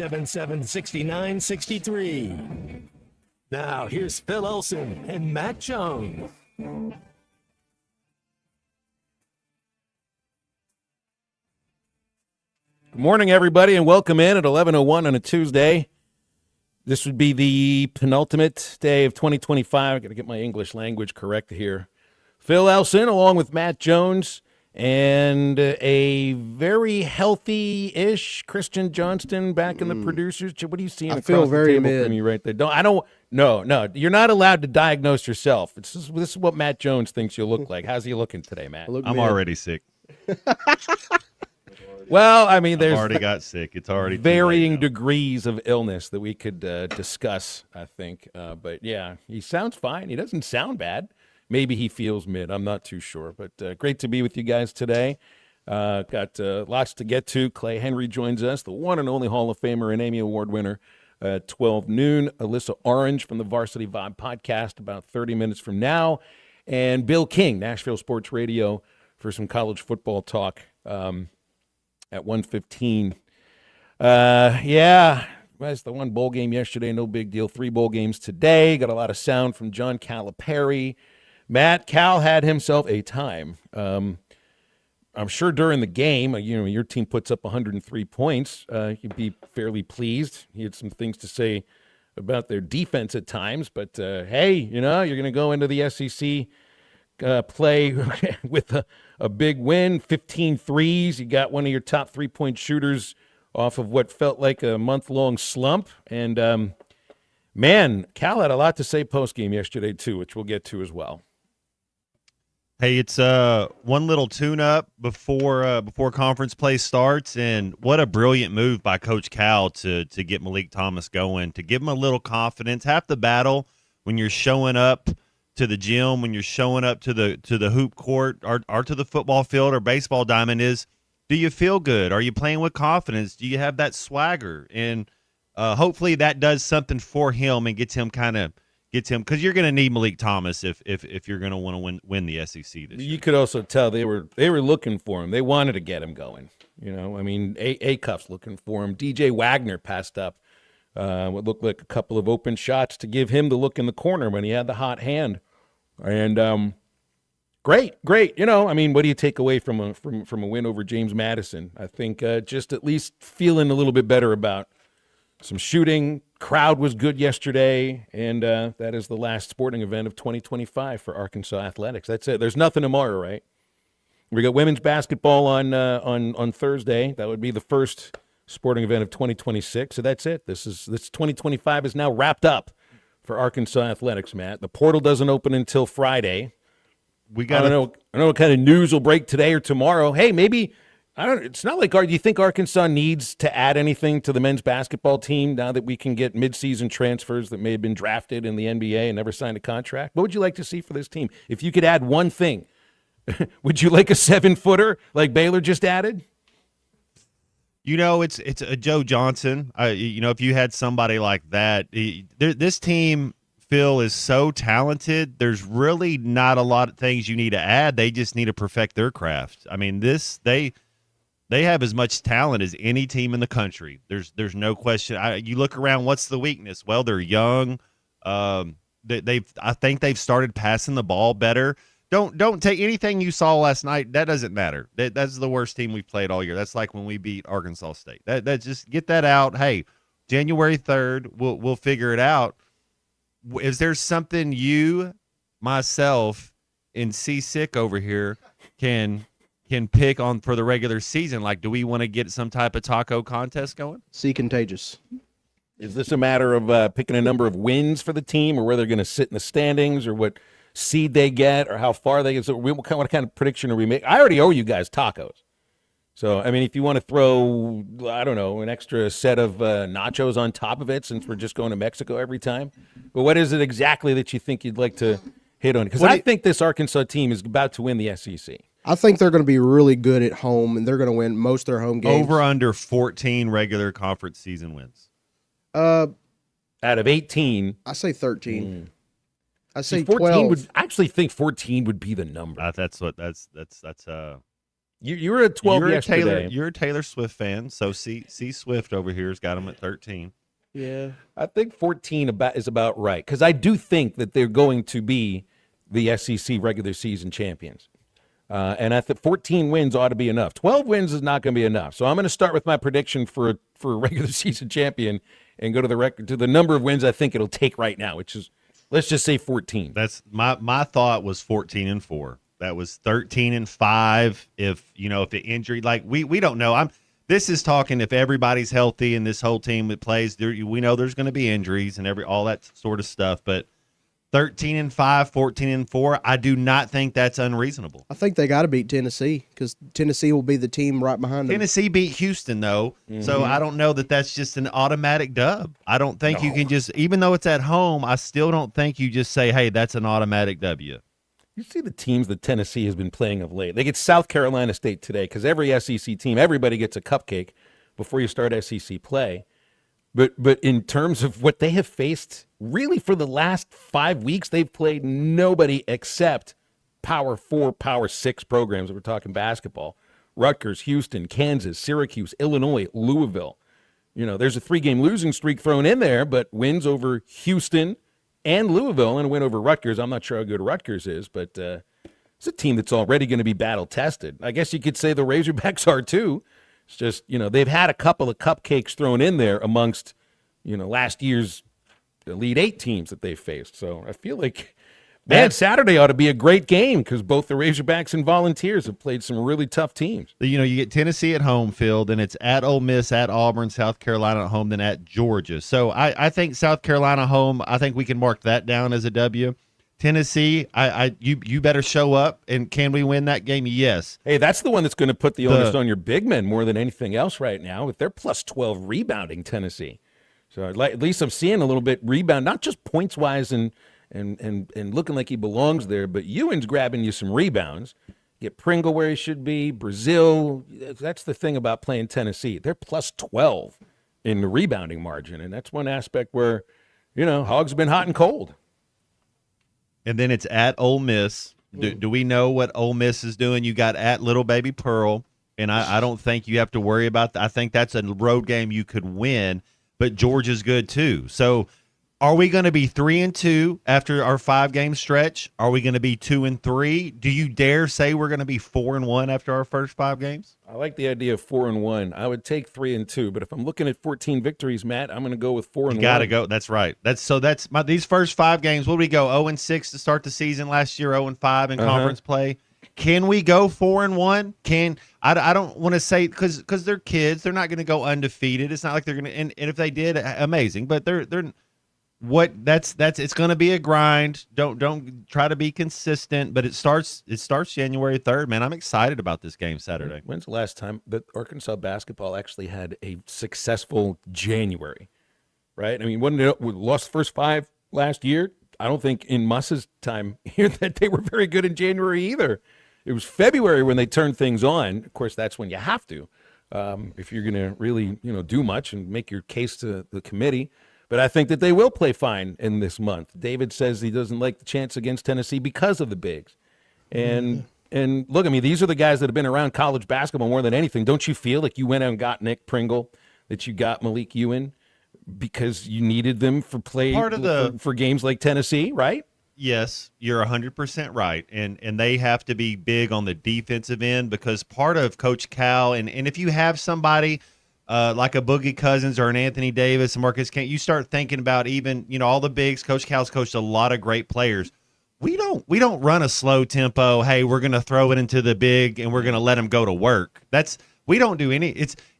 877 6963. Now, here's Phil Olson and Matt Jones. Good morning, everybody, and welcome in at 11:01 on a Tuesday. This would be the penultimate day of 2025. I've got to get my English language correct here. Phil Olson, along with Matt Jones, and a very healthy-ish Christian Johnston back in the producers. What are you seeing across the table from you right there? No, you're not allowed to diagnose yourself. This is what Matt Jones thinks you look like. How's he looking today, Matt? I'm already sick. Well, I mean, there's already got sick. It's already varying degrees of illness that we could discuss, I think. But, yeah, he sounds fine. He doesn't sound bad. Maybe he feels mid. I'm not too sure. But great to be with you guys today. Got lots to get to. Clay Henry joins us, the one and only Hall of Famer and Emmy Award winner at 12 noon. Alyssa Orange from the Varsity Vibe podcast about 30 minutes from now. And Bill King, Nashville Sports Radio, for some college football talk at 1:15. That's the one bowl game yesterday. No big deal. 3 bowl games today. Got a lot of sound from John Calipari. Matt, Cal had himself a time. I'm sure during the game, your team puts up 103 points. You'd be fairly pleased. He had some things to say about their defense at times. But, hey, you're going to go into the SEC play with a big win, 15 threes. You got one of your top three-point shooters off of what felt like a month-long slump. And, man, Cal had a lot to say post-game yesterday, too, which we'll get to as well. Hey, it's one little tune-up before conference play starts, and what a brilliant move by Coach Cal to get Malik Thomas going, to give him a little confidence. Half the battle when you're showing up to the gym, when you're showing up to the hoop court or to the football field or baseball diamond is, do you feel good? Are you playing with confidence? Do you have that swagger? And hopefully that does something for him and gets him because you're going to need Malik Thomas if you're going to want to win the SEC this year. You could also tell they were looking for him. They wanted to get him going. A-Cuff's looking for him. DJ Wagner passed up what looked like a couple of open shots to give him the look in the corner when he had the hot hand. And great. What do you take away from a win over James Madison? I think just at least feeling a little bit better about some shooting. Crowd was good yesterday, and that is the last sporting event of 2025 for Arkansas Athletics. That's it. There's nothing tomorrow, right? We got women's basketball on Thursday. That would be the first sporting event of 2026. So that's it. This 2025 is now wrapped up for Arkansas Athletics, Matt. The portal doesn't open until Friday. I don't know what kind of news will break today or tomorrow. Hey, maybe it's not like, do you think Arkansas needs to add anything to the men's basketball team now that we can get midseason transfers that may have been drafted in the NBA and never signed a contract? What would you like to see for this team? If you could add one thing, would you like a 7-footer like Baylor just added? It's a Joe Johnson. If you had somebody like that, this team, Phil, is so talented. There's really not a lot of things you need to add. They just need to perfect their craft. I mean, they have as much talent as any team in the country. There's no question. You look around, what's the weakness? Well, they're young. I think they've started passing the ball better. Don't take anything you saw last night. That doesn't matter. That's the worst team we've played all year. That's like when we beat Arkansas State. That just get that out. Hey, January 3rd, we'll figure it out. Is there something you, myself, and C-Sick over here can pick on for the regular season? Like, do we want to get some type of taco contest going? C Contagious. Is this a matter of picking a number of wins for the team, or where they're going to sit in the standings, or what seed they get, or how far they get? So what kind of prediction are we making? I already owe you guys tacos. So, I mean, if you want to throw, I don't know, an extra set of nachos on top of it, since we're just going to Mexico every time. But what is it exactly that you think you'd like to hit on? Because I think this Arkansas team is about to win the SEC. I think they're going to be really good at home, and they're going to win most of their home games. Over under 14 regular conference season wins. Out of 18. I say 13. I say 14 12. I actually think 14 would be the number. That's You were at 12 yesterday. You're a Taylor Swift fan, so C Swift over here has got them at 13. Yeah. I think 14 is about right because I do think that they're going to be the SEC regular season champions. And I think 14 wins ought to be enough. 12 wins is not going to be enough. So I'm going to start with my prediction for a regular season champion and go to the number of wins I think it'll take right now, which is, let's just say 14. That's my thought was 14-4. That was 13-5. If the injury, like we don't know. This is talking if everybody's healthy and this whole team that plays. We know there's going to be injuries and all that sort of stuff. But 13-5, 14-4. I do not think that's unreasonable. I think they got to beat Tennessee because Tennessee will be the team right behind them. Tennessee beat Houston though, so I don't know that that's just an automatic dub. I don't think you can just, even though it's at home, I still don't think you just say, "Hey, that's an automatic W." You see the teams that Tennessee has been playing of late. They get South Carolina State today because every SEC team, everybody gets a cupcake before you start SEC play. But in terms of what they have faced, really for the last 5 weeks, they've played nobody except Power 4, Power 6 programs. If we're talking basketball, Rutgers, Houston, Kansas, Syracuse, Illinois, Louisville. There's a 3-game losing streak thrown in there, but wins over Houston and Louisville and a win over Rutgers. I'm not sure how good Rutgers is, but it's a team that's already going to be battle-tested. I guess you could say the Razorbacks are too. It's just, they've had a couple of cupcakes thrown in there amongst, last year's Elite 8 teams that they've faced. So I feel like, man, Saturday ought to be a great game because both the Razorbacks and Volunteers have played some really tough teams. You get Tennessee at home, Phil, then it's at Ole Miss, at Auburn, South Carolina at home, then at Georgia. So I think South Carolina home, I think we can mark that down as a W. Tennessee, you better show up, and can we win that game? Yes. Hey, that's the one that's going to put the onus on your big men more than anything else right now. If they're plus 12 rebounding, Tennessee, so at least I'm seeing a little bit rebound, not just points wise and looking like he belongs there, but Ewan's grabbing you some rebounds. Get Pringle where he should be. Brazil, that's the thing about playing Tennessee. They're plus 12 in the rebounding margin, and that's one aspect where Hogs have been hot and cold. And then it's at Ole Miss. Do we know what Ole Miss is doing? You got at Little Baby Pearl, and I don't think you have to worry about that. I think that's a road game you could win, but Georgia's good too. So are we going to be 3-2 after our 5-game stretch? Are we going to be 2-3? Do you dare say we're going to be 4-1 after our first 5 games? I like the idea of 4-1. I would take 3-2, but if I'm looking at 14 victories, Matt, I'm going to go with 4-1. You got to go. That's right. That's these first 5 games. What did we go? 0-6 to start the season last year. 0-5 in conference play. Can we go 4-1? I don't want to say because they're kids. They're not going to go undefeated. It's not like they're going to. And if they did, amazing. But they're. It's going to be a grind. Don't try to be consistent, but it starts January 3rd, man. I'm excited about this game Saturday. When's the last time that Arkansas basketball actually had a successful January? Right? I mean, we lost the first 5 last year. I don't think in Muss's time here that they were very good in January either. It was February when they turned things on. Of course, that's when you have to if you're going to really do much and make your case to the committee. But I think that they will play fine in this month. David says he doesn't like the chance against Tennessee because of the bigs. And look, I mean, these are the guys that have been around college basketball more than anything. Don't you feel like you went out and got Nick Pringle, that you got Malik Ewan because you needed them for for games like Tennessee, right? Yes, you're 100% right. And they have to be big on the defensive end because part of Coach Cal, and if you have somebody – like a Boogie Cousins or an Anthony Davis, and Marcus Camp, you start thinking about even all the bigs. Coach Cal's coached a lot of great players. We don't run a slow tempo. Hey, we're going to throw it into the big and we're going to let them go to work. We don't do any.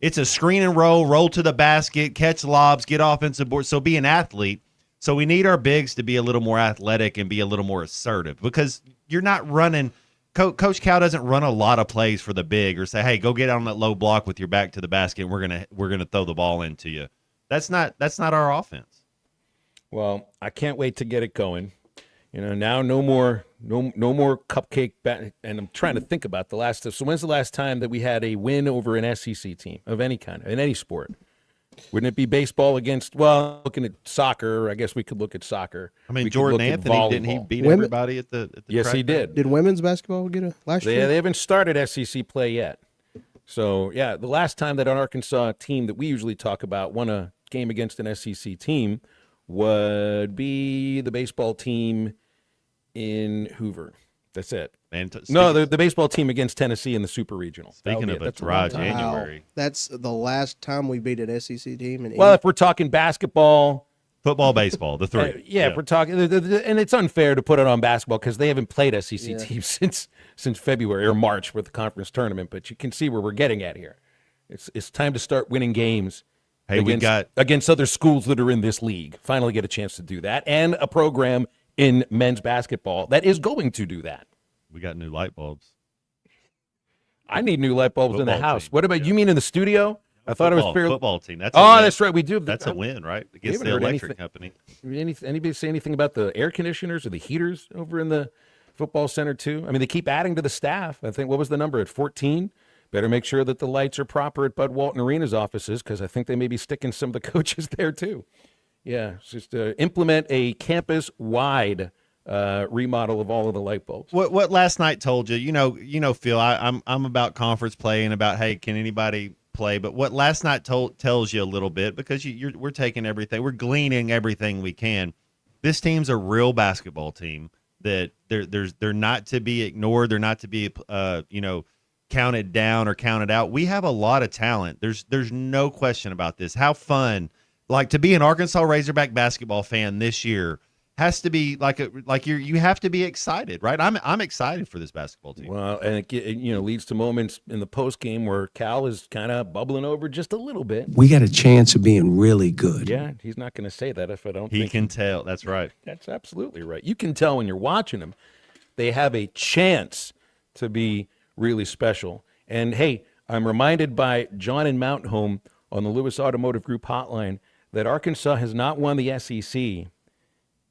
It's a screen and roll to the basket, catch lobs, get offensive boards. So be an athlete. So we need our bigs to be a little more athletic and be a little more assertive because you're not running. Coach Cal doesn't run a lot of plays for the big or say, "Hey, go get on that low block with your back to the basket. And we're gonna throw the ball into you." That's not our offense. Well, I can't wait to get it going. Now no more cupcake. And I'm trying to think about the last. So when's the last time that we had a win over an SEC team of any kind in any sport? Wouldn't it be baseball against, well, looking at soccer, I guess we could look at soccer. I mean, We could Jordan look at Anthony, didn't he volleyball. beat Women- everybody at the Yes, track he meet? did. Did women's basketball get a last They year? haven't started SEC play yet. So, yeah, the last time that an Arkansas team that we usually talk about won a game against an SEC team would be the baseball team in Hoover. That's it. And No, the baseball team against Tennessee in the Super Regional. Speaking That'll of be a it. That's dry long time. January. That's the last time we beat an SEC team. In Well, if we're talking basketball, Football, baseball, the three. yeah, if we're talking, and it's unfair to put it on basketball because they haven't played SEC teams since February or March with the conference tournament. But you can see where we're getting at here. It's time to start winning games. Hey, we got against other schools that are in this league. Finally, get a chance to do that, and a program in men's basketball that is going to do that. new light bulbs. I need new light bulbs in the Football house. team, What about you? Mean in the studio? I thought it was fairly. Football team. That's Oh, a win. that's right. We do. That's a win, right? Against haven't the heard electric anything. company. Anybody say anything about the air conditioners or the heaters over in the football center too? I mean, they keep adding to the staff. I think, what was the number at 14? Better make sure that the lights are proper at Bud Walton Arena's offices because I think they may be sticking some of the coaches there too. Yeah, it's just implement a campus-wide remodel of all of the light bulbs. What last night told you? You know, Phil. I'm about conference play and about, hey, can anybody play? But what last night tells you a little bit, because we're taking everything, we're gleaning everything we can. This team's a real basketball team that they're not to be ignored. They're not to be counted down or counted out. We have a lot of talent. There's no question about this. How fun, like, to be an Arkansas Razorback basketball fan this year has to be you have to be excited, right? I'm excited for this basketball team. Well, and it leads to moments in the post game where Cal is kind of bubbling over just a little bit. We got a chance of being really good. Yeah, he's not going to say that if I don't. He think can tell. That's right. That's absolutely right. You can tell when you're watching them, they have a chance to be really special. And hey, I'm reminded by John in Mountain Home on the Lewis Automotive Group hotline that Arkansas has not won the SEC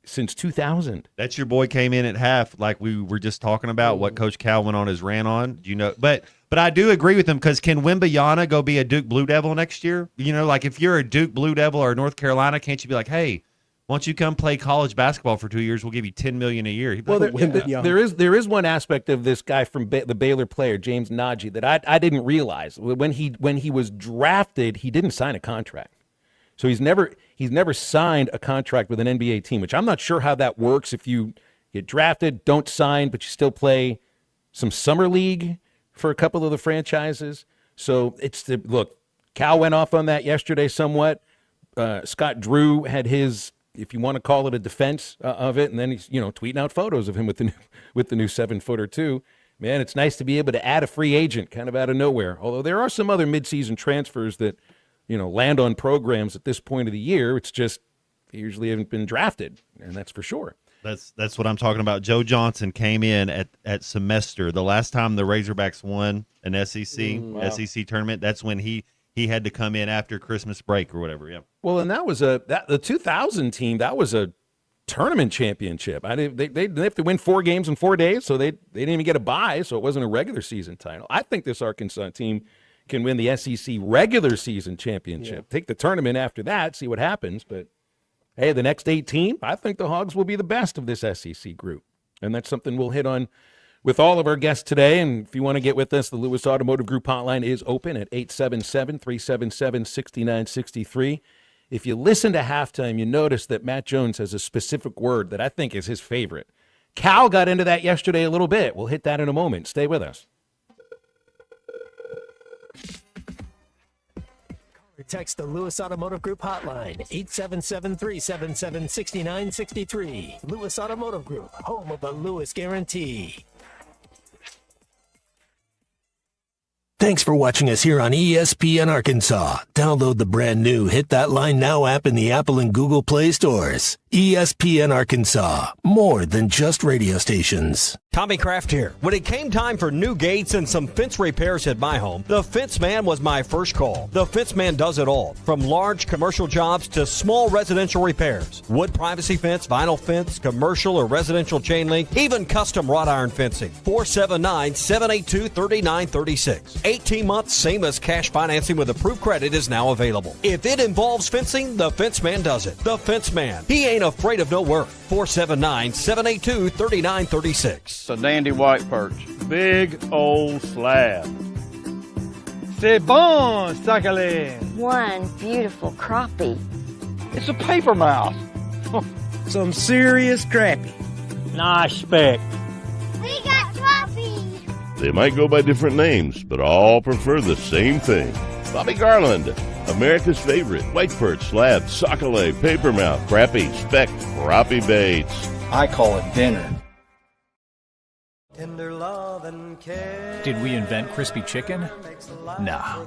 since 2000. That's your boy came in at half, like we were just talking about what Coach Cal went on his rant on. But I do agree with him, because can Wimbayana go be a Duke Blue Devil next year? Like if you're a Duke Blue Devil or North Carolina, can't you be like, hey, why don't you come play college basketball for 2 years? We'll give you $10 million a year. Well, Wimbayana. there is one aspect of this guy from the Baylor player, James Najee, that I didn't realize. When he was drafted, he didn't sign a contract. So he's never signed a contract with an NBA team, which I'm not sure how that works. If you get drafted, don't sign, but you still play some summer league for a couple of the franchises. So look, Cal went off on that yesterday somewhat. Scott Drew had his, if you want to call it, a defense of it, and then he's tweeting out photos of him with the new 7-footer too. Man, it's nice to be able to add a free agent kind of out of nowhere. Although there are some other midseason transfers that land on programs at this point of the year. It's just they usually haven't been drafted, and that's for sure. That's what I'm talking about. Joe Johnson came in at semester. The last time the Razorbacks won an SEC tournament, that's when he had to come in after Christmas break or whatever. Yeah. Well, and that was the 2000 team. That was a tournament championship. They have to win 4 games in 4 days, so they didn't even get a bye. So it wasn't a regular season title. I think this Arkansas team can win the SEC regular season championship. Take the tournament after that, see what happens. But hey, the next 18, I think the Hogs will be the best of this SEC group, and that's something we'll hit on with all of our guests today. And if you want to get with us, the Lewis Automotive Group hotline is open at 877-377-6963. If you listen to halftime, you notice that Matt Jones has a specific word that I think is his favorite. Cal got into that yesterday a little bit. We'll hit that in a moment. Stay with us. Text the Lewis Automotive Group hotline, 877-377-6963. Lewis Automotive Group, home of the Lewis Guarantee. Thanks for watching us here on ESPN Arkansas. Download the brand new Hit That Line Now app in the Apple and Google Play stores. ESPN Arkansas, more than just radio stations. Tommy Kraft here. When it came time for new gates and some fence repairs at my home, the Fence Man was my first call. The Fence Man does it all, from large commercial jobs to small residential repairs. Wood privacy fence, vinyl fence, commercial or residential chain link, even custom wrought iron fencing. 479-782-3936. 18 months, same as cash financing with approved credit is now available. If it involves fencing, the Fence Man does it. The Fence Man. He ain't afraid of no work. 479-782-3936. It's a dandy white perch. Big old slab. C'est bon, sacalé. One beautiful crappie. It's a paper mouse. Some serious crappie. Nice speck. We got crappie. They might go by different names, but all prefer the same thing. Bobby Garland, America's favorite white perch, slab, sockeye, papermouth, crappie, speck, crappie baits. I call it dinner. Did we invent crispy chicken? Nah.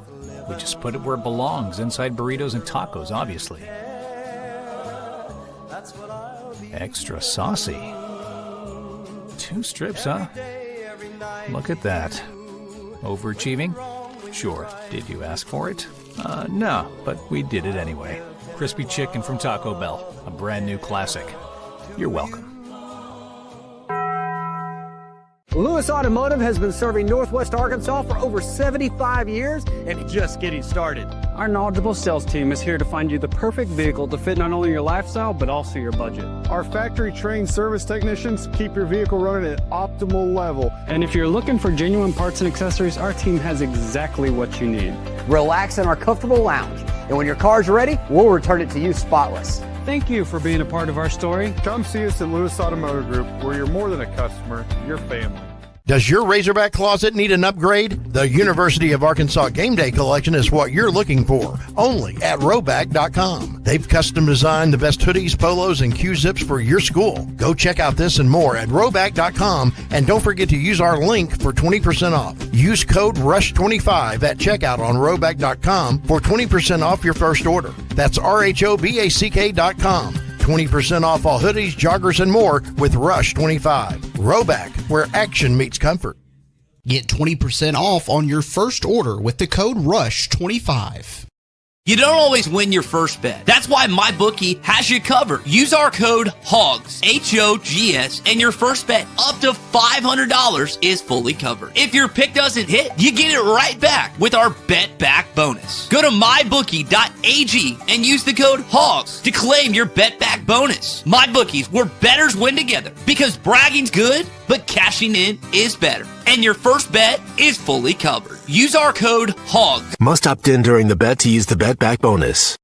We just put it where it belongs, inside burritos and tacos, obviously. Extra saucy. 2 strips, huh? Look at that. Overachieving? Sure. Did you ask for it? No, but we did it anyway. Crispy chicken from Taco Bell. A brand new classic. You're welcome. Lewis Automotive has been serving Northwest Arkansas for over 75 years and just getting started. Our knowledgeable sales team is here to find you the perfect vehicle to fit not only your lifestyle, but also your budget. Our factory-trained service technicians keep your vehicle running at optimal level. And if you're looking for genuine parts and accessories, our team has exactly what you need. Relax in our comfortable lounge, and when your car's ready, we'll return it to you spotless. Thank you for being a part of our story. Come see us at Lewis Automotive Group, where you're more than a customer, you're family. Does your Razorback closet need an upgrade? The University of Arkansas Game Day Collection is what you're looking for, only at Roback.com. They've custom designed the best hoodies, polos, and Q-zips for your school. Go check out this and more at Roback.com, and don't forget to use our link for 20% off. Use code RUSH25 at checkout on Roback.com for 20% off your first order. That's RHOBACK.com. 20% off all hoodies, joggers, and more with Rush 25. Roback, where action meets comfort. Get 20% off on your first order with the code RUSH25. You don't always win your first bet. That's why MyBookie has you covered. Use our code HOGS, H-O-G-S, and your first bet up to $500 is fully covered. If your pick doesn't hit, you get it right back with our Bet Back bonus. Go to MyBookie.ag and use the code HOGS to claim your Bet Back bonus. MyBookie's where bettors win together, because bragging's good, but cashing in is better. And your first bet is fully covered. Use our code HOGS. Must opt in during the bet to use the Bet Back bonus.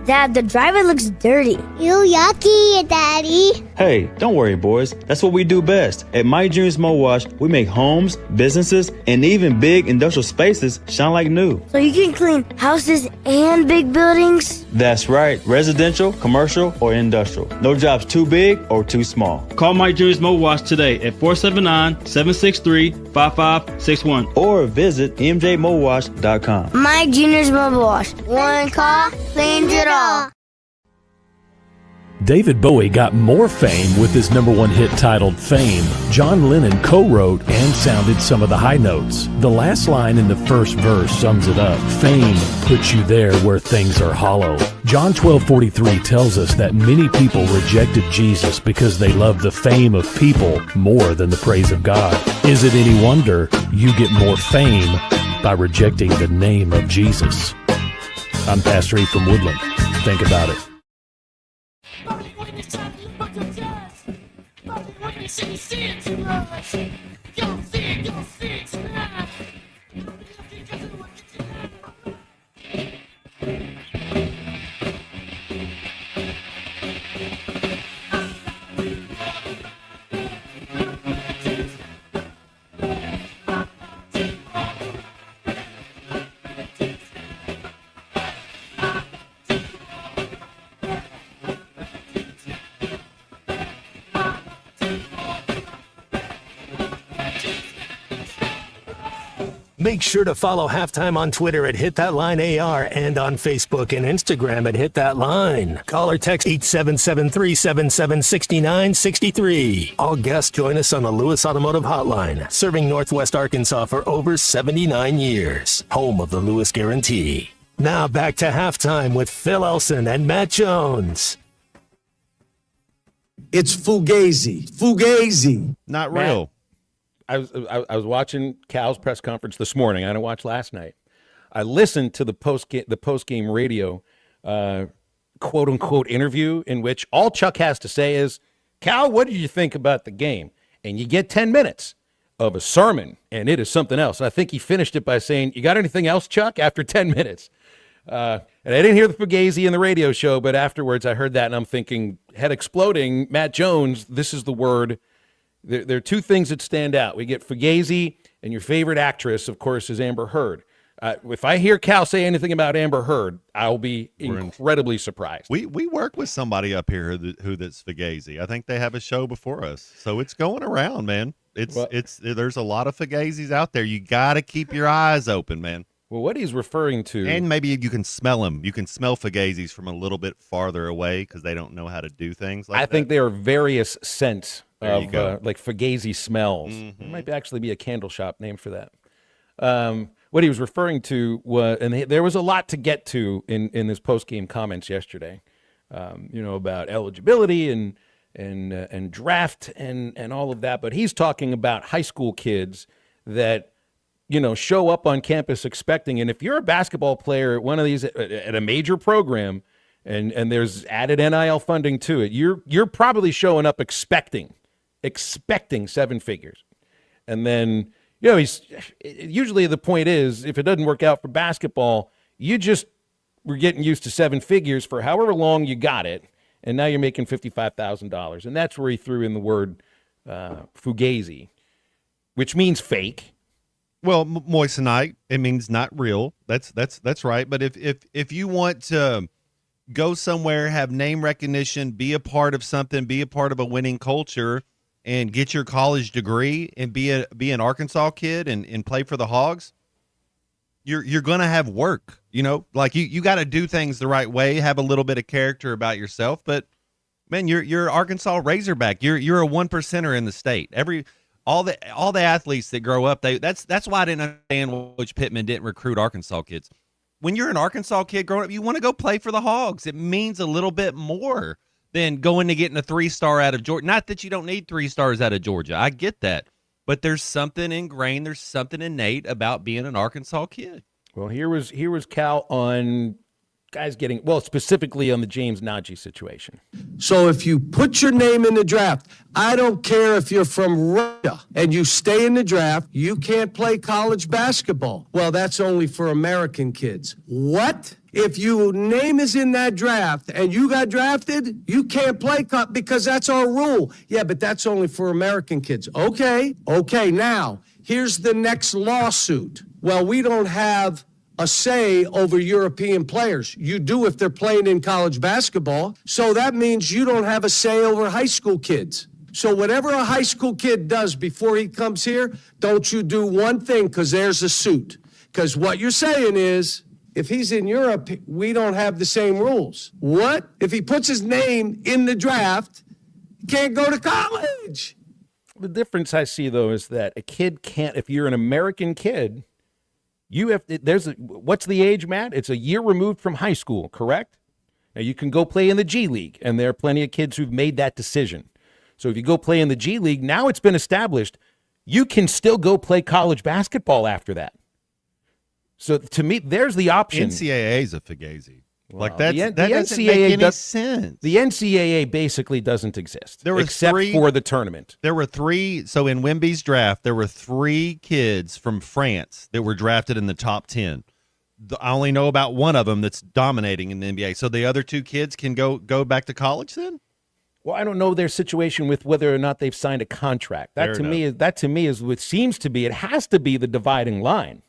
Dad, the driver looks dirty. You yucky, Daddy. Hey, don't worry, boys. That's what we do best. At My Dreams Mo Wash, we make homes, businesses, and even big industrial spaces shine like new. So you can clean houses and big buildings? That's right. Residential, commercial, or industrial. No job's too big or too small. Call My Dreams Mo Wash today at 479-763-5561 or visit mjmowash.com. My Junior's Mobile Wash. One call cleans it all. David Bowie got more fame with his #1 hit titled Fame. John Lennon co-wrote and sounded some of the high notes. The last line in the first verse sums it up. Fame puts you there where things are hollow. John 12:43 tells us that many people rejected Jesus because they loved the fame of people more than the praise of God. Is it any wonder you get more fame by rejecting the name of Jesus? I'm Pastor E from Woodland. Think about it. Make sure to follow Halftime on Twitter at HitThatLineAR and on Facebook and Instagram at HitThatLine. Call or text 877-377-6963. All guests join us on the Lewis Automotive Hotline, serving Northwest Arkansas for over 79 years. Home of the Lewis Guarantee. Now back to Halftime with Phil Elson and Matt Jones. It's Fugazi. Fugazi. Not real. I was watching Cal's press conference this morning. I didn't watch last night. I listened to the post game radio quote unquote interview in which all Chuck has to say is, Cal, what did you think about the game? And you get 10 minutes of a sermon, and it is something else. I think he finished it by saying, you got anything else, Chuck? After 10 minutes. And I didn't hear the Fugazi in the radio show, but afterwards I heard that, and I'm thinking, head exploding, Matt Jones, this is the word. There are two things that stand out. We get Fugazi, and your favorite actress, of course, is Amber Heard. If I hear Cal say anything about Amber Heard, I'll be incredibly surprised. We work with somebody up here that's Fugazi. I think they have a show before us, so it's going around, man. There's a lot of Fugazis out there. You got to keep your eyes open, man. Well, what he's referring to, and maybe you can smell them. You can smell Fugazis from a little bit farther away because they don't know how to do things like that. I think there are various scents of like Fugazi smells. Mm-hmm. There might actually be a candle shop named for that. What he was referring to was, and there was a lot to get to in his post-game comments yesterday, about eligibility and draft and all of that. But he's talking about high school kids that, show up on campus expecting. And if you're a basketball player at one of these, at a major program, and there's added NIL funding to it, you're probably showing up expecting 7 figures. And then, usually the point is, if it doesn't work out for basketball, we're getting used to 7 figures for however long you got it, and now you're making $55,000. And that's where he threw in the word Fugazi, which means fake. Well, moissanite, it means not real. That's right. But if you want to go somewhere, have name recognition, be a part of something, be a part of a winning culture, and get your college degree and be an Arkansas kid and play for the Hogs, you're going to have work. Like you got to do things the right way, have a little bit of character about yourself. But man, you're Arkansas Razorback. You're a 1%er in the state. All the athletes that grow up, that's why I didn't understand why Coach Pittman didn't recruit Arkansas kids. When you're an Arkansas kid growing up, you want to go play for the Hogs. It means a little bit more than going to getting a 3-star out of Georgia. Not that you don't need 3 stars out of Georgia. I get that. But there's something ingrained, there's something innate about being an Arkansas kid. Well, here was Cal on guys getting, specifically on the James Najee situation. So if you put your name in the draft, I don't care if you're from Russia and you stay in the draft, you can't play college basketball. Well, that's only for American kids. What? If your name is in that draft and you got drafted, you can't play because that's our rule. Yeah, but that's only for American kids. Okay, now, here's the next lawsuit. Well, we don't have a say over European players. You do if they're playing in college basketball. So that means you don't have a say over high school kids. So whatever a high school kid does before he comes here, don't you do one thing because there's a suit. Because what you're saying is, if he's in Europe, we don't have the same rules. What? If he puts his name in the draft, he can't go to college. The difference I see, though, is that a kid can't, if you're an American kid, what's the age, Matt? It's a year removed from high school, correct? Now, you can go play in the G League, and there are plenty of kids who've made that decision. So if you go play in the G League, now it's been established, you can still go play college basketball after that. So to me, there's the option. NCAA is a Fugazi. Well, that doesn't make any sense. The NCAA basically doesn't exist, except for the tournament. There were 3. So in Wemby's draft, there were 3 kids from France that were drafted in the top 10. I only know about one of them that's dominating in the NBA. So the other 2 kids can go back to college then? Well, I don't know their situation with whether or not they've signed a contract. That to me is what seems to be. It has to be the dividing line.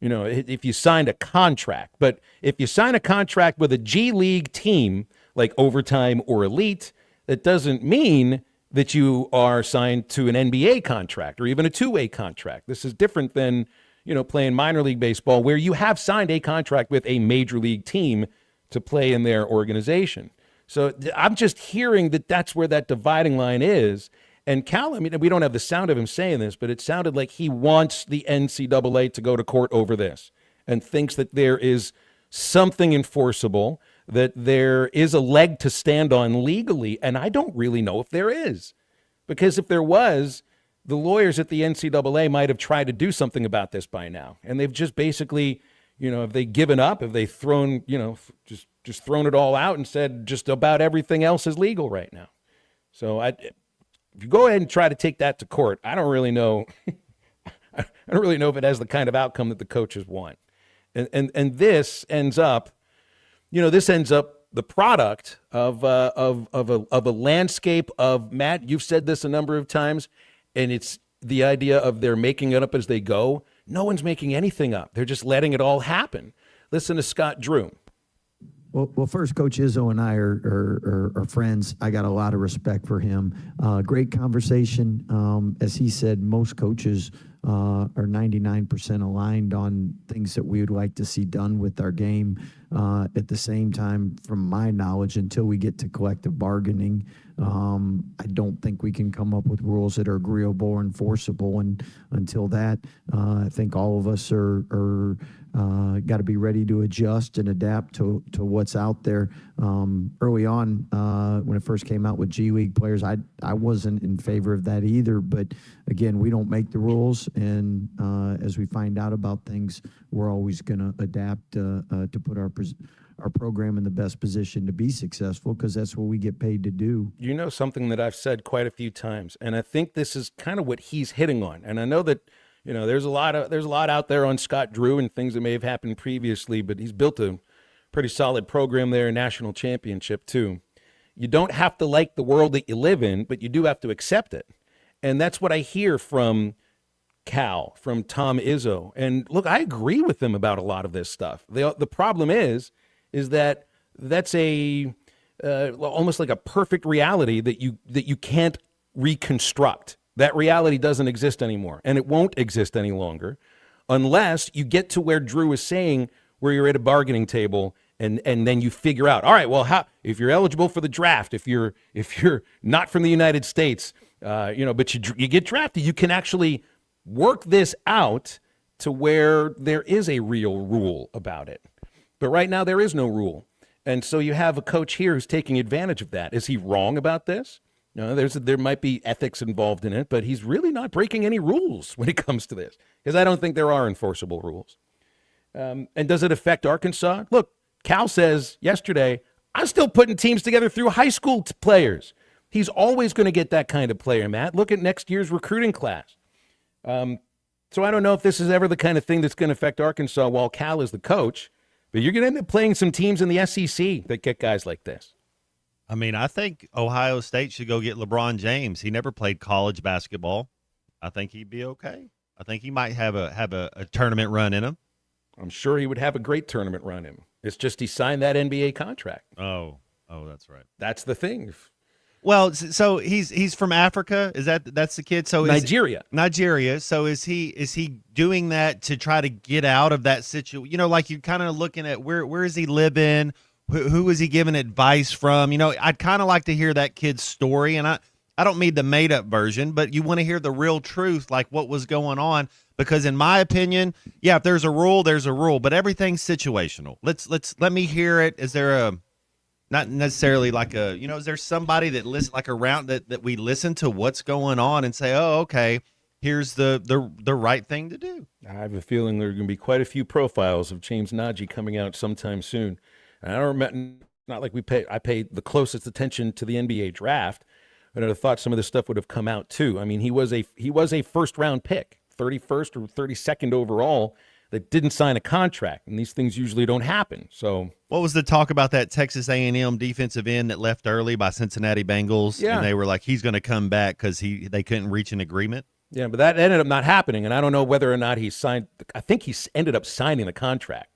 If you signed a contract. But if you sign a contract with a G League team, like Overtime or Elite, that doesn't mean that you are signed to an NBA contract or even a 2-way contract. This is different than, playing minor league baseball where you have signed a contract with a major league team to play in their organization. So I'm just hearing that that's where that dividing line is. And Cal, I mean, we don't have the sound of him saying this, but it sounded like he wants the NCAA to go to court over this and thinks that there is something enforceable, that there is a leg to stand on legally. And I don't really know if there is. Because if there was, the lawyers at the NCAA might have tried to do something about this by now. And they've just basically, have they given up? Have they thrown, just thrown it all out and said just about everything else is legal right now? So if you go ahead and try to take that to court, I don't really know. I don't really know if it has the kind of outcome that the coaches want. And this ends up, the product of a landscape of, Matt, you've said this a number of times, and it's the idea of they're making it up as they go. No one's making anything up. They're just letting it all happen. Listen to Scott Drew. Well, first, Coach Izzo and I are friends. I got a lot of respect for him. Great conversation. As he said, most coaches are 99% aligned on things that we would like to see done with our game. At the same time, from my knowledge, until we get to collective bargaining, I don't think we can come up with rules that are agreeable or enforceable. And until that, I think all of us are got to be ready to adjust and adapt to what's out there. Early on, when it first came out with G League players, I wasn't in favor of that either. But again, we don't make the rules, and as we find out about things, we're always going to adapt to put our program in the best position to be successful, because that's what we get paid to do. Something that I've said quite a few times, and I think this is kind of what he's hitting on. And I know that there's a lot out there on Scott Drew and things that may have happened previously, but he's built a pretty solid program there, national championship too. You don't have to like the world that you live in, but you do have to accept it. And that's what I hear from Cal, from Tom Izzo. And look, I agree with him about a lot of this stuff. The problem is that that's almost like a perfect reality that you can't reconstruct. That reality doesn't exist anymore, and it won't exist any longer unless you get to where Drew is saying, where you're at a bargaining table and then you figure out, all right, well, if you're eligible for the draft, if you're not from the United States, but you get drafted, you can actually work this out to where there is a real rule about it. But right now there is no rule. And so you have a coach here who's taking advantage of that. Is he wrong about this? No, there might be ethics involved in it, but he's really not breaking any rules when it comes to this, because I don't think there are enforceable rules. And does it affect Arkansas? Look, Cal says yesterday, I'm still putting teams together through high school players. He's always going to get that kind of player, Matt. Look at next year's recruiting class. So I don't know if this is ever the kind of thing that's going to affect Arkansas while Cal is the coach, but you're going to end up playing some teams in the SEC that get guys like this. I mean, I think Ohio State should go get LeBron James. He never played college basketball. I think he'd be okay. I think he might have a tournament run in him. I'm sure he would have a great tournament run in him. It's just he signed that NBA contract. Oh, that's right. That's the thing. Well, so he's from Africa. That's the kid? So Nigeria. Nigeria. So is he doing that to try to get out of that situation? Like you're kind of looking at where is he living? Who is he giving advice from? I'd kind of like to hear that kid's story, and I don't mean the made-up version, but you want to hear the real truth, like what was going on, because in my opinion, yeah, if there's a rule, there's a rule, but everything's situational. Let me hear it. Is there not necessarily like is there somebody that listen like around that we listen to what's going on and say, oh, okay, here's the right thing to do? I have a feeling there are going to be quite a few profiles of James Najee coming out sometime soon. And I don't remember, not like I paid the closest attention to the NBA draft, but I'd have thought some of this stuff would have come out too. I mean, he was a first round pick, 31st or 32nd overall, that didn't sign a contract, and these things usually don't happen. So, what was the talk about that Texas A&M defensive end that left early by Cincinnati Bengals? Yeah. And they were like, he's going to come back because they couldn't reach an agreement. Yeah, but that ended up not happening, and I don't know whether or not he signed. I think he ended up signing the contract.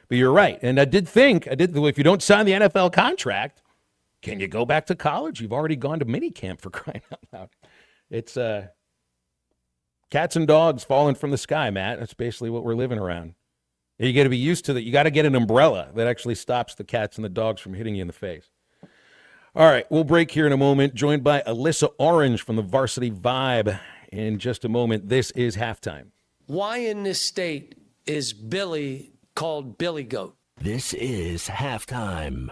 But you're right. And I did think, if you don't sign the NFL contract, can you go back to college? You've already gone to minicamp, for crying out loud. It's Cats and dogs falling from the sky, Matt. That's basically what we're living around. You got to be used to that. You got to get an umbrella that actually stops the cats and the dogs from hitting you in the face. All right, we'll break here in a moment. Joined by Alyssa Orange from the Varsity Vibe in just a moment. This is Halftime. Why in this state is Billy called Billy Goat? This is Halftime.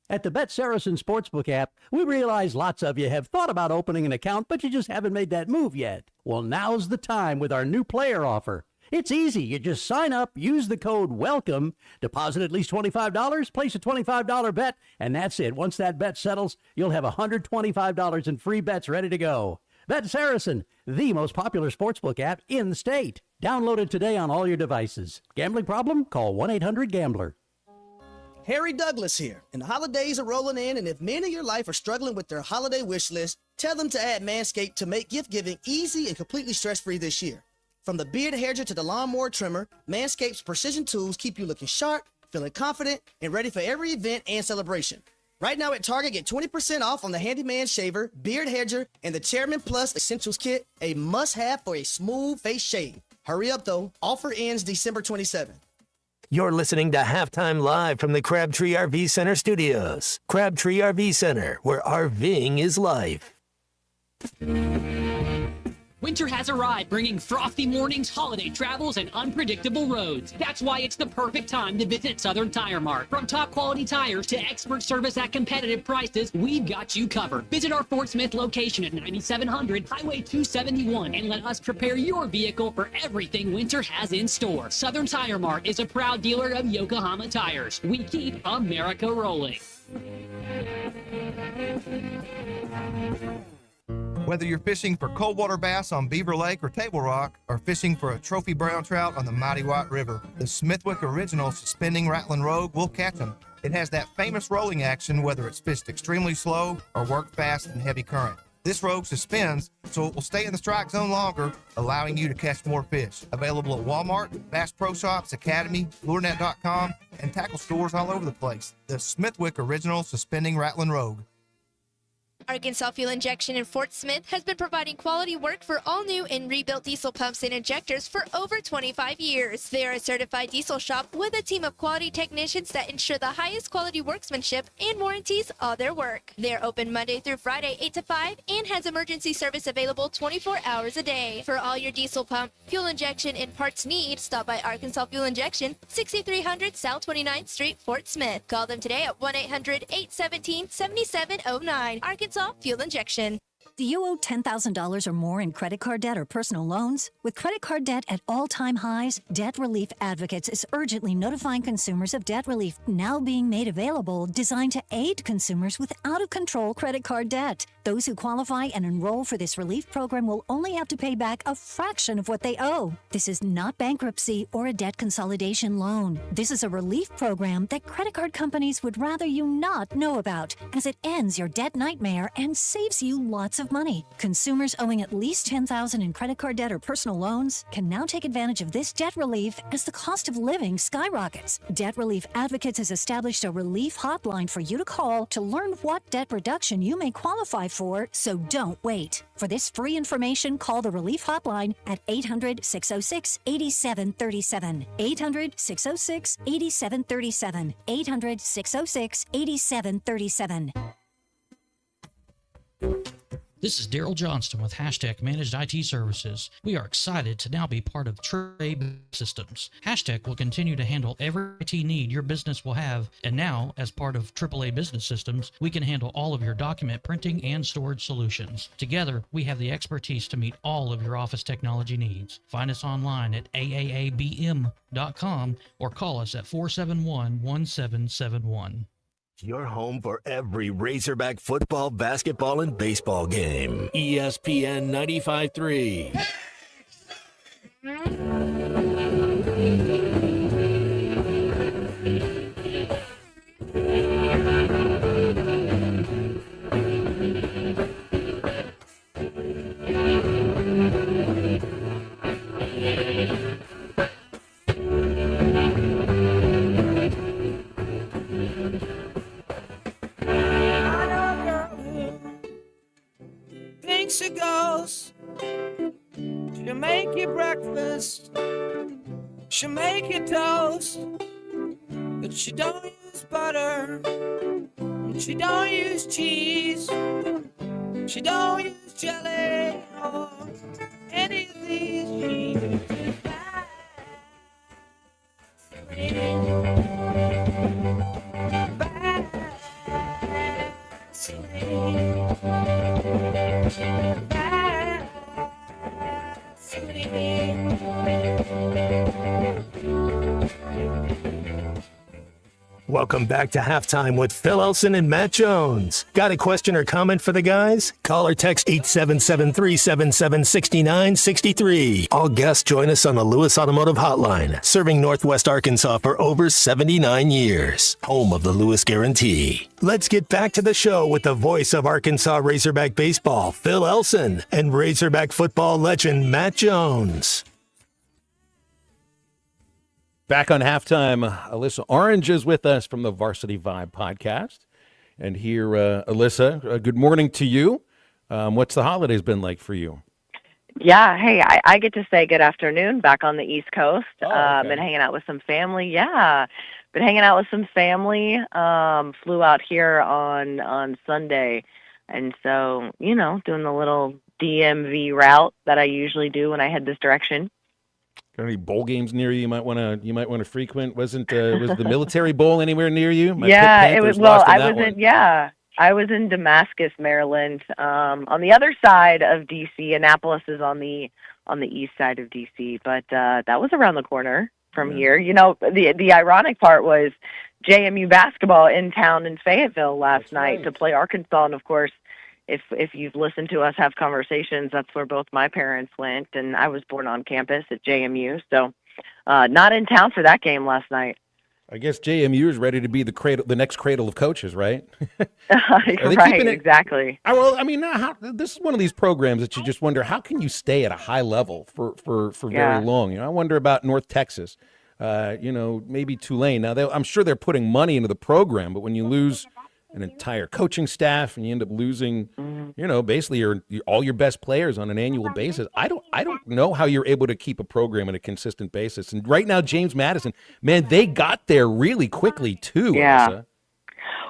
At the Bet Saracen Sportsbook app, we realize lots of you have thought about opening an account, but you just haven't made that move yet. Well, now's the time with our new player offer. It's easy. You just sign up, use the code WELCOME, deposit at least $25, place a $25 bet, and that's it. Once that bet settles, you'll have $125 in free bets ready to go. Bet Saracen, the most popular sportsbook app in the state. Download it today on all your devices. Gambling problem? Call 1-800-GAMBLER. Harry Douglas here, and the holidays are rolling in, and if men in your life are struggling with their holiday wish list, tell them to add Manscaped to make gift giving easy and completely stress-free this year. From the beard hedger to the lawnmower trimmer, Manscaped's precision tools keep you looking sharp, feeling confident, and ready for every event and celebration. Right now at Target, get 20% off on the Handyman Shaver, Beard Hedger, and the Chairman Plus Essentials Kit, a must-have for a smooth face shave. Hurry up, though. Offer ends December 27th. You're listening to Halftime Live from the Crabtree RV Center studios. Crabtree RV Center, where RVing is life. Winter has arrived, bringing frosty mornings, holiday travels, and unpredictable roads. That's why it's the perfect time to visit Southern Tire Mart. From top quality tires to expert service at competitive prices, we've got you covered. Visit our Fort Smith location at 9700 Highway 271 and let us prepare your vehicle for everything winter has in store. Southern Tire Mart is a proud dealer of Yokohama tires. We keep America rolling. Whether you're fishing for coldwater bass on Beaver Lake or Table Rock, or fishing for a trophy brown trout on the mighty White River, the Smithwick Original Suspending Rattling Rogue will catch them. It has that famous rolling action whether it's fished extremely slow or worked fast in heavy current. This rogue suspends, so it will stay in the strike zone longer, allowing you to catch more fish. Available at Walmart, Bass Pro Shops, Academy, LureNet.com, and tackle stores all over the place. The Smithwick Original Suspending Rattling Rogue. Arkansas Fuel Injection in Fort Smith has been providing quality work for all new and rebuilt diesel pumps and injectors for over 25 years. They are a certified diesel shop with a team of quality technicians that ensure the highest quality workmanship and warranties all their work. They're open Monday through Friday 8 to 5 and has emergency service available 24 hours a day. For all your diesel pump, fuel injection, and parts needs, stop by Arkansas Fuel Injection, 6300 South 29th Street, Fort Smith. Call them today at 1-800-817-7709. Arkansas Fuel Injection. Do you owe $10,000 or more in credit card debt or personal loans? With credit card debt at all-time highs, Debt Relief Advocates is urgently notifying consumers of debt relief now being made available, designed to aid consumers with out-of-control credit card debt. Those who qualify and enroll for this relief program will only have to pay back a fraction of what they owe. This is not bankruptcy or a debt consolidation loan. This is a relief program that credit card companies would rather you not know about, as it ends your debt nightmare and saves you lots of money. Consumers owing at least $10,000 in credit card debt or personal loans can now take advantage of this debt relief as the cost of living skyrockets. Debt Relief Advocates has established a relief hotline for you to call to learn what debt reduction you may qualify for, so don't wait. For this free information, call the relief hotline at 800-606-8737. 800-606-8737. 800-606-8737. This is Daryl Johnston with Hashtag Managed IT Services. We are excited to now be part of AAA Systems. Hashtag will continue to handle every IT need your business will have, and now, as part of AAA Business Systems, we can handle all of your document printing and storage solutions. Together, we have the expertise to meet all of your office technology needs. Find us online at aaabm.com or call us at 471-1771. Your home for every Razorback football, basketball, and baseball game. ESPN 95.3. She goes She'll make you breakfast, she'll make you toast, but she don't use butter, and she don't use cheese, she don't use jelly or any of these. She uses Welcome back to Halftime with Phil Elson and Matt Jones. Got a question or comment for the guys? Call or text 877-377-6963. All guests join us on the Lewis Automotive Hotline, serving Northwest Arkansas for over 79 years. Home of the Lewis Guarantee. Let's get back to the show with the voice of Arkansas Razorback baseball, Phil Elson, and Razorback football legend, Matt Jones. Back on Halftime, Alyssa Orange is with us from the Varsity Vibe podcast. And here, Alyssa, good morning to you. What's the holidays been like for you? Yeah, hey, I get to say good afternoon back on the East Coast. okay. Been hanging out with some family. Yeah, been hanging out with some family. Flew out here on Sunday. And so, doing the little DMV route that I usually do when I head this direction. Got any bowl games near you? You might want to frequent. Was the Military Bowl anywhere near you? Yeah, it was. Well, I was in Damascus, Maryland, on the other side of DC. Annapolis is on the east side of DC, but that was around the corner from here. The ironic part was JMU basketball in town in Fayetteville last night to play Arkansas, and of course, if you've listened to us have conversations, that's where both my parents went, and I was born on campus at JMU, so not in town for that game last night. I guess JMU is ready to be the next cradle of coaches, right? Right, exactly. Well, I mean, this is one of these programs that you just wonder, how can you stay at a high level for very long? I wonder about North Texas, maybe Tulane. Now, I'm sure they're putting money into the program, but when you lose an entire coaching staff and you end up losing, basically all your best players on an annual basis. I don't know how you're able to keep a program on a consistent basis. And right now, James Madison, man, they got there really quickly too. Yeah. Alyssa.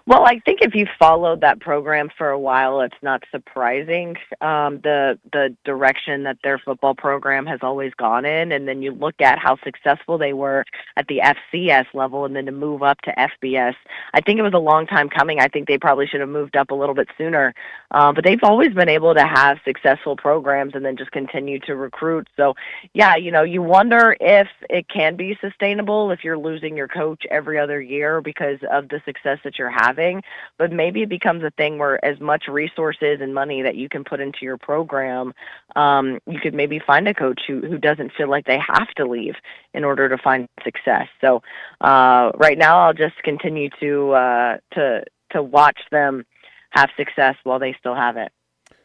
Well, I think if you followed that program for a while, it's not surprising the direction that their football program has always gone in. And then you look at how successful they were at the FCS level and then to move up to FBS. I think it was a long time coming. I think they probably should have moved up a little bit sooner. But they've always been able to have successful programs and then just continue to recruit. So, yeah, you wonder if it can be sustainable if you're losing your coach every other year because of the success that you're having, but maybe it becomes a thing where as much resources and money that you can put into your program, you could maybe find a coach who doesn't feel like they have to leave in order to find success. So right now I'll just continue to watch them have success while they still have it.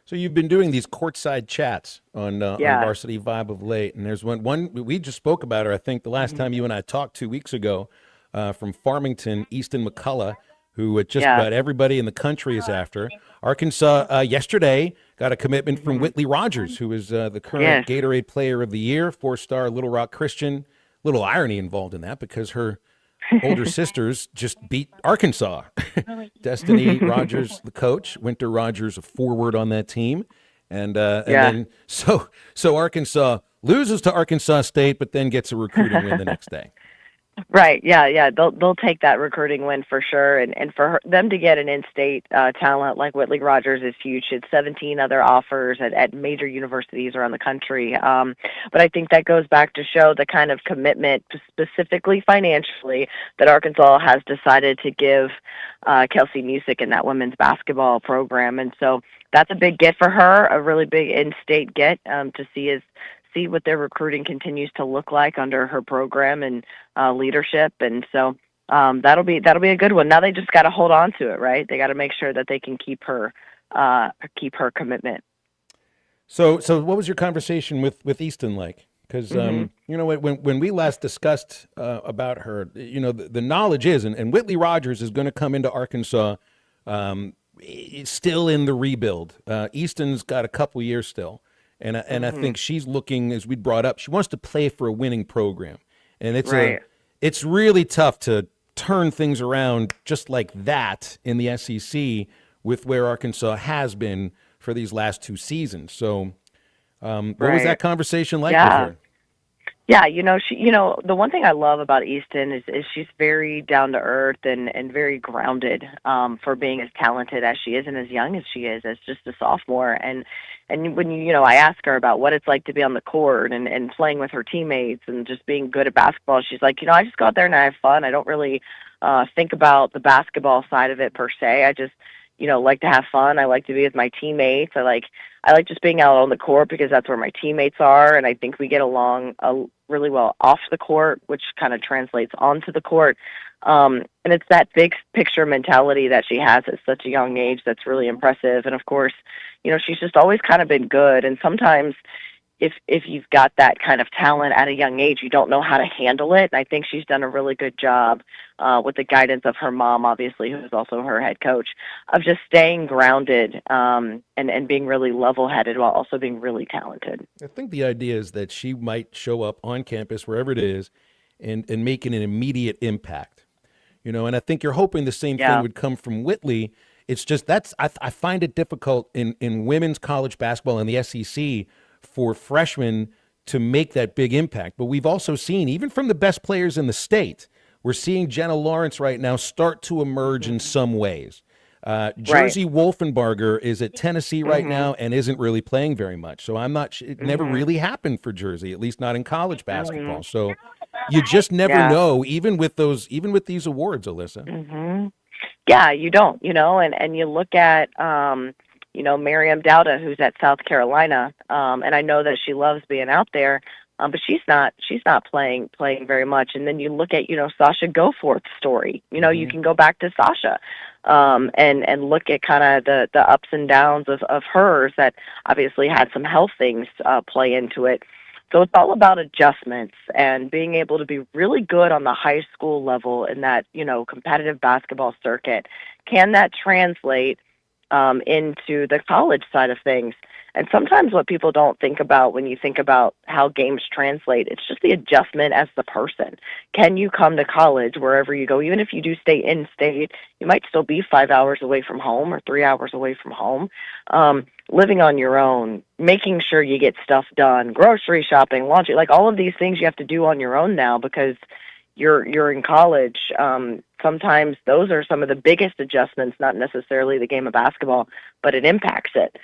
So you've been doing these courtside chats on Varsity Vibe of late, and there's one we just spoke about her, I think, the last time you and I talked 2 weeks ago, from Farmington, Easton McCullough, who just about everybody in the country is after. Arkansas yesterday got a commitment from Whitley Rogers, who is the current Gatorade Player of the Year, 4-star Little Rock Christian. Little irony involved in that because her older sisters just beat Arkansas. Destiny Rogers, the coach, Winter Rogers, a forward on that team. And then so Arkansas loses to Arkansas State, but then gets a recruiting win the next day. Right. Yeah. They'll take that recruiting win for sure. And for them to get an in-state talent like Whitley Rogers is huge. It's 17 other offers at major universities around the country. But I think that goes back to show the kind of commitment, specifically financially, that Arkansas has decided to give Kelsey Music in that women's basketball program. And so that's a big get for her, a really big in-state get to see what their recruiting continues to look like under her program and leadership. And so that'll be a good one. Now they just got to hold on to it, right? They got to make sure that they can keep her commitment. So what was your conversation with Easton like? Because when we last discussed about her, the knowledge is, and Whitley Rogers is going to come into Arkansas still in the rebuild. Easton's got a couple years still. And I think she's looking, as we brought up, she wants to play for a winning program. And it's really tough to turn things around just like that in the SEC with where Arkansas has been for these last 2 seasons. So what was that conversation like with her? Yeah, the one thing I love about Easton is she's very down to earth and very grounded for being as talented as she is and as young as she is as just a sophomore. And when I ask her about what it's like to be on the court and playing with her teammates and just being good at basketball, she's like, I just go out there and I have fun. I don't really think about the basketball side of it per se. I just like to have fun. I like to be with my teammates. I like just being out on the court because that's where my teammates are, and I think we get along really well off the court, which kind of translates onto the court. And it's that big picture mentality that she has at such a young age that's really impressive. And of course, she's just always kind of been good. And sometimes if you've got that kind of talent at a young age, you don't know how to handle it. And I think she's done a really good job with the guidance of her mom, obviously, who's also her head coach, of just staying grounded and being really level-headed while also being really talented. I think the idea is that she might show up on campus, wherever it is, and making an immediate impact. And I think you're hoping the same thing would come from Whitley. It's just I find it difficult in women's college basketball in the SEC for freshmen to make that big impact. But we've also seen, even from the best players in the state, we're seeing Jenna Lawrence right now start to emerge in some ways. Jersey Wolfenbarger is at Tennessee right now and isn't really playing very much. So I'm not it never really happened for Jersey, at least not in college basketball. So you just never know, even with these awards, Alyssa. Yeah, you don't, and you look at Miriam Dowda, who's at South Carolina, and I know that she loves being out there, but she's not playing very much. And then you look at Sasha Goforth's story. You can go back to Sasha and look at kind of the ups and downs of hers that obviously had some health things play into it. So it's all about adjustments and being able to be really good on the high school level in that competitive basketball circuit. Can that translate into the college side of things? And sometimes what people don't think about when you think about how games translate, it's just the adjustment as the person. Can you come to college wherever you go? Even if you do stay in state, you might still be 5 hours away from home or 3 hours away from home. Living on your own, making sure you get stuff done, grocery shopping, laundry, like all of these things you have to do on your own now because you're in college. Sometimes those are some of the biggest adjustments, not necessarily the game of basketball, but it impacts it.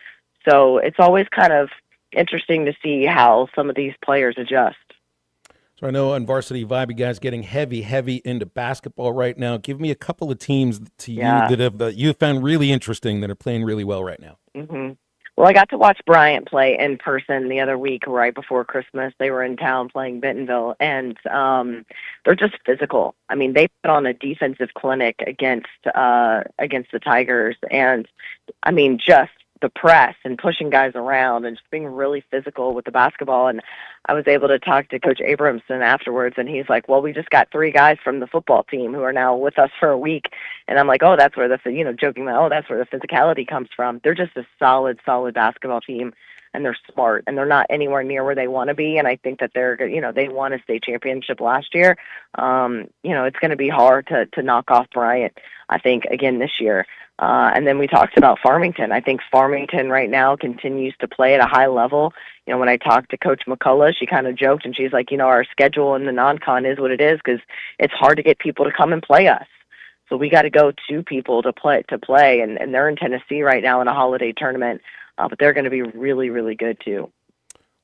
So it's always kind of interesting to see how some of these players adjust. So I know on Varsity Vibe, you guys getting heavy into basketball right now. Give me a couple of teams to you that you found really interesting that are playing really well right now. Well, I got to watch Bryant play in person the other week, right before Christmas. They were in town playing Bentonville, and they're just physical. I mean, they put on a defensive clinic against the Tigers, and I mean, just the press and pushing guys around and just being really physical with the basketball. And I was able to talk to Coach Abramson afterwards, and he's like, well, we just got 3 guys from the football team who are now with us for a week. And I'm like, oh, that's where joking about, oh, that's where the physicality comes from. They're just a solid basketball team, and they're smart, and they're not anywhere near where they want to be. And I think that they won a state championship last year. It's going to be hard to knock off Bryant, I think, again this year. And then we talked about Farmington. I think Farmington right now continues to play at a high level. When I talked to Coach McCullough, she kind of joked, and she's like, our schedule in the non-con is what it is because it's hard to get people to come and play us. So we got to go to people to play, and they're in Tennessee right now in a holiday tournament, but they're going to be really, really good too.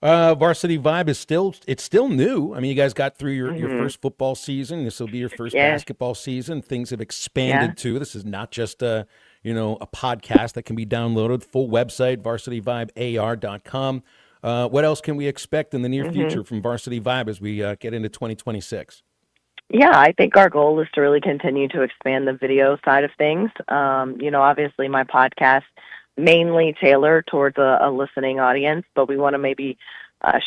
Varsity Vibe is still new. I mean, you guys got through your first football season. This will be your first basketball season. Things have expanded too. This is not just a podcast that can be downloaded. Full website, varsityvibear.com. What else can we expect in the near future from Varsity Vibe as we get into 2026? Yeah, I think our goal is to really continue to expand the video side of things. Obviously my podcast mainly tailored towards a listening audience, but we want to maybe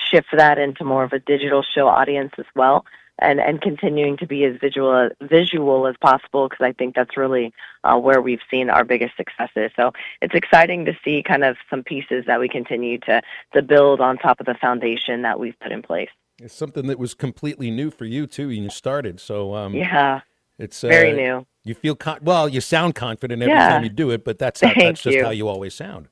shift that into more of a digital show audience as well. and continuing to be as visual as possible, because I think that's really where we've seen our biggest successes. So it's exciting to see kind of some pieces that we continue to build on top of the foundation that we've put in place. It's something that was completely new for you too when you started. So yeah, it's very new. You feel you sound confident every time you do it, but that's just how you always sound.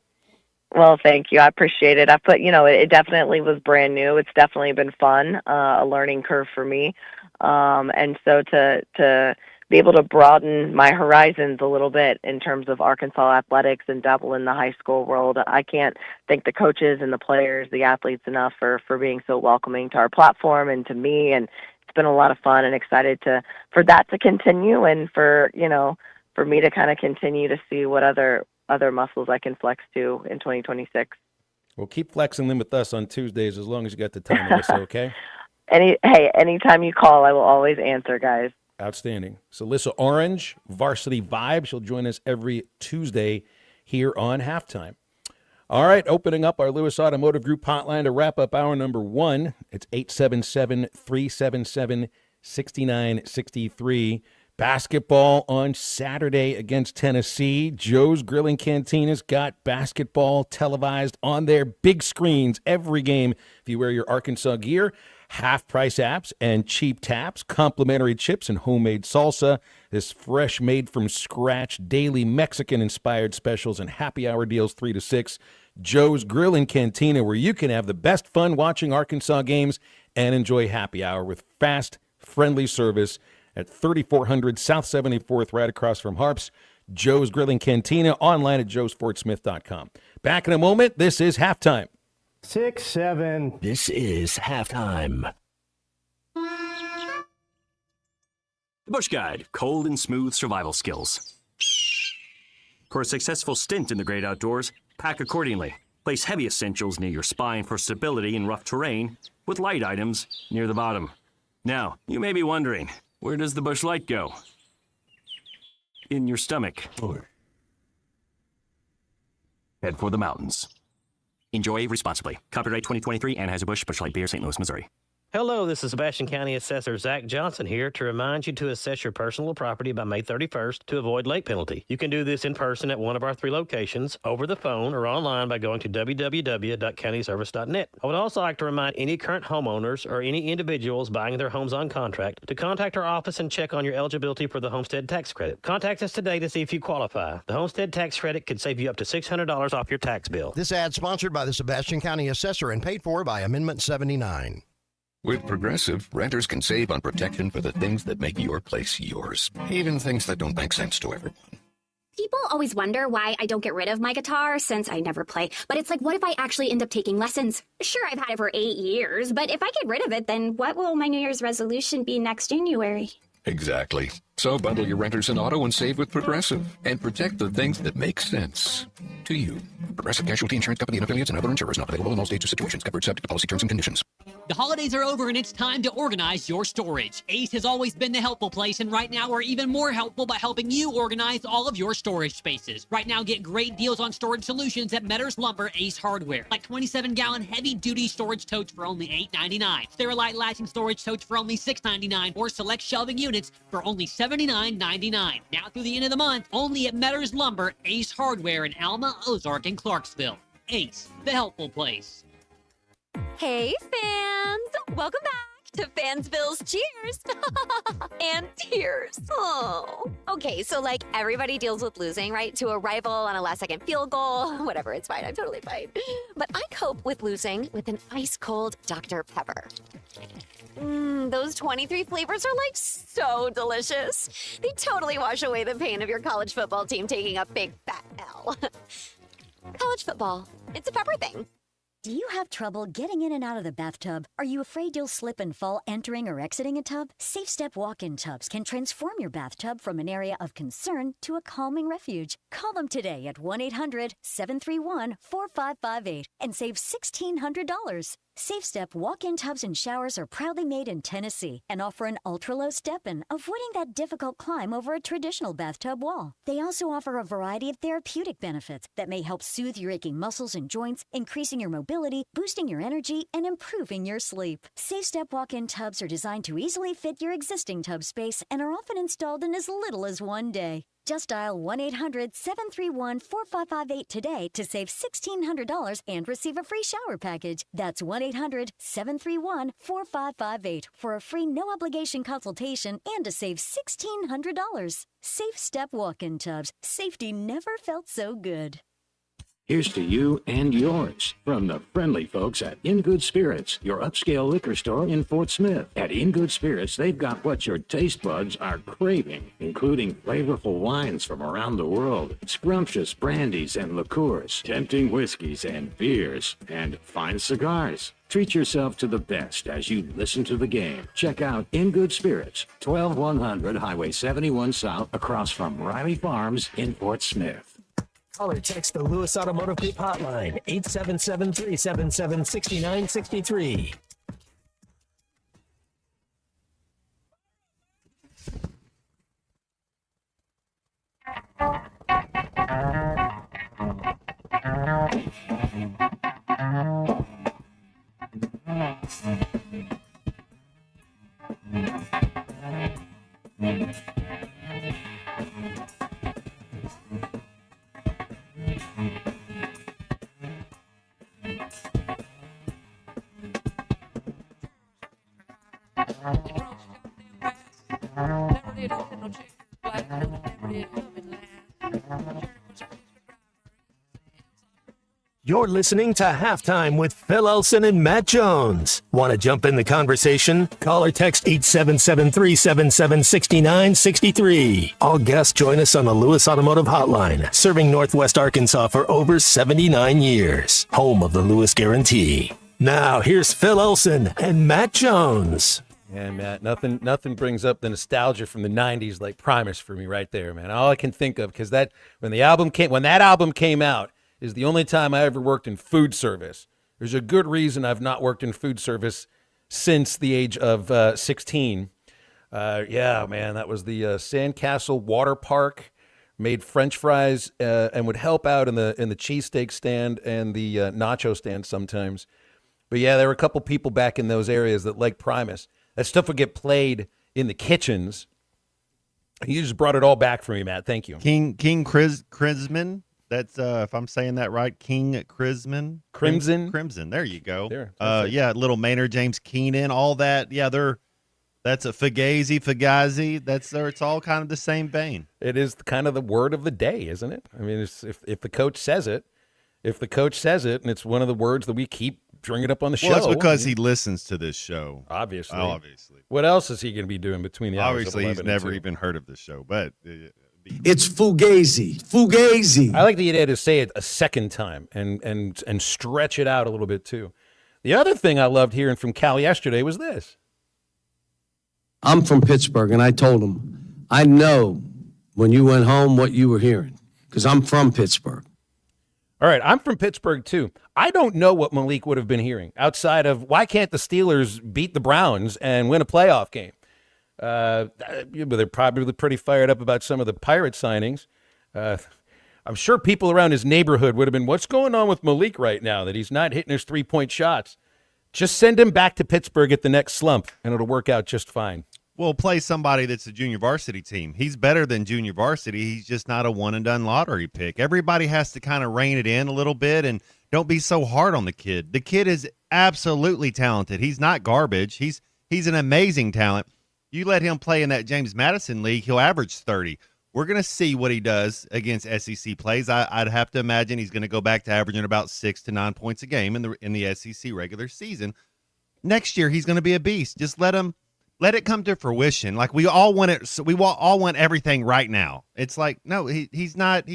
Well, thank you. I appreciate it. It definitely was brand new. It's definitely been fun, a learning curve for me. And so to be able to broaden my horizons a little bit in terms of Arkansas athletics and dabble in the high school world, I can't thank the coaches and the players, the athletes enough for being so welcoming to our platform and to me. And it's been a lot of fun, and excited for that to continue, and for me to kind of continue to see what other muscles I can flex to in 2026. Well, keep flexing them with us on Tuesdays as long as you got the time, Alyssa, okay? Anytime you call, I will always answer, guys. Outstanding. So Alyssa Orange, Varsity Vibe. She'll join us every Tuesday here on Halftime. All right, opening up our Lewis Automotive Group hotline to wrap up hour number 1. It's 877-377-6963. Basketball on Saturday against Tennessee. Joe's Grilling Cantina's got basketball televised on their big screens every game. If you wear your Arkansas gear, half-price apps and cheap taps, complimentary chips and homemade salsa. This fresh, made-from-scratch, daily Mexican-inspired specials and happy hour deals 3 to 6. Joe's Grilling Cantina, where you can have the best fun watching Arkansas games and enjoy happy hour with fast, friendly service at 3400 South 74th, right across from Harps. Joe's Grilling Cantina, online at joesportsmith.com. Back in a moment. This is Halftime. 6-7. This is Halftime. The Bush Guide, cold and smooth survival skills. For a successful stint in the great outdoors, pack accordingly. Place heavy essentials near your spine for stability in rough terrain, with light items near the bottom. Now, you may be wondering, where does the Bush Light go? In your stomach. Head for the mountains. Enjoy responsibly. Copyright 2023, Anheuser-Busch, Bush Light Beer, St. Louis, Missouri. Hello, this is Sebastian County Assessor Zach Johnson here to remind you to assess your personal property by May 31st to avoid late penalty. You can do this in person at one of our 3 locations, over the phone, or online by going to www.countyservice.net. I would also like to remind any current homeowners or any individuals buying their homes on contract to contact our office and check on your eligibility for the homestead tax credit. Contact us today to see if you qualify. The homestead tax credit could save you up to $600 off your tax bill. This ad sponsored by the Sebastian County Assessor and paid for by Amendment 79. With Progressive, renters can save on protection for the things that make your place yours, even things that don't make sense to everyone. People always wonder why I don't get rid of my guitar since I never play. But it's like, what if I actually end up taking lessons? Sure, I've had it for 8 years, but if I get rid of it, then what will my New Year's resolution be next January? Exactly. So bundle your renters and auto and save with Progressive and protect the things that make sense to you. Progressive Casualty Insurance Company and affiliates and other insurers not available in all states or situations. Covered subject to policy terms and conditions. The holidays are over and it's time to organize your storage. Ace has always been the helpful place, and right now we're even more helpful by helping you organize all of your storage spaces. Right now, get great deals on storage solutions at Metters Lumber Ace Hardware, like 27-gallon heavy-duty storage totes for only $8.99, Sterilite latching storage totes for only $6.99, or select shelving units for only $79.99. Now through the end of the month, only at Metters Lumber Ace Hardware in Alma, Ozark, and Clarksville. Ace, the helpful place. Hey, fans! Welcome back to Fansville's Cheers and Tears. Oh. Okay, so like everybody deals with losing, right? To a rival on a last-second field goal. Whatever, it's fine. I'm totally fine. But I cope with losing with an ice-cold Dr. Pepper. Those 23 flavors are like so delicious. They totally wash away the pain of your college football team taking a big fat L. College football, it's a pepper thing. Do you have trouble getting in and out of the bathtub? Are you afraid you'll slip and fall entering or exiting a tub? Safe Step walk-in tubs can transform your bathtub from an area of concern to a calming refuge. Call them today at 1-800-731-4558 and save $1,600. SafeStep walk-in tubs and showers are proudly made in Tennessee and offer an ultra-low step-in, avoiding that difficult climb over a traditional bathtub wall. They also offer a variety of therapeutic benefits that may help soothe your aching muscles and joints, increasing your mobility, boosting your energy, and improving your sleep. SafeStep walk-in tubs are designed to easily fit your existing tub space and are often installed in as little as 1 day. Just dial 1-800-731-4558 today to save $1,600 and receive a free shower package. That's 1-800-731-4558 for a free no-obligation consultation and to save $1,600. Safe Step walk-in tubs. Safety never felt so good. Here's to you and yours from the friendly folks at In Good Spirits, your upscale liquor store in Fort Smith. At In Good Spirits, they've got what your taste buds are craving, including flavorful wines from around the world, scrumptious brandies and liqueurs, tempting whiskeys and beers, and fine cigars. Treat yourself to the best as you listen to the game. Check out In Good Spirits, 12100 Highway 71 South, across from Riley Farms in Fort Smith. Call or text the Lewis Automotive Group hotline, 877-377-6963. You're listening to Halftime with Phil Elson and Matt Jones. Want to jump in the conversation? Call or text 877-377-6963. All guests join us on the Lewis Automotive Hotline, serving Northwest Arkansas for over 79 years. Home of the Lewis Guarantee. Now, here's Phil Elson and Matt Jones. Yeah, Matt, nothing brings up the nostalgia from the 90s like Primus for me right there, man. All I can think of, because that when that album came out, is the only time I ever worked in food service. There's a good reason I've not worked in food service since the age of 16. Yeah, man, that was the Sandcastle Water Park. Made French fries and would help out in the cheesesteak stand and the nacho stand sometimes. But yeah, there were a couple people back in those areas that liked Primus. That stuff would get played in the kitchens. You just brought it all back for me, Matt. Thank you. King Crimson. That's if I'm saying that right, King Crimson. Crimson. There you go. There. Yeah, little Maynard, James Keenan, all that. Yeah, that's a Fugazi. It's all kind of the same vein. It is kind of the word of the day, isn't it? I mean, if the coach says it, and it's one of the words that we keep bringing up on the show. Well, that's because he listens to this show. Obviously. Obviously. What else is he going to be doing between the hours Obviously, of he's 11 and never 2? even heard of this show, but It's Fugazi. I like the idea to say it a second time and stretch it out a little bit too. The other thing I loved hearing from Cal yesterday was this. I'm from Pittsburgh, and I told him, I know when you went home what you were hearing, because I'm from Pittsburgh. All right, I'm from Pittsburgh too. I don't know what Malik would have been hearing outside of why can't the Steelers beat the Browns and win a playoff game? They're probably pretty fired up about some of the Pirate signings. I'm sure people around his neighborhood would have been, what's going on with Malik right now that he's not hitting his three-point shots? Just send him back to Pittsburgh at the next slump, and it'll work out just fine. Well, play somebody that's a junior varsity team. He's better than junior varsity. He's just not a one-and-done lottery pick. Everybody has to kind of rein it in a little bit and don't be so hard on the kid. The kid is absolutely talented. He's not garbage. He's an amazing talent. You let him play in that James Madison League, he'll average 30. We're going to see what he does against SEC plays. I'd have to imagine he's going to go back to averaging about 6 to 9 points a game in the SEC regular season. Next year, he's going to be a beast. Just let it come to fruition. Like we all want it. So we all want everything right now. It's like, no, he's not.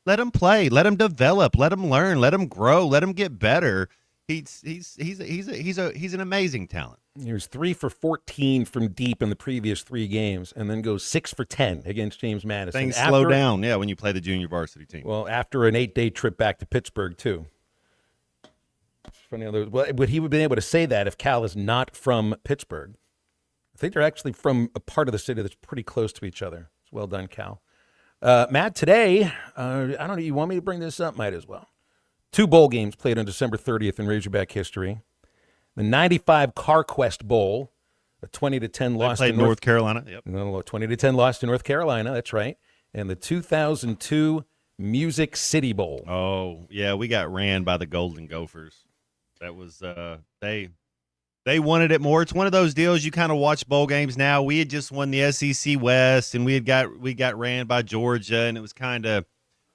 Let him play. Let him develop. Let him learn. Let him grow. Let him get better. He's an amazing talent. He was 3 for 14 from deep in the previous 3 games, and then goes 6 for 10 against James Madison. Things slow down, yeah, when you play the junior varsity team. Well, after an 8-day trip back to Pittsburgh, too. Funny, would he have been able to say that if Cal is not from Pittsburgh? I think they're actually from a part of the city that's pretty close to each other. It's well done, Cal. Matt, today, I don't know, you want me to bring this up? Might as well. 2 bowl games played on December 30th in Razorback history. The 95 CarQuest Bowl, a 20-10 loss to North Carolina. Yep. No, 20-10 loss to North Carolina. That's right. And the 2002 Music City Bowl. Oh, yeah, we got ran by the Golden Gophers. That was they wanted it more. It's one of those deals you kind of watch bowl games now. We had just won the SEC West, and we got ran by Georgia, and it was kind of,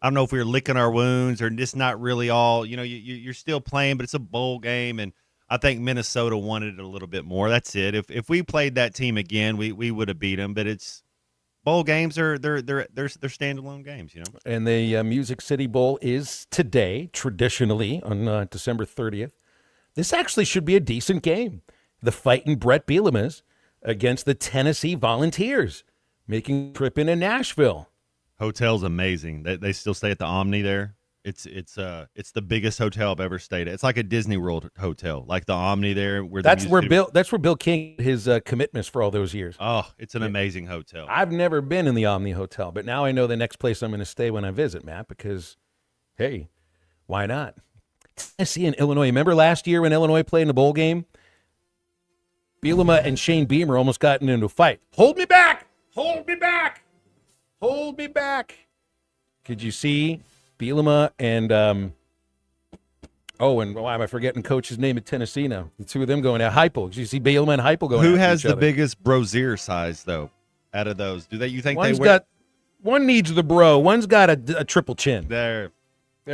I don't know if we were licking our wounds or just not really all. You know, you're still playing, but it's a bowl game, and I think Minnesota wanted it a little bit more. That's it. If we played that team again, we would have beat them. But it's bowl games are they're standalone games, you know. And the Music City Bowl is today, traditionally on December 30th. This actually should be a decent game. The Fighting Brett Bielema's against the Tennessee Volunteers, making a trip into Nashville. Hotel's amazing. They still stay at the Omni there. It's the biggest hotel I've ever stayed at. It's like a Disney World hotel, like the Omni there. That's where Bill King his commitments for all those years. Oh, it's an amazing hotel. I've never been in the Omni Hotel, but now I know the next place I'm going to stay when I visit, Matt, because, hey, why not? Tennessee and Illinois. Remember last year when Illinois played in a bowl game? Bielema and Shane Beamer almost got into a fight. Hold me back! Hold me back! Hold me back! Could you see Bielema and, and why am I forgetting coach's name at Tennessee now? The two of them going at Heupel. Did you see Bielema and Heupel going Who at has each the other? biggest brosier size, though, out of those? You think One's they wear? one needs the bro. One's got a triple chin. There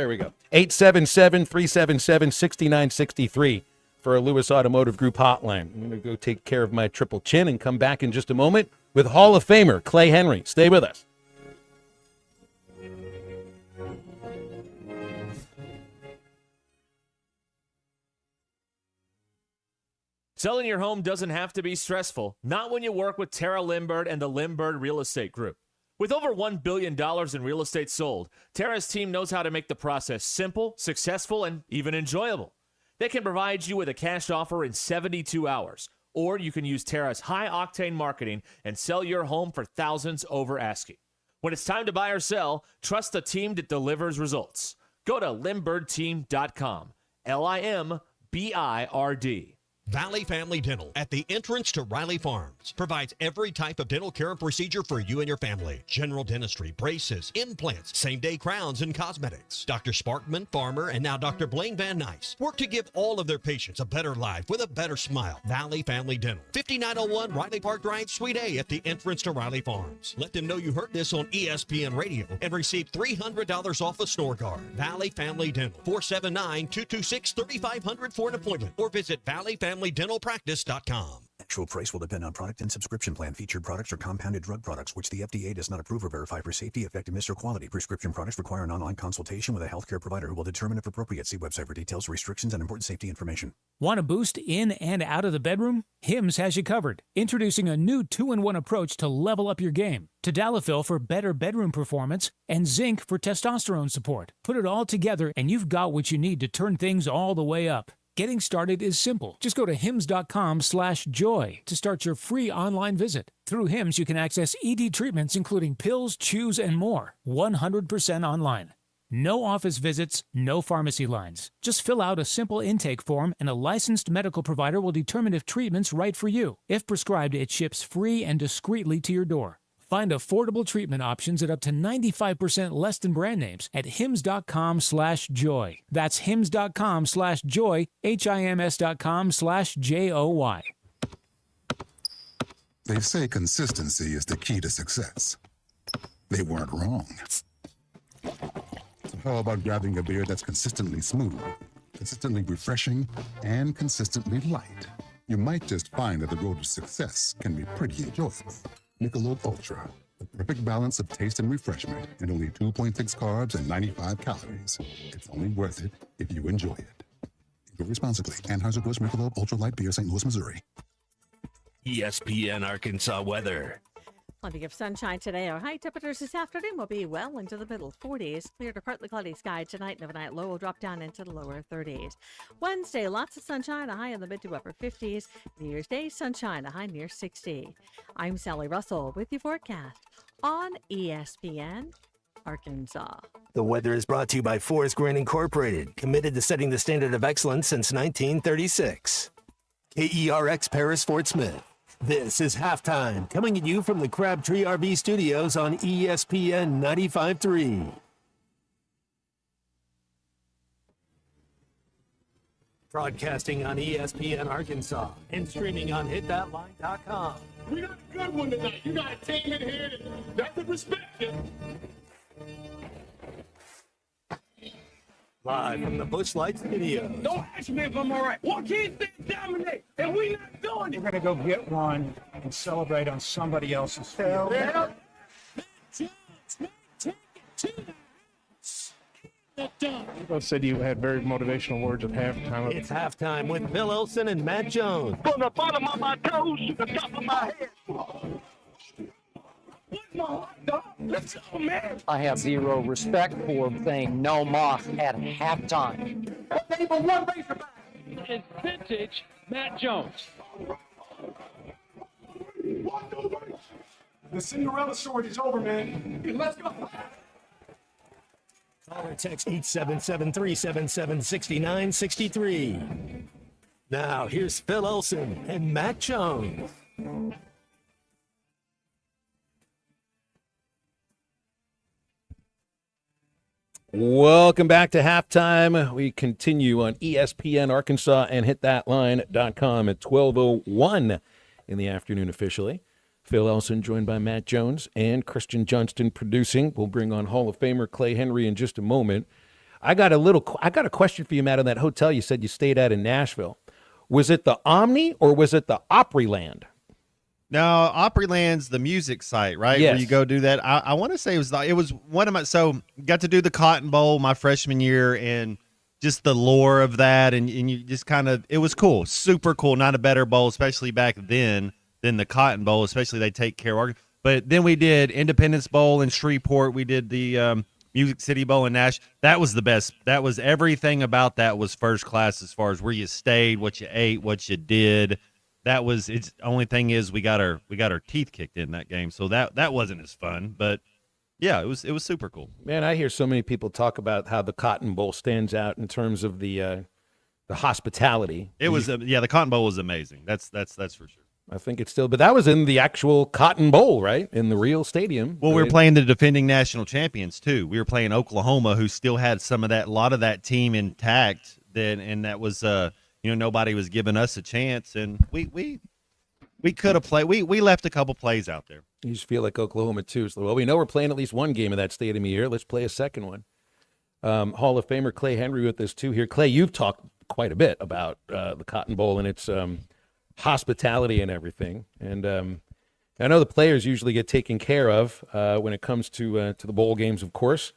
we go. 877-377-6963 for a Lewis Automotive Group hotline. I'm going to go take care of my triple chin and come back in just a moment with Hall of Famer Clay Henry. Stay with us. Selling your home doesn't have to be stressful. Not when you work with Tara Limbird and the Limbird Real Estate Group. With over $1 billion in real estate sold, Tara's team knows how to make the process simple, successful, and even enjoyable. They can provide you with a cash offer in 72 hours, or you can use Tara's high-octane marketing and sell your home for thousands over asking. When it's time to buy or sell, trust the team that delivers results. Go to LimbIrdTeam.com. LIMBIRD. Valley Family Dental at the entrance to Riley Farms provides every type of dental care and procedure for you and your family. General dentistry, braces, implants, same-day crowns, and cosmetics. Dr. Sparkman, Farmer, and now Dr. Blaine Van Nice work to give all of their patients a better life with a better smile. Valley Family Dental, 5901 Riley Park Drive, Suite A at the entrance to Riley Farms. Let them know you heard this on ESPN Radio and receive $300 off a snore guard. Valley Family Dental, 479-226-3500 for an appointment or visit valleyfamilydentalpractice.com. Actual price will depend on product and subscription plan. Featured products are compounded drug products, which the FDA does not approve or verify for safety, effectiveness, or quality. Prescription products require an online consultation with a healthcare provider who will determine if appropriate. See website for details, restrictions, and important safety information. Want a boost in and out of the bedroom? Hims has you covered. Introducing a new 2-in-1 approach to level up your game. Tadalafil for better bedroom performance and zinc for testosterone support. Put it all together and you've got what you need to turn things all the way up. Getting started is simple. Just go to hims.com/joy to start your free online visit. Through Hims, you can access ED treatments including pills, chews, and more. 100% online. No office visits, no pharmacy lines. Just fill out a simple intake form and a licensed medical provider will determine if treatment's right for you. If prescribed, it ships free and discreetly to your door. Find affordable treatment options at up to 95% less than brand names at hims.com/joy. That's hims.com/joy, HIMS.com/JOY. They say consistency is the key to success. They weren't wrong. So how about grabbing a beer that's consistently smooth, consistently refreshing, and consistently light? You might just find that the road to success can be pretty enjoyable. Michelob Ultra, the perfect balance of taste and refreshment, and only 2.6 carbs and 95 calories. It's only worth it if you enjoy it. Enjoy responsibly. Anheuser-Busch Michelob Ultra Light Beer, St. Louis, Missouri. ESPN Arkansas weather. Plenty of sunshine today. Our high temperatures this afternoon will be well into the middle 40s. Clear to partly cloudy sky tonight, and overnight low will drop down into the lower 30s. Wednesday, lots of sunshine, a high in the mid to upper 50s. New Year's Day, sunshine, a high near 60. I'm Sally Russell with your forecast on ESPN Arkansas. The weather is brought to you by Forest Grain Incorporated, committed to setting the standard of excellence since 1936. KERX Paris Fort Smith. This is Halftime, coming at you from the Crabtree RV Studios on ESPN 95.3. Broadcasting on ESPN Arkansas and streaming on hitthatline.com. We got a good one tonight. You got a team in here that could respect you. Live from the Busch Light Studio. Don't ask me if I'm all right. Joaquin said dominate, and we not doing it. We're going to go get one and celebrate on somebody else's field. Yeah. Both said you had very motivational words at halftime. It's Halftime with Bill Olson and Matt Jones. From the bottom of my toes to the top of my head. Let's go, man. I have zero respect for saying no moss at halftime. Name one Razorback. It's vintage Matt Jones. The Cinderella story is over, man. Let's go. Call or text 877-377-6963. Now, here's Phil Olson and Matt Jones. Welcome back to Halftime. We continue on ESPN Arkansas and hitthatline.com at 12:01 in the afternoon officially. Phil Elson joined by Matt Jones and Christian Johnston producing. We'll bring on Hall of Famer Clay Henry in just a moment. I got a question for you, Matt, on that hotel you said you stayed at in Nashville. Was it the Omni or was it the Opryland? No, Opryland's the music site, right? Yes. Where you go do that. I want to say it was one of my. So got to do the Cotton Bowl my freshman year, and just the lore of that, and you just kind of, it was cool, super cool. Not a better bowl, especially back then, than the Cotton Bowl. Especially they take care of. But then we did Independence Bowl in Shreveport. We did the Music City Bowl in Nash. That was the best. That was everything about that was first class as far as where you stayed, what you ate, what you did. That was it's only thing is we got our teeth kicked in that game, so that wasn't as fun. But yeah, it was super cool. Man, I hear so many people talk about how the Cotton Bowl stands out in terms of the hospitality. It was the Cotton Bowl was amazing. That's for sure. I think it's still, but that was in the actual Cotton Bowl, right? In the real stadium. Well, we were playing the defending national champions too. We were playing Oklahoma, who still had a lot of that team intact. And that was nobody was giving us a chance, and we could have played. We left a couple plays out there. You just feel like Oklahoma too. So, well, we know we're playing at least one game of that stadium a year. Let's play a second one. Hall of Famer Clay Henry with us too here. Clay, you've talked quite a bit about the Cotton Bowl and its hospitality and everything. And I know the players usually get taken care of when it comes to the bowl games. Of course,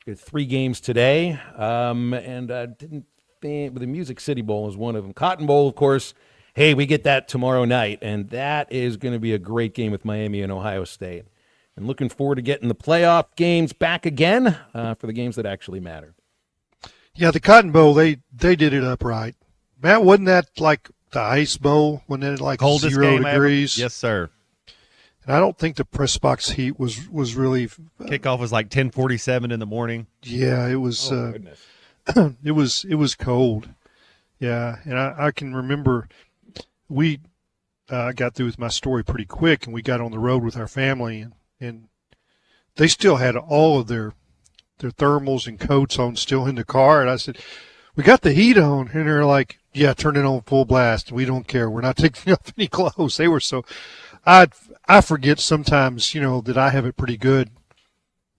we had 3 games today, and didn't. The Music City Bowl is one of them. Cotton Bowl, of course, hey, we get that tomorrow night, and that is going to be a great game with Miami and Ohio State. And looking forward to getting the playoff games back again for the games that actually matter. Yeah, the Cotton Bowl, they did it up right. Matt, wasn't that like the Ice Bowl? Wasn't it like coldest 0 degrees? Ever? Yes, sir. And I don't think the press box heat was really kickoff was like 10:47 in the morning. Yeah, it was. Oh, goodness. It was cold. Yeah, and I can remember we got through with my story pretty quick, and we got on the road with our family, and they still had all of their thermals and coats on still in the car, and I said, "We got the heat on," and they're like, "Yeah, turn it on full blast. We don't care. We're not taking off any clothes." They were so. I forget sometimes, that I have it pretty good,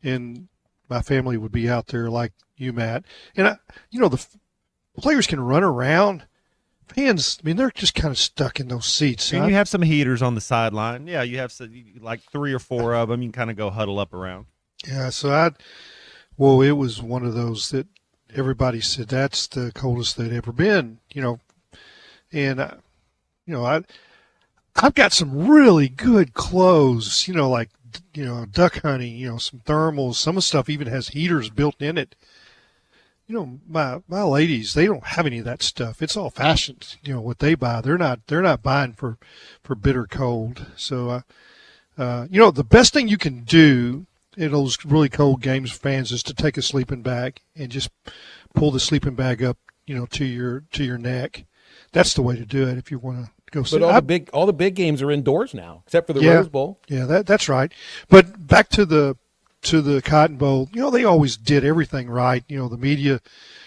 and my family would be out there like you, Matt. And, the players can run around. Fans, they're just kind of stuck in those seats. And you have some heaters on the sideline. Yeah, you have like 3 or 4 of them. You can kind of go huddle up around. Yeah, so it was one of those that everybody said that's the coldest they'd ever been, And, I've got some really good clothes, like, duck hunting, some thermals. Some of the stuff even has heaters built in it. My ladies, they don't have any of that stuff. It's all fashioned, what they buy. They're not buying for bitter cold. So, the best thing you can do in those really cold games, fans, is to take a sleeping bag and just pull the sleeping bag up, to your neck. That's the way to do it if you want to go. But all the big games are indoors now, except for the Rose Bowl. Yeah, that's right. But back to the Cotton Bowl, they always did everything right. The media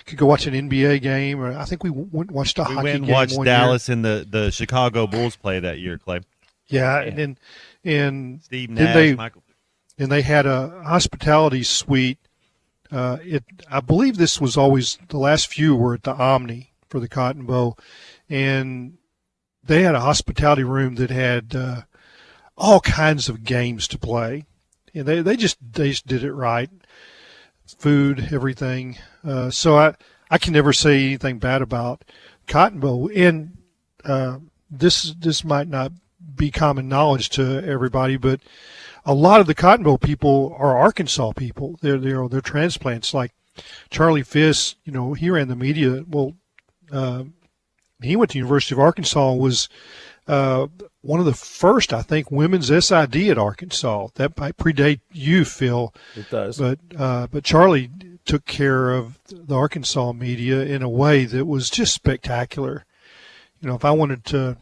could go watch an NBA game, or I think we went and watched a hockey game. We went and watched Dallas and the Chicago Bulls play that year, Clay. Yeah, and Steve Nash, Michael. And they had a hospitality suite. I believe this was always the last few were at the Omni for the Cotton Bowl, and they had a hospitality room that had all kinds of games to play, and they just did it right. Food, everything. So I can never say anything bad about Cotton Bowl. And this might not be common knowledge to everybody, but a lot of the Cotton Bowl people are Arkansas people. They're transplants. Like Charlie Fisk, he ran the media. Well, he went to University of Arkansas and was one of the first, I think, women's SID at Arkansas. That might predate you, Phil. It does. But Charlie took care of the Arkansas media in a way that was just spectacular. If I wanted to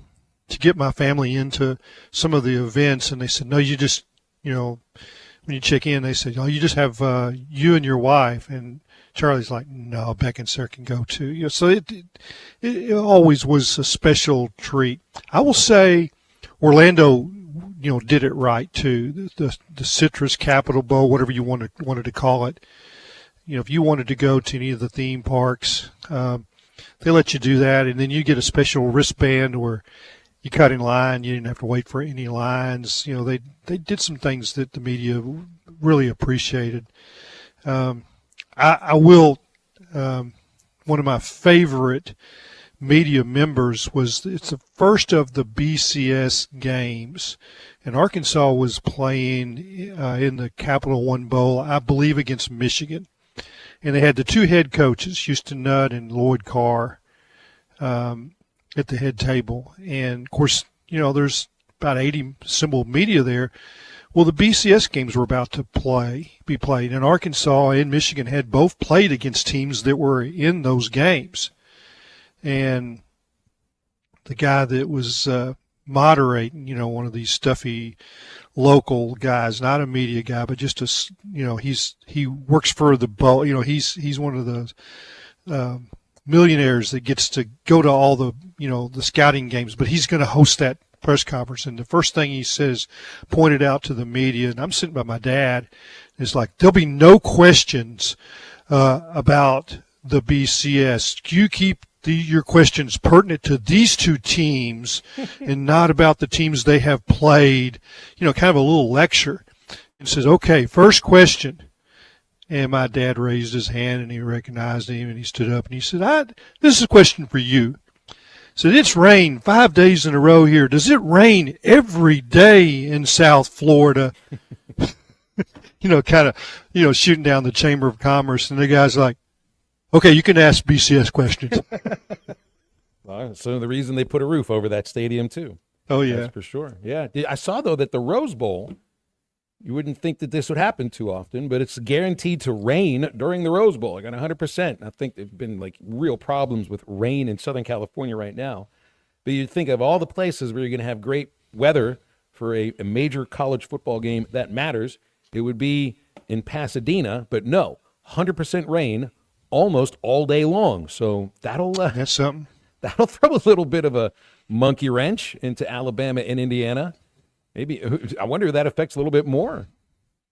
get my family into some of the events, and they said, no, you just, when you check in, they said, oh, you just have you and your wife. And Charlie's like, no, Beck and Sir can go too. So it always was a special treat. I will say Orlando, did it right too. The Citrus Capital Bowl, whatever you wanted to call it. If you wanted to go to any of the theme parks, they let you do that, and then you get a special wristband where you cut in line. You didn't have to wait for any lines. They did some things that the media really appreciated. I will. One of my favorite media members it's the first of the BCS games, and Arkansas was playing in the Capital One Bowl, I believe, against Michigan, and they had the two head coaches, Houston Nutt and Lloyd Carr, at the head table, and of course, there's about 80 assembled media there. Well, the BCS games were about to be played, and Arkansas and Michigan had both played against teams that were in those games. And the guy that was moderating, one of these stuffy local guys, not a media guy, but just he works for the bowl. He's one of those millionaires that gets to go to all the the scouting games, but he's going to host that press conference, and the first thing he says, pointed out to the media, and I'm sitting by my dad, is like, there'll be no questions about the BCS. You keep your questions pertinent to these two teams and not about the teams they have played, kind of a little lecture. And says, okay, first question. And my dad raised his hand, and he recognized him, and he stood up, and he said, this is a question for you. Said, it's rained 5 days in a row here. Does it rain every day in South Florida? Kind of, shooting down the Chamber of Commerce. And the guy's like, okay, you can ask BCS questions. Well, so the reason they put a roof over that stadium, too. Oh, yeah. That's for sure. Yeah. I saw, though, that the Rose Bowl, you wouldn't think that this would happen too often, but it's guaranteed to rain during the Rose Bowl. I got 100%. I think there've been real problems with rain in Southern California right now. But you'd think of all the places where you're going to have great weather for a major college football game that matters, it would be in Pasadena. But no, 100% rain almost all day long. So that's something. That'll throw a little bit of a monkey wrench into Alabama and Indiana. Maybe I wonder if that affects a little bit more.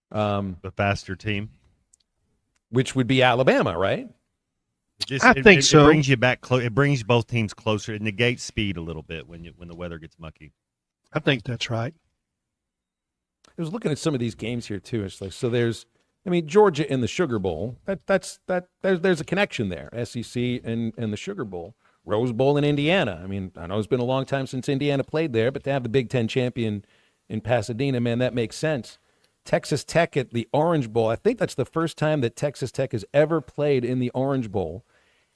The faster team, which would be Alabama, right? I think so. It brings you back close. It brings both teams closer. It negates speed a little bit when the weather gets mucky. I think that's right. I was looking at some of these games here too. It's like, so there's, Georgia in the Sugar Bowl. There's a connection there. SEC and the Sugar Bowl. Rose Bowl in Indiana. I mean, I know it's been a long time since Indiana played there, but to have the Big Ten champion in Pasadena, man, that makes sense. Texas Tech at the Orange Bowl. I think that's the first time that Texas Tech has ever played in the Orange Bowl.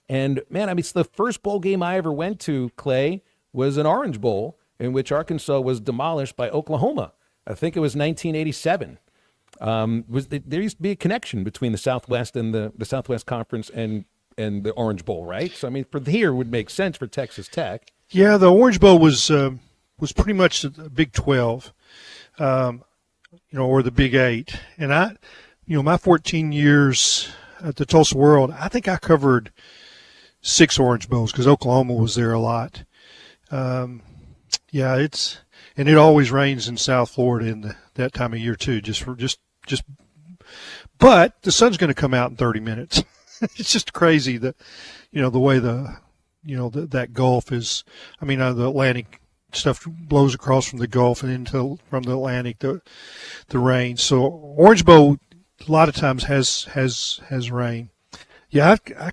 And, man, I mean, it's the first bowl game I ever went to, Clay, was an Orange Bowl in which Arkansas was demolished by Oklahoma. I think it was 1987. There used to be a connection between the Southwest and the Southwest Conference and the Orange Bowl, right? So, I mean, for here would make sense for Texas Tech. Yeah, the Orange Bowl was pretty much the Big 12, or the Big 8. And my 14 years at the Tulsa World, I think I covered 6 Orange Bowls because Oklahoma was there a lot. And it always rains in South Florida in that time of year too. But the sun's going to come out in 30 minutes. It's just crazy that, the way that Gulf is. I mean, the Atlantic stuff blows across from the Gulf and from the Atlantic, the rain. So Orange Bowl a lot of times has rain. Yeah, I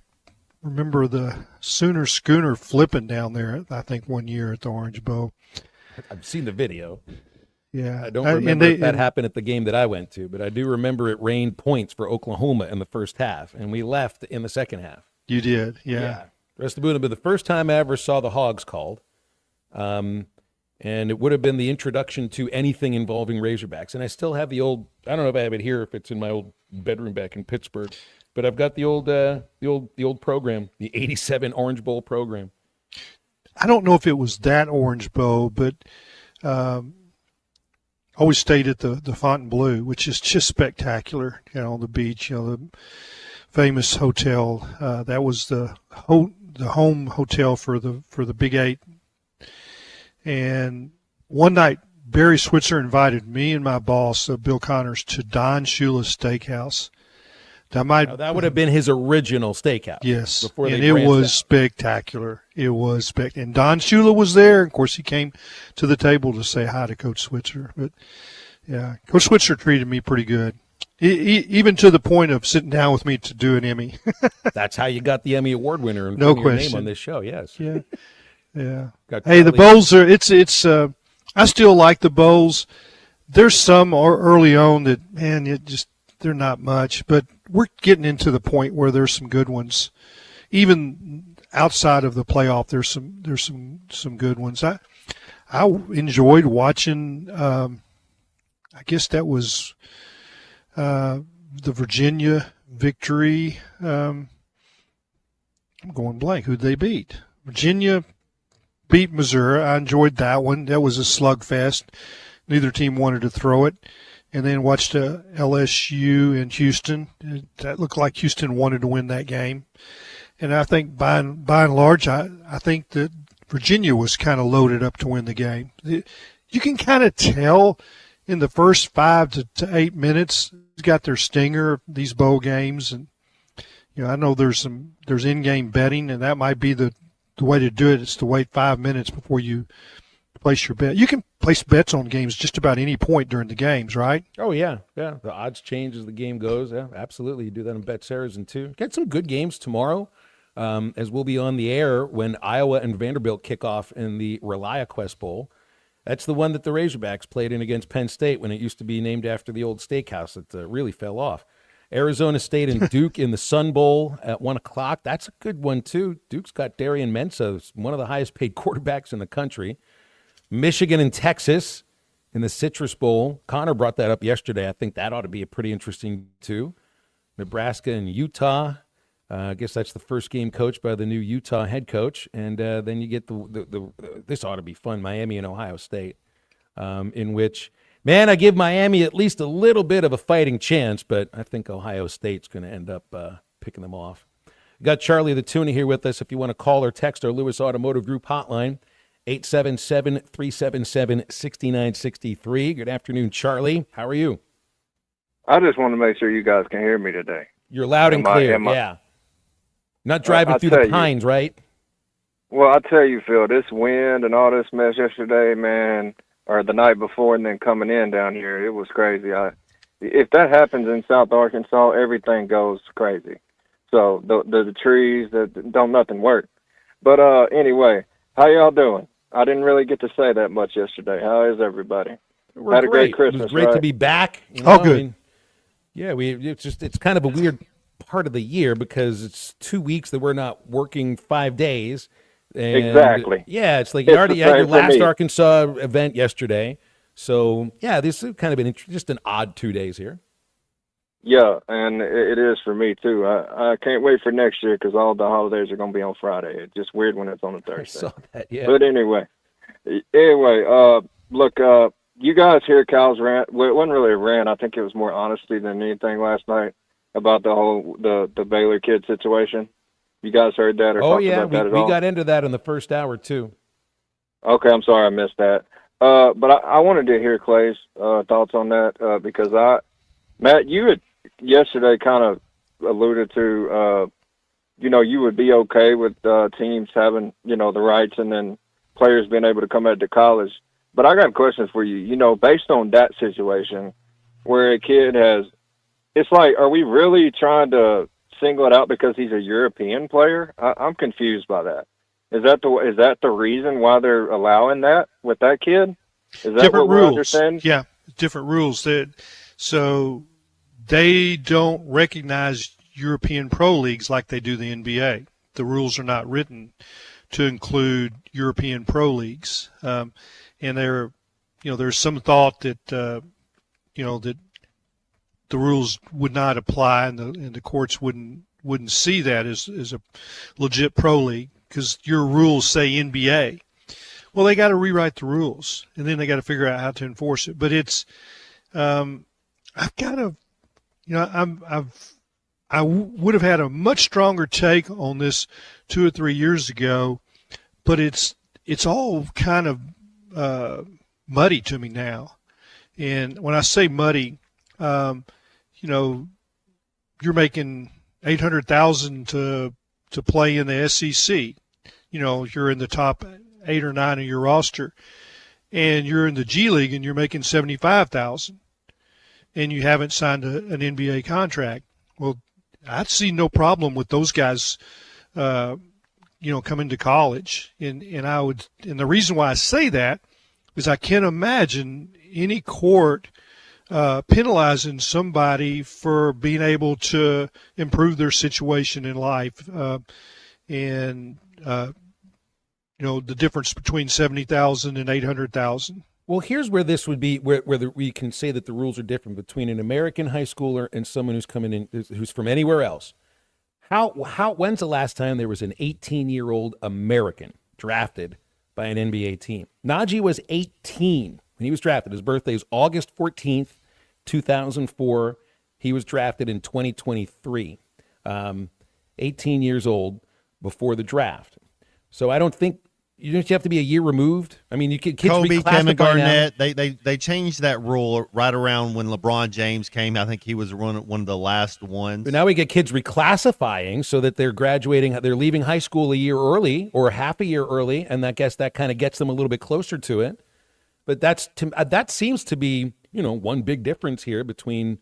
remember the Sooner schooner flipping down there, I think, one year at the Orange Bowl. I've seen the video. Yeah. I don't remember if that happened at the game that I went to, but I do remember it rained points for Oklahoma in the first half, and we left in the second half. You did, yeah. The rest of the would have been the first time I ever saw the Hogs called, and it would have been the introduction to anything involving Razorbacks. And I still have the old, I don't know if I have it here, if it's in my old bedroom back in Pittsburgh, but I've got the old program, the '87 Orange Bowl program. I don't know if it was that Orange Bowl, but always stayed at the Fontainebleau, which is just spectacular, on the beach, the famous hotel. That was the home hotel for the Big 8. And one night, Barry Switzer invited me and my boss, Bill Connors, to Don Shula's Steakhouse. That would have been his original steakhouse. Yes, before and it was spectacular. It was spectacular. And Don Shula was there. Of course, he came to the table to say hi to Coach Switzer. But, yeah, Coach Switzer treated me pretty good, even to the point of sitting down with me to do an Emmy. That's how you got the Emmy Award winner and no your question name on this show, yes. Yeah, yeah. Hey, the bowls are I still like the bowls. There's some early on that, man, they're not much, but we're getting into the point where there's some good ones. Even outside of the playoff, there's some good ones. I enjoyed watching. I guess that was the Virginia victory. I'm going blank. Who'd they beat? Virginia beat Missouri. I enjoyed that one. That was a slugfest. Neither team wanted to throw it. And then watched LSU in Houston. That looked like Houston wanted to win that game. And I think by and large, I think that Virginia was kind of loaded up to win the game. You can kind of tell in the first 5 to 8 minutes, it's got their stinger, these bowl games. And, I know there's in-game betting, and that might be the way to do it. Is to wait 5 minutes before you place your bet. You can place bets on games just about any point during the games, right? Oh, yeah. Yeah. The odds change as the game goes. Yeah, absolutely. You do that on BetSaracen too. Get some good games tomorrow as we'll be on the air when Iowa and Vanderbilt kick off in the ReliaQuest Bowl. That's the one that the Razorbacks played in against Penn State when it used to be named after the old steakhouse that really fell off. Arizona State and Duke in the Sun Bowl at 1 o'clock. That's a good one, too. Duke's got Darian Mensah, one of the highest-paid quarterbacks in the country. Michigan and Texas in the Citrus Bowl. Connor brought that up yesterday. I think that ought to be a pretty interesting, too. Nebraska and Utah. I guess that's the first game coached by the new Utah head coach. And then you get this ought to be fun, Miami and Ohio State, in which, man, I give Miami at least a little bit of a fighting chance, but I think Ohio State's going to end up picking them off. We got Charlie the Tuna here with us. If you want to call or text our Lewis Automotive Group hotline, 877-377-6963. Good afternoon, Charlie. How are you? I just want to make sure you guys can hear me today. You're loud and clear, yeah. Not driving through the pines, right? Well, I tell you, Phil, this wind and all this mess yesterday, man, or the night before and then coming in down here, it was crazy. If that happens in South Arkansas, everything goes crazy. So the trees, don't nothing work. But anyway, how y'all doing? I didn't really get to say that much yesterday. How is everybody? We're Had a great great. Christmas, It was great right? to be back. You Oh, know? good. I mean, yeah, it's kind of a weird part of the year because it's 2 weeks that we're not working 5 days. And Exactly. Yeah, it's like It's you already the had your same for last me. Arkansas event yesterday. So, yeah, this is kind of just an odd 2 days here. Yeah, and it is for me too. I can't wait for next year because all the holidays are going to be on Friday. It's just weird when it's on a Thursday. saw that, yeah. But anyway, look, you guys hear Cal's rant? Well, it wasn't really a rant. I think it was more honesty than anything last night about the whole the Baylor kid situation. You guys heard that or Oh, talked yeah, about that at we all? got into that in the first hour, too. Okay, I'm sorry I missed that. But I wanted to hear Clay's thoughts on that because Matt, you had yesterday kind of alluded to, you would be okay with teams having, the rights and then players being able to come out to college. But I got questions for you. Based on that situation where a kid it's like, are we really trying to single it out because he's a European player? I'm confused by that. Is that the reason why they're allowing that with that kid? Is that Different what we're rules. understanding? Yeah, different rules. So they don't recognize European pro leagues like they do the NBA. The rules are not written to include European pro leagues, and there's some thought that that the rules would not apply, and the courts wouldn't see that as a legit pro league because your rules say NBA. Well, they got to rewrite the rules, and then they got to figure out how to enforce it. But it's, I've got to, I would have had a much stronger take on this 2 or 3 years ago, but it's all kind of muddy to me now. And when I say muddy, you're making $800,000 to play in the SEC. You're in the top 8 or 9 of your roster, and you're in the G League and you're making $75,000, and you haven't signed an NBA contract. Well, I'd see no problem with those guys, coming to college, and the reason why I say that is I can't imagine any court penalizing somebody for being able to improve their situation in life, the difference between 70,000 and 800,000. Well, here's where this would be where we can say that the rules are different between an American high schooler and someone who's coming in who's from anywhere else. When's the last time there was an 18-year-old American drafted by an NBA team? Najee was 18 when he was drafted. His birthday is August 14th, 2004. He was drafted in 2023. 18 years old before the draft. So I don't think you have to be a year removed. I mean, kids Kobe, Kevin Garnett. Garnett, they changed that rule right around when LeBron James came. I think he was one of the last ones. But now we get kids reclassifying so that they're graduating, they're leaving high school a year early or half a year early, and I guess that kind of gets them a little bit closer to it. But that seems to be, one big difference here between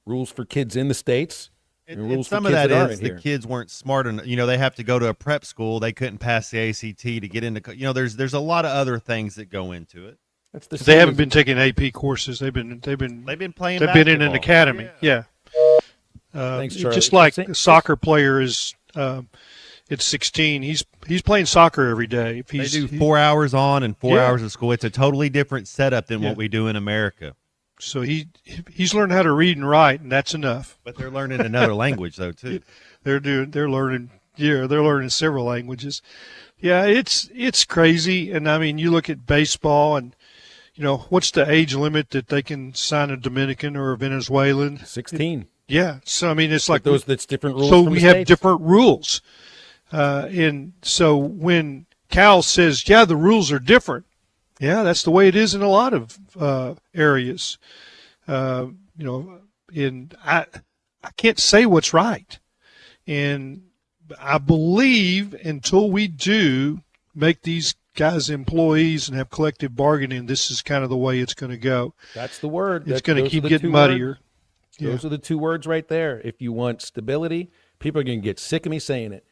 rules for kids in the States and rules for some kids of that that aren't is here. the kids weren't smart enough. They have to go to a prep school. They couldn't pass the ACT to get into. There's a lot of other things that go into it. That's the They haven't been taking AP courses. They've been playing. They've been in an academy. Yeah. Thanks, Charlie. Just like a soccer player is. At 16, he's playing soccer every day. If They do 4 hours on and 4 Yeah. hours of school. It's a totally different setup than what we do in America. So he's learned how to read and write, and that's enough. But they're learning another language though too. They're learning several languages. Yeah, it's crazy. And I mean, you look at baseball, and what's the age limit that they can sign a Dominican or a Venezuelan? 16. Yeah. So I mean, it's like that's different rules. So from we the have States. different rules, and so when Cal says, "Yeah, the rules are different," yeah, that's the way it is in a lot of areas. And I can't say what's right, and I believe until we do make these guys employees and have collective bargaining, this is kind of the way it's going to go. That's the word. It's going to Those keep are the getting two muddier. words. Those are the two words right there. If you want stability, people are going to get sick of me saying it.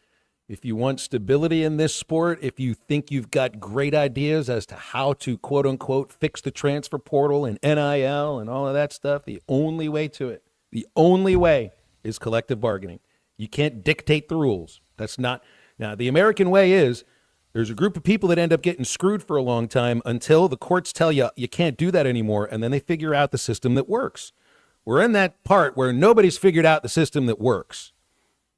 If you want stability in this sport, if you think you've got great ideas as to how to, quote unquote, fix the transfer portal and NIL and all of that stuff, the only way is collective bargaining. You can't dictate the rules. That's not. Now, the American way is there's a group of people that end up getting screwed for a long time until the courts tell you you can't do that anymore, and then they figure out the system that works. We're in that part where nobody's figured out the system that works.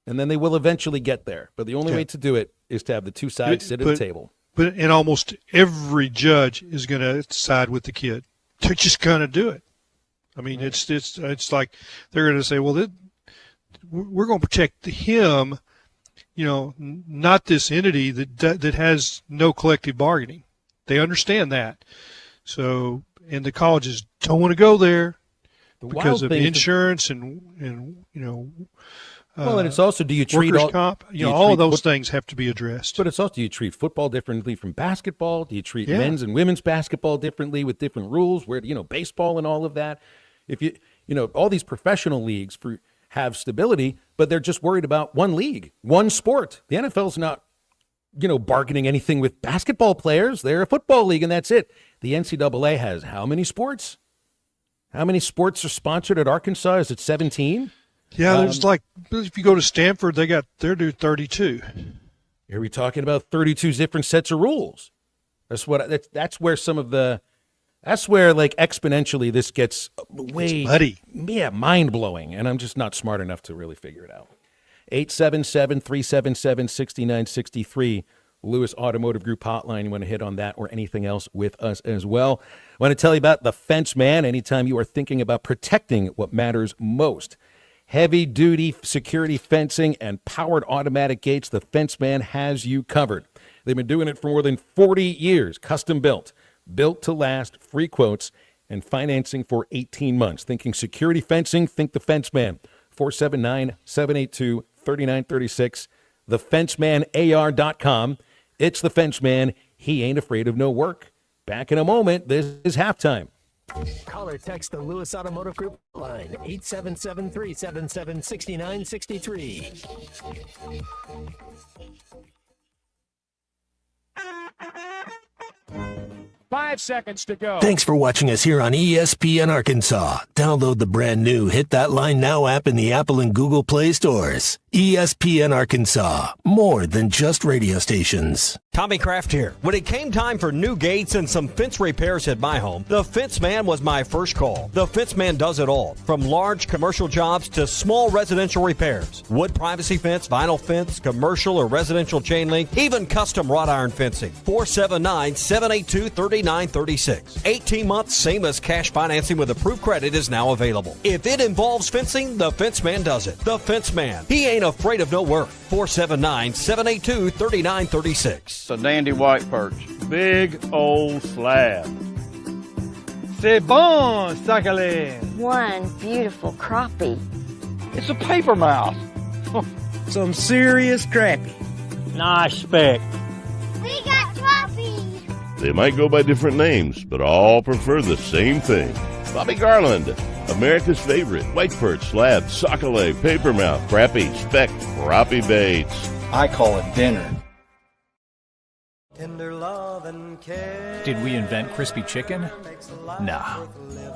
And then they will eventually get there. But the only way to do it is to have the two sides sit at the table. But and almost every judge is going to side with the kid. They're just going to do it. I mean, it's like they're going to say, well, we're going to protect him, not this entity that has no collective bargaining. They understand that. So, and the colleges don't want to go there because of insurance and well, and it's also, do you treat workers' comp? All of those things have to be addressed. But it's also, do you treat football differently from basketball? Do you treat men's and women's basketball differently with different rules? Where baseball and all of that. If all these professional leagues have stability, but they're just worried about one league, one sport. The NFL's not, bargaining anything with basketball players. They're a football league, and that's it. The NCAA has how many sports? How many sports are sponsored at Arkansas? Is it 17? Yeah, there's if you go to Stanford, they're doing 32. Are we talking about 32 different sets of rules? That's where exponentially this gets way muddy. Yeah, mind blowing, and I'm just not smart enough to really figure it out. 877-377-6963, Lewis Automotive Group hotline. You want to hit on that or anything else with us as well? I want to tell you about the Fence Man. Anytime you are thinking about protecting what matters most. Heavy-duty security fencing and powered automatic gates, the Fence Man has you covered. They've been doing it for more than 40 years, custom built to last, free quotes, and financing for 18 months. Thinking security fencing, think the Fence Man. 479-782-3936, thefencemanAR.com. It's the Fence Man. He ain't afraid of no work. Back in a moment. This is halftime. Call or text the Lewis Automotive Group line, 877-377-6963. 5 seconds to go. Thanks for watching us here on ESPN Arkansas. Download the brand new Hit That Line Now app in the Apple and Google Play stores. ESPN Arkansas, more than just radio stations. Tommy Kraft here. When it came time for new gates and some fence repairs at my home, the Fence Man was my first call. The Fence Man does it all, from large commercial jobs to small residential repairs. Wood privacy fence, vinyl fence, commercial or residential chain link, even custom wrought iron fencing. 479-782-3936. 18 months, same as cash financing with approved credit is now available. If it involves fencing, the Fence Man does it. The Fence Man. He ain't afraid of no work. 479-782-3936. It's a dandy white perch. Big old slab. C'est bon, sacalé. One beautiful crappie. It's a paper mouth. Some serious crappie. Nice speck. We got crappie. They might go by different names, but all prefer the same thing. Bobby Garland, America's favorite white perch, slab, sockeye, papermouth, crappie, speck, crappie baits. I call it dinner. Did we invent crispy chicken? Nah.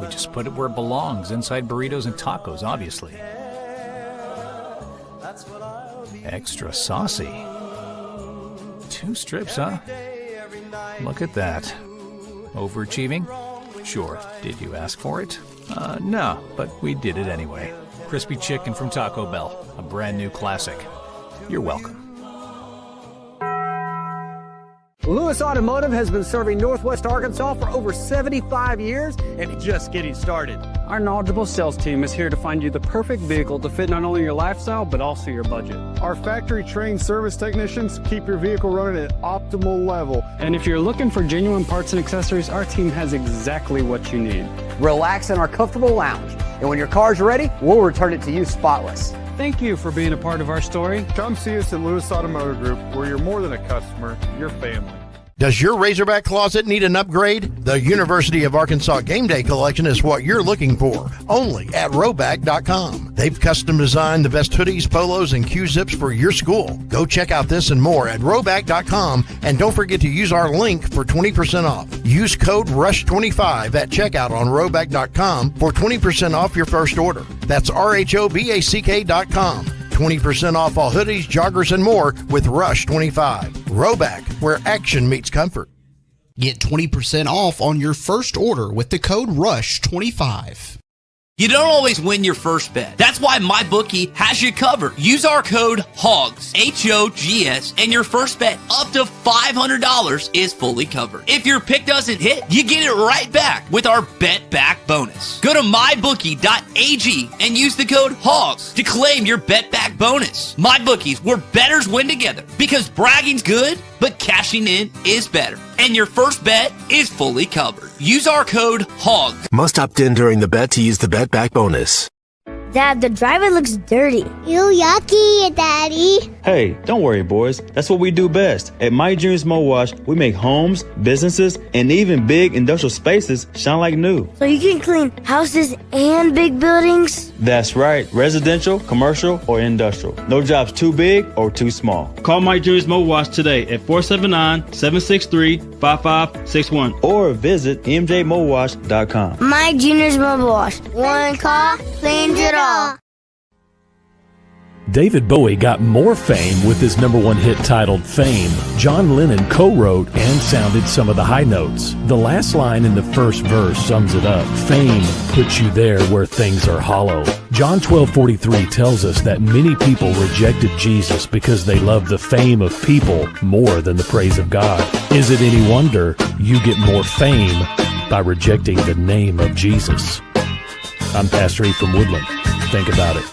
We just put it where it belongs, inside burritos and tacos, obviously. Extra saucy. 2 strips, huh? Look at that. Overachieving? Sure. Did you ask for it? No, but we did it anyway. Crispy chicken from Taco Bell, a brand new classic. You're welcome. Lewis Automotive has been serving Northwest Arkansas for over 75 years and just getting started. Our knowledgeable sales team is here to find you the perfect vehicle to fit not only your lifestyle, but also your budget. Our factory-trained service technicians keep your vehicle running at optimal level. And if you're looking for genuine parts and accessories, our team has exactly what you need. Relax in our comfortable lounge, and when your car's ready, we'll return it to you spotless. Thank you for being a part of our story. Come see us at Lewis Automotive Group, where you're more than a customer, you're family. Does your Razorback closet need an upgrade? The University of Arkansas Game Day Collection is what you're looking for, only at Rhoback.com. They've custom designed the best hoodies, polos, and Q-zips for your school. Go check out this and more at Rhoback.com, and don't forget to use our link for 20% off. Use code RUSH25 at checkout on Rhoback.com for 20% off your first order. That's RHOBACK.com. 20% off all hoodies, joggers, and more with Rush25. Rhoback, where action meets comfort. Get 20% off on your first order with the code RUSH25. You don't always win your first bet. That's why MyBookie has you covered. Use our code HOGS, H-O-G-S, and your first bet up to $500 is fully covered. If your pick doesn't hit, you get it right back with our Bet Back bonus. Go to MyBookie.ag and use the code HOGS to claim your Bet Back bonus. MyBookie's where bettors win together, because bragging's good, but cashing in is better. And your first bet is fully covered. Use our code HOGS. Must opt in during the bet to use the Bet Back bonus. Dad, the driver looks dirty. Ew, yucky, Daddy. Hey, don't worry, boys. That's what we do best. At My Dreams Mo Wash, we make homes, businesses, and even big industrial spaces shine like new. So you can clean houses and big buildings? That's right. Residential, commercial, or industrial. No job's too big or too small. Call My Dreams Mo Wash today at 479-763-5561 or visit mjmowash.com. My Junior's Mobile Wash. One call cleans it all. David Bowie got more fame with his #1 hit titled Fame. John Lennon co-wrote and sounded some of the high notes. The last line in the first verse sums it up. Fame puts you there where things are hollow. John 12:43 tells us that many people rejected Jesus because they loved the fame of people more than the praise of God. Is it any wonder you get more fame by rejecting the name of Jesus? I'm Pastor E from Woodland. Think about it.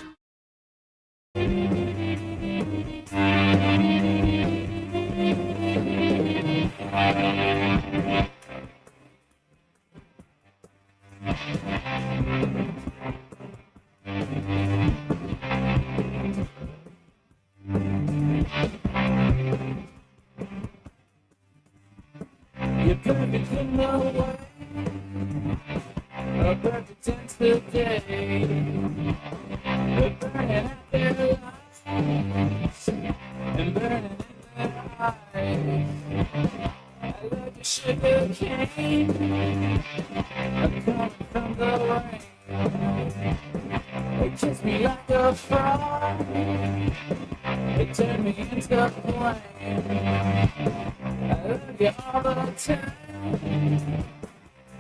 You're perfect in no way, a perfect tense today. We're burning at their lights and burning in their eyes. I love your sugar cane, I'm coming from the rain. They kiss me like a frog, they turn me into flame. I love you all the time,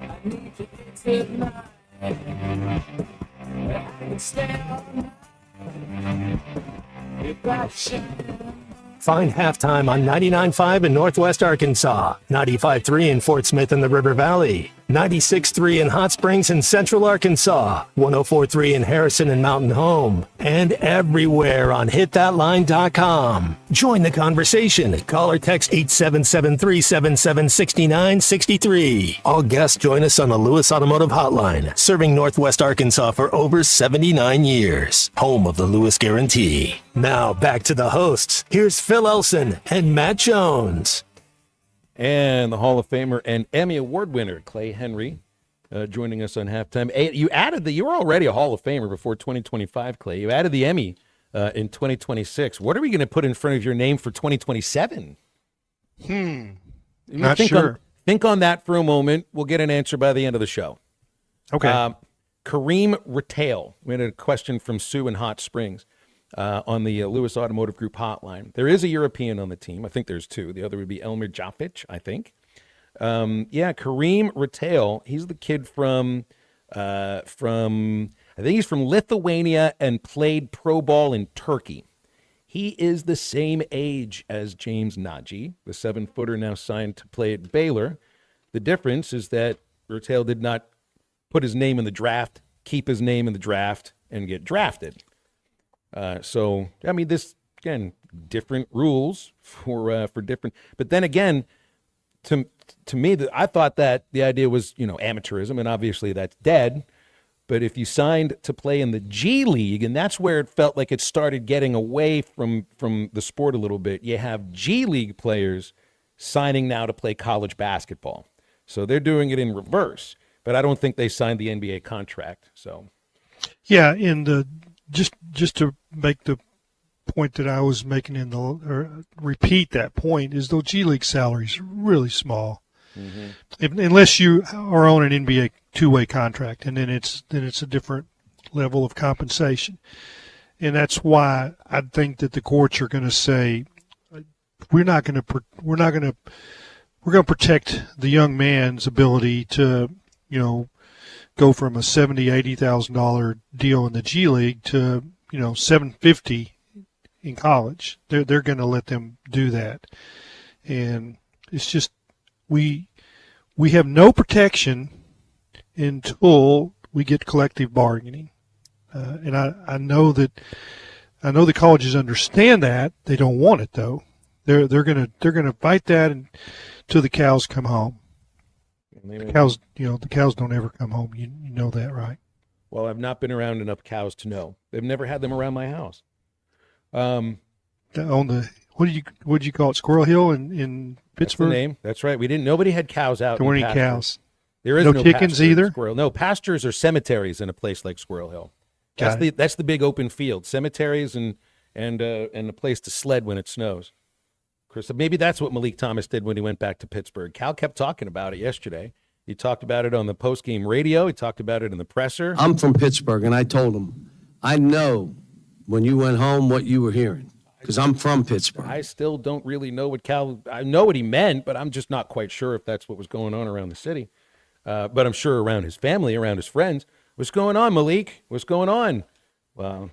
I need you here tonight. I can stay all night, your body shining. Find Halftime on 99.5 in Northwest Arkansas, 95.3 in Fort Smith and the River Valley, 96.3 in Hot Springs and Central Arkansas, 104.3 in Harrison and Mountain Home, and everywhere on hitthatline.com. Join the conversation. Call or text 877-377-6963. All guests join us on the Lewis Automotive Hotline, serving Northwest Arkansas for over 79 years. Home of the Lewis Guarantee. Now back to the hosts. Here's Phil Elson and Matt Jones. And the Hall of Famer and Emmy Award winner, Clay Henry, joining us on Halftime. You were already a Hall of Famer before 2025, Clay. You added the Emmy in 2026. What are we going to put in front of your name for 2027? Not sure. Think on that for a moment. We'll get an answer by the end of the show. Okay. Kareem Retail. We had a question from Sue in Hot Springs. On the Lewis Automotive Group hotline. There is a European on the team. I think there's two. The other would be Elmer Jafic, I think. Kareem Retail. He's the kid from I think he's from Lithuania and played pro ball in Turkey. He is the same age as James Nagy, the 7-footer now signed to play at Baylor. The difference is that Retail did not put his name in the draft, keep his name in the draft, and get drafted. This, again, different rules for different. But then again, to me, I thought that the idea was, amateurism, and obviously that's dead. But if you signed to play in the G League, and that's where it felt like it started getting away from the sport a little bit, you have G League players signing now to play college basketball. So they're doing it in reverse, but I don't think they signed the NBA contract. So, yeah, and just to make the point that I was making or repeat that point, is those G League salaries are really small. Unless you are on an NBA two-way contract, and then it's a different level of compensation. And that's why I think that the courts are going to say we're going to protect the young man's ability to, go from a $70,000-$80,000 deal in the G League to, $750,000 in college. They're going to let them do that. And it's just we have no protection until we get collective bargaining. And I know the colleges understand that. They don't want it though. They're gonna fight that until the cows come home. The cows don't ever come home. You know that, right? Well, I've not been around enough cows to know. They've never had them around my house. On the what did you call it? Squirrel Hill in Pittsburgh. That's the name. That's right. Nobody had cows out. There weren't in any pastures. cows. There is no no chickens pasture in either. Squirrel. No, pastures are cemeteries in a place like Squirrel Hill. Got That's the big open field, cemeteries and a place to sled when it snows. Chris, maybe that's what Malik Thomas did when he went back to Pittsburgh. Cal kept talking about it yesterday. He talked about it on the postgame radio. He talked about it in the presser. I'm from Pittsburgh, and I told him, I know when you went home what you were hearing, because I'm from Pittsburgh. I still don't really know what I know what he meant, but I'm just not quite sure if that's what was going on around the city. But I'm sure around his family, around his friends. What's going on, Malik? What's going on? Well,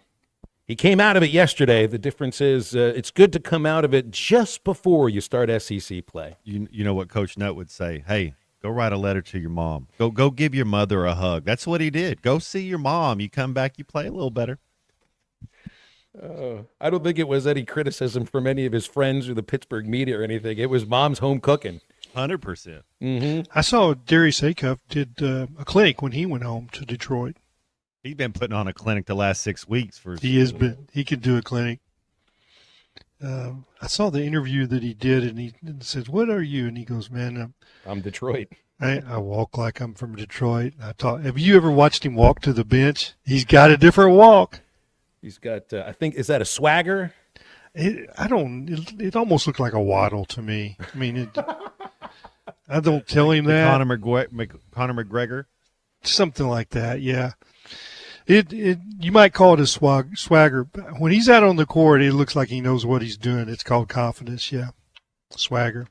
he came out of it yesterday. The difference is it's good to come out of it just before you start SEC play. You know what Coach Nutt would say? Hey, go write a letter to your mom. Go give your mother a hug. That's what he did. Go see your mom. You come back, you play a little better. I don't think it was any criticism from any of his friends or the Pittsburgh media or anything. It was mom's home cooking. 100%. Mm-hmm. I saw Darius Acuff did a clinic when he went home to Detroit. He's been putting on a clinic the last 6 weeks. He could do a clinic. I saw the interview that he did, and he says, "What are you?" And he goes, "Man, I'm Detroit. I walk like I'm from Detroit." Have you ever watched him walk to the bench? He's got a different walk. He's got, I think, is that a swagger? It almost looked like a waddle to me. I mean, I don't tell him that. Conor McGregor, something like that. Yeah. You might call it a swagger. But when he's out on the court, it looks like he knows what he's doing. It's called confidence. Yeah, swagger.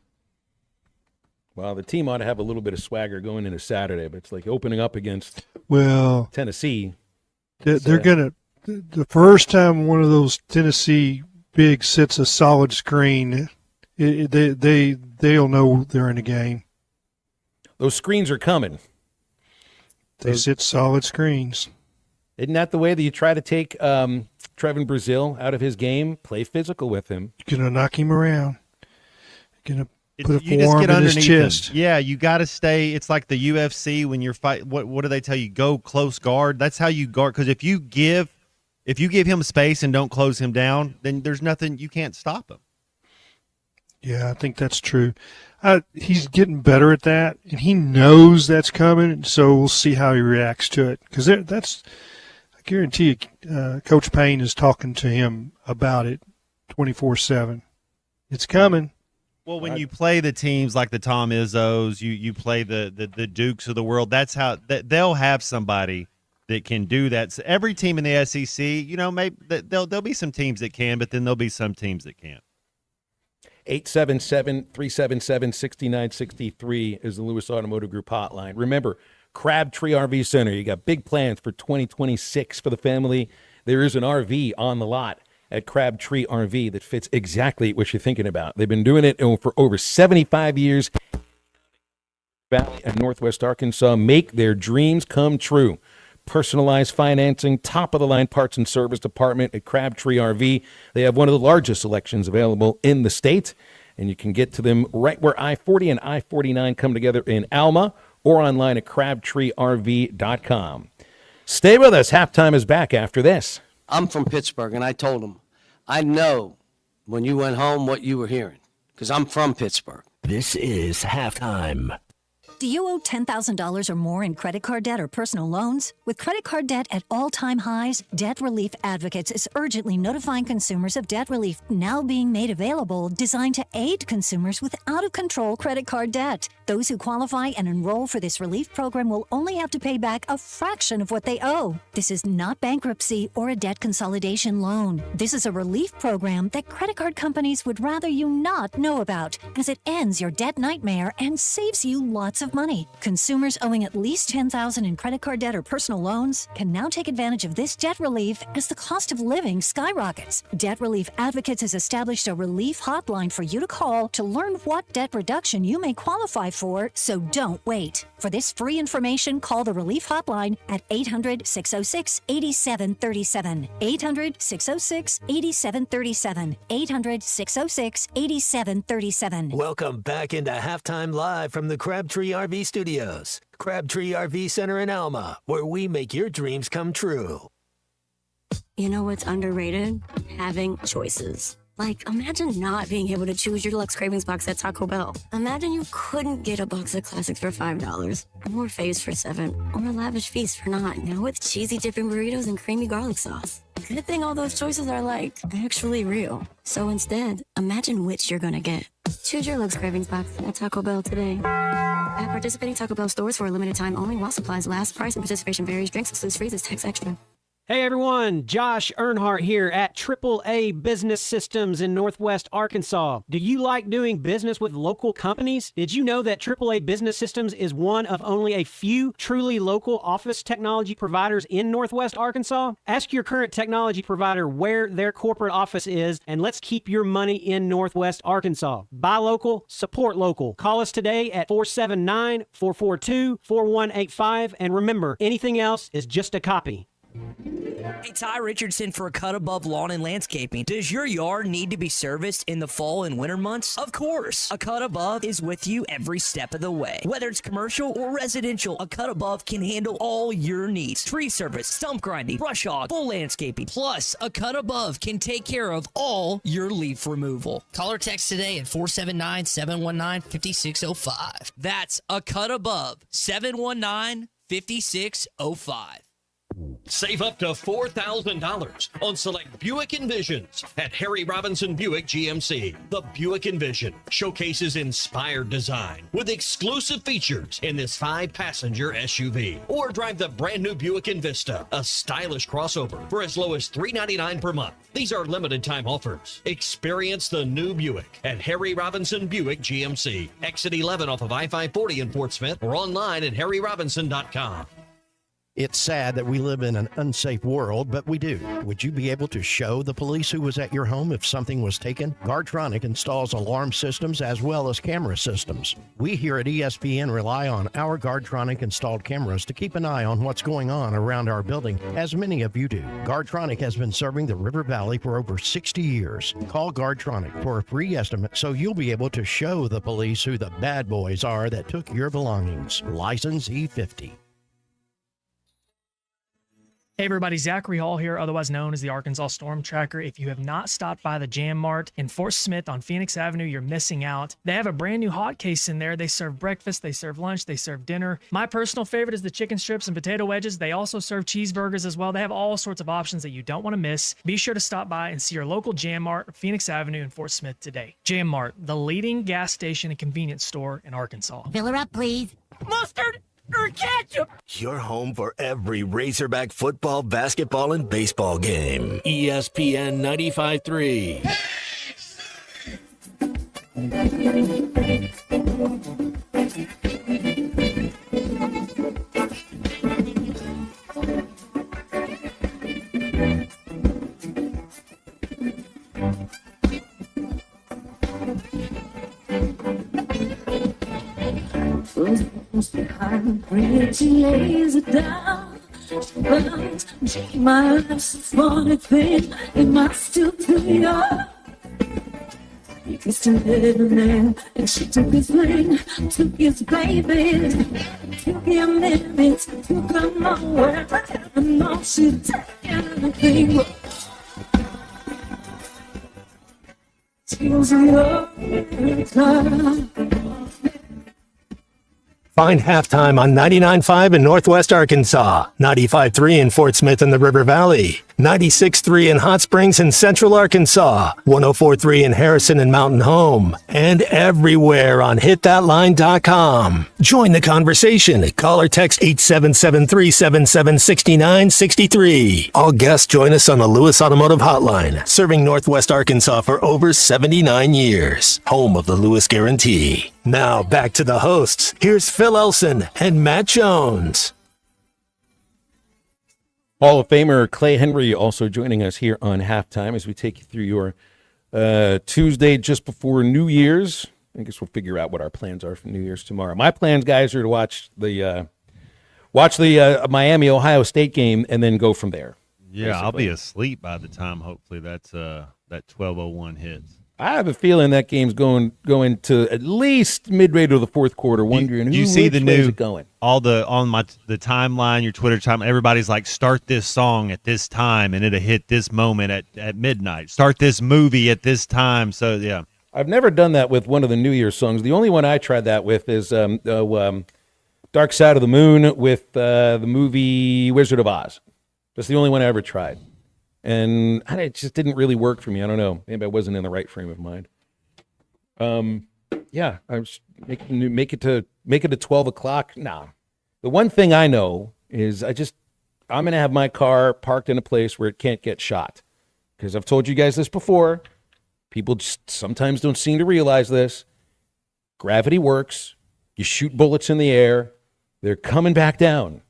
Well, the team ought to have a little bit of swagger going into Saturday, but it's like opening up against Tennessee. They're gonna the first time one of those Tennessee bigs sits a solid screen, they'll know they're in a game. Those screens are coming. They sit solid screens. Isn't that the way that you try to take Trevin Brazile out of his game? Play physical with him. You're going to knock him around. You're going to put a forearm in his chest. Him. Yeah, you got to stay. It's like the UFC when you're fighting. What do they tell you? Go close guard. That's how you guard. Because if you give him space and don't close him down, then there's nothing. You can't stop him. Yeah, I think that's true. He's getting better at that, and he knows that's coming. So we'll see how he reacts to it. Because that's. I guarantee you, Coach Payne is talking to him about it 24/7. It's coming. Well, when you play the teams like the Tom Izzos, you play the Dukes of the world. That's how they'll have somebody that can do that. So every team in the SEC, maybe there'll be some teams that can, but then there'll be some teams that can't. 877-377-6963 is the Lewis Automotive Group hotline. Remember, Crabtree RV Center. You got big plans for 2026 for the family. There is an RV on the lot at Crabtree RV that fits exactly what you're thinking about. They've been doing it for over 75 years. Valley and Northwest Arkansas make their dreams come true. Personalized financing, top-of-the-line parts and service department at Crabtree RV. They have one of the largest selections available in the state, and you can get to them right where I-40 and I-49 come together in Alma, or online at crabtreerv.com. Stay with us. Halftime is back after this. I'm from Pittsburgh, and I told him, I know when you went home what you were hearing, because I'm from Pittsburgh. This is Halftime. Do you owe $10,000 or more in credit card debt or personal loans? With credit card debt at all-time highs, Debt Relief Advocates is urgently notifying consumers of debt relief now being made available, designed to aid consumers with out-of-control credit card debt. Those who qualify and enroll for this relief program will only have to pay back a fraction of what they owe. This is not bankruptcy or a debt consolidation loan. This is a relief program that credit card companies would rather you not know about, as it ends your debt nightmare and saves you lots of money. Consumers owing at least $10,000 in credit card debt or personal loans can now take advantage of this debt relief as the cost of living skyrockets. Debt Relief Advocates has established a relief hotline for you to call to learn what debt reduction you may qualify for, so don't wait. For this free information, call the relief hotline at 800-606-8737. 800-606-8737. 800-606-8737. Welcome back into Halftime Live from the Crabtree RV Studios. Crabtree RV Center in Alma, where we make your dreams come true. You know what's underrated? Having choices. Like, imagine not being able to choose your Deluxe Cravings box at Taco Bell. Imagine you couldn't get a box of classics for $5, or Faves for $7, or a lavish feast for $9. Now with cheesy dipping burritos and creamy garlic sauce. Good thing all those choices are, like, actually real. So instead, imagine which you're gonna get. Choose your Deluxe Cravings box at Taco Bell today. At participating Taco Bell stores for a limited time only while supplies last. Price and participation varies. Drinks excludes freezes. Tax extra. Hey everyone, Josh Earnhardt here at AAA Business Systems in Northwest Arkansas. Do you like doing business with local companies? Did you know that AAA Business Systems is one of only a few truly local office technology providers in Northwest Arkansas? Ask your current technology provider where their corporate office is, and let's keep your money in Northwest Arkansas. Buy local, support local. Call us today at 479-442-4185, and remember, anything else is just a copy. Hey, Ty Richardson for Cut Above Lawn and Landscaping. Does your yard need to be serviced in the fall and winter months? Of course. A Cut Above is with you every step of the way. Whether it's commercial or residential, a Cut Above can handle all your needs. Tree service, stump grinding, brush hog, full landscaping. Plus, a Cut Above can take care of all your leaf removal. Call or text today at 479-719-5605. That's a Cut Above, 719-5605. Save up to $4,000 on select Buick Envisions at Harry Robinson Buick GMC. The Buick Envision showcases inspired design with exclusive features in this 5-passenger SUV. Or drive the brand new Buick Envista, a stylish crossover for as low as $399 per month. These are limited time offers. Experience the new Buick at Harry Robinson Buick GMC. Exit 11 off of I-540 in Fort Smith or online at harryrobinson.com. It's sad that we live in an unsafe world, but we do. Would you be able to show the police who was at your home if something was taken? Guardtronic installs alarm systems as well as camera systems. We here at ESPN rely on our Guardtronic installed cameras to keep an eye on what's going on around our building, as many of you do. Guardtronic has been serving the River Valley for over 60 years. Call Guardtronic for a free estimate so you'll be able to show the police who the bad boys are that took your belongings. License E50. Hey everybody, Zachary Hall here, otherwise known as the Arkansas Storm Tracker. If you have not stopped by the Jam Mart in Fort Smith on Phoenix Avenue, you're missing out. They have a brand new hot case in there. They serve breakfast, they serve lunch, they serve dinner. My personal favorite is the chicken strips and potato wedges. They also serve cheeseburgers as well. They have all sorts of options that you don't want to miss. Be sure to stop by and see your local Jam Mart, Phoenix Avenue in Fort Smith today. Jam Mart, the leading gas station and convenience store in Arkansas. Fill her up, please. Mustard or ketchup? Your home for every Razorback football, basketball, and baseball game. ESPN 95.3. She lays it down. She runs. My life's a funny thing. Am I still too young? He kissed her little man, and she took his ring, took his baby, took him minutes, took him nowhere. But heaven knows she'd take anything. Tears of love in her time. Find Halftime on 99.5 in Northwest Arkansas, 95.3 in Fort Smith and the River Valley, 96.3 in Hot Springs and Central Arkansas, 104.3 in Harrison and Mountain Home, and everywhere on hitthatline.com. Join the conversation. Call or text 877-377-6963. All guests join us on the Lewis Automotive Hotline, serving Northwest Arkansas for over 79 years. Home of the Lewis Guarantee. Now back to the hosts. Here's Phil Elson and Matt Jones. Hall of Famer Clay Henry also joining us here on Halftime as we take you through your Tuesday just before New Year's. I guess we'll figure out what our plans are for New Year's tomorrow. My plans, guys, are to watch the Miami-Ohio State game and then go from there. Yeah, basically. I'll be asleep by the time hopefully that 12:01 hits. I have a feeling that game's going to at least midway to the fourth quarter. Wondering you see the new going. All the timeline, your Twitter time. Everybody's like, start this song at this time, and it'll hit this moment at midnight. Start this movie at this time. So yeah, I've never done that with one of the New Year's songs. The only one I tried that with is Dark Side of the Moon with the movie Wizard of Oz. That's the only one I ever tried. And it just didn't really work for me. I don't know. Maybe I wasn't in the right frame of mind. Yeah, I was make it to 12 o'clock. Nah. The one thing I know is I'm going to have my car parked in a place where it can't get shot. Because I've told you guys this before. People just sometimes don't seem to realize this. Gravity works. You shoot bullets in the air. They're coming back down.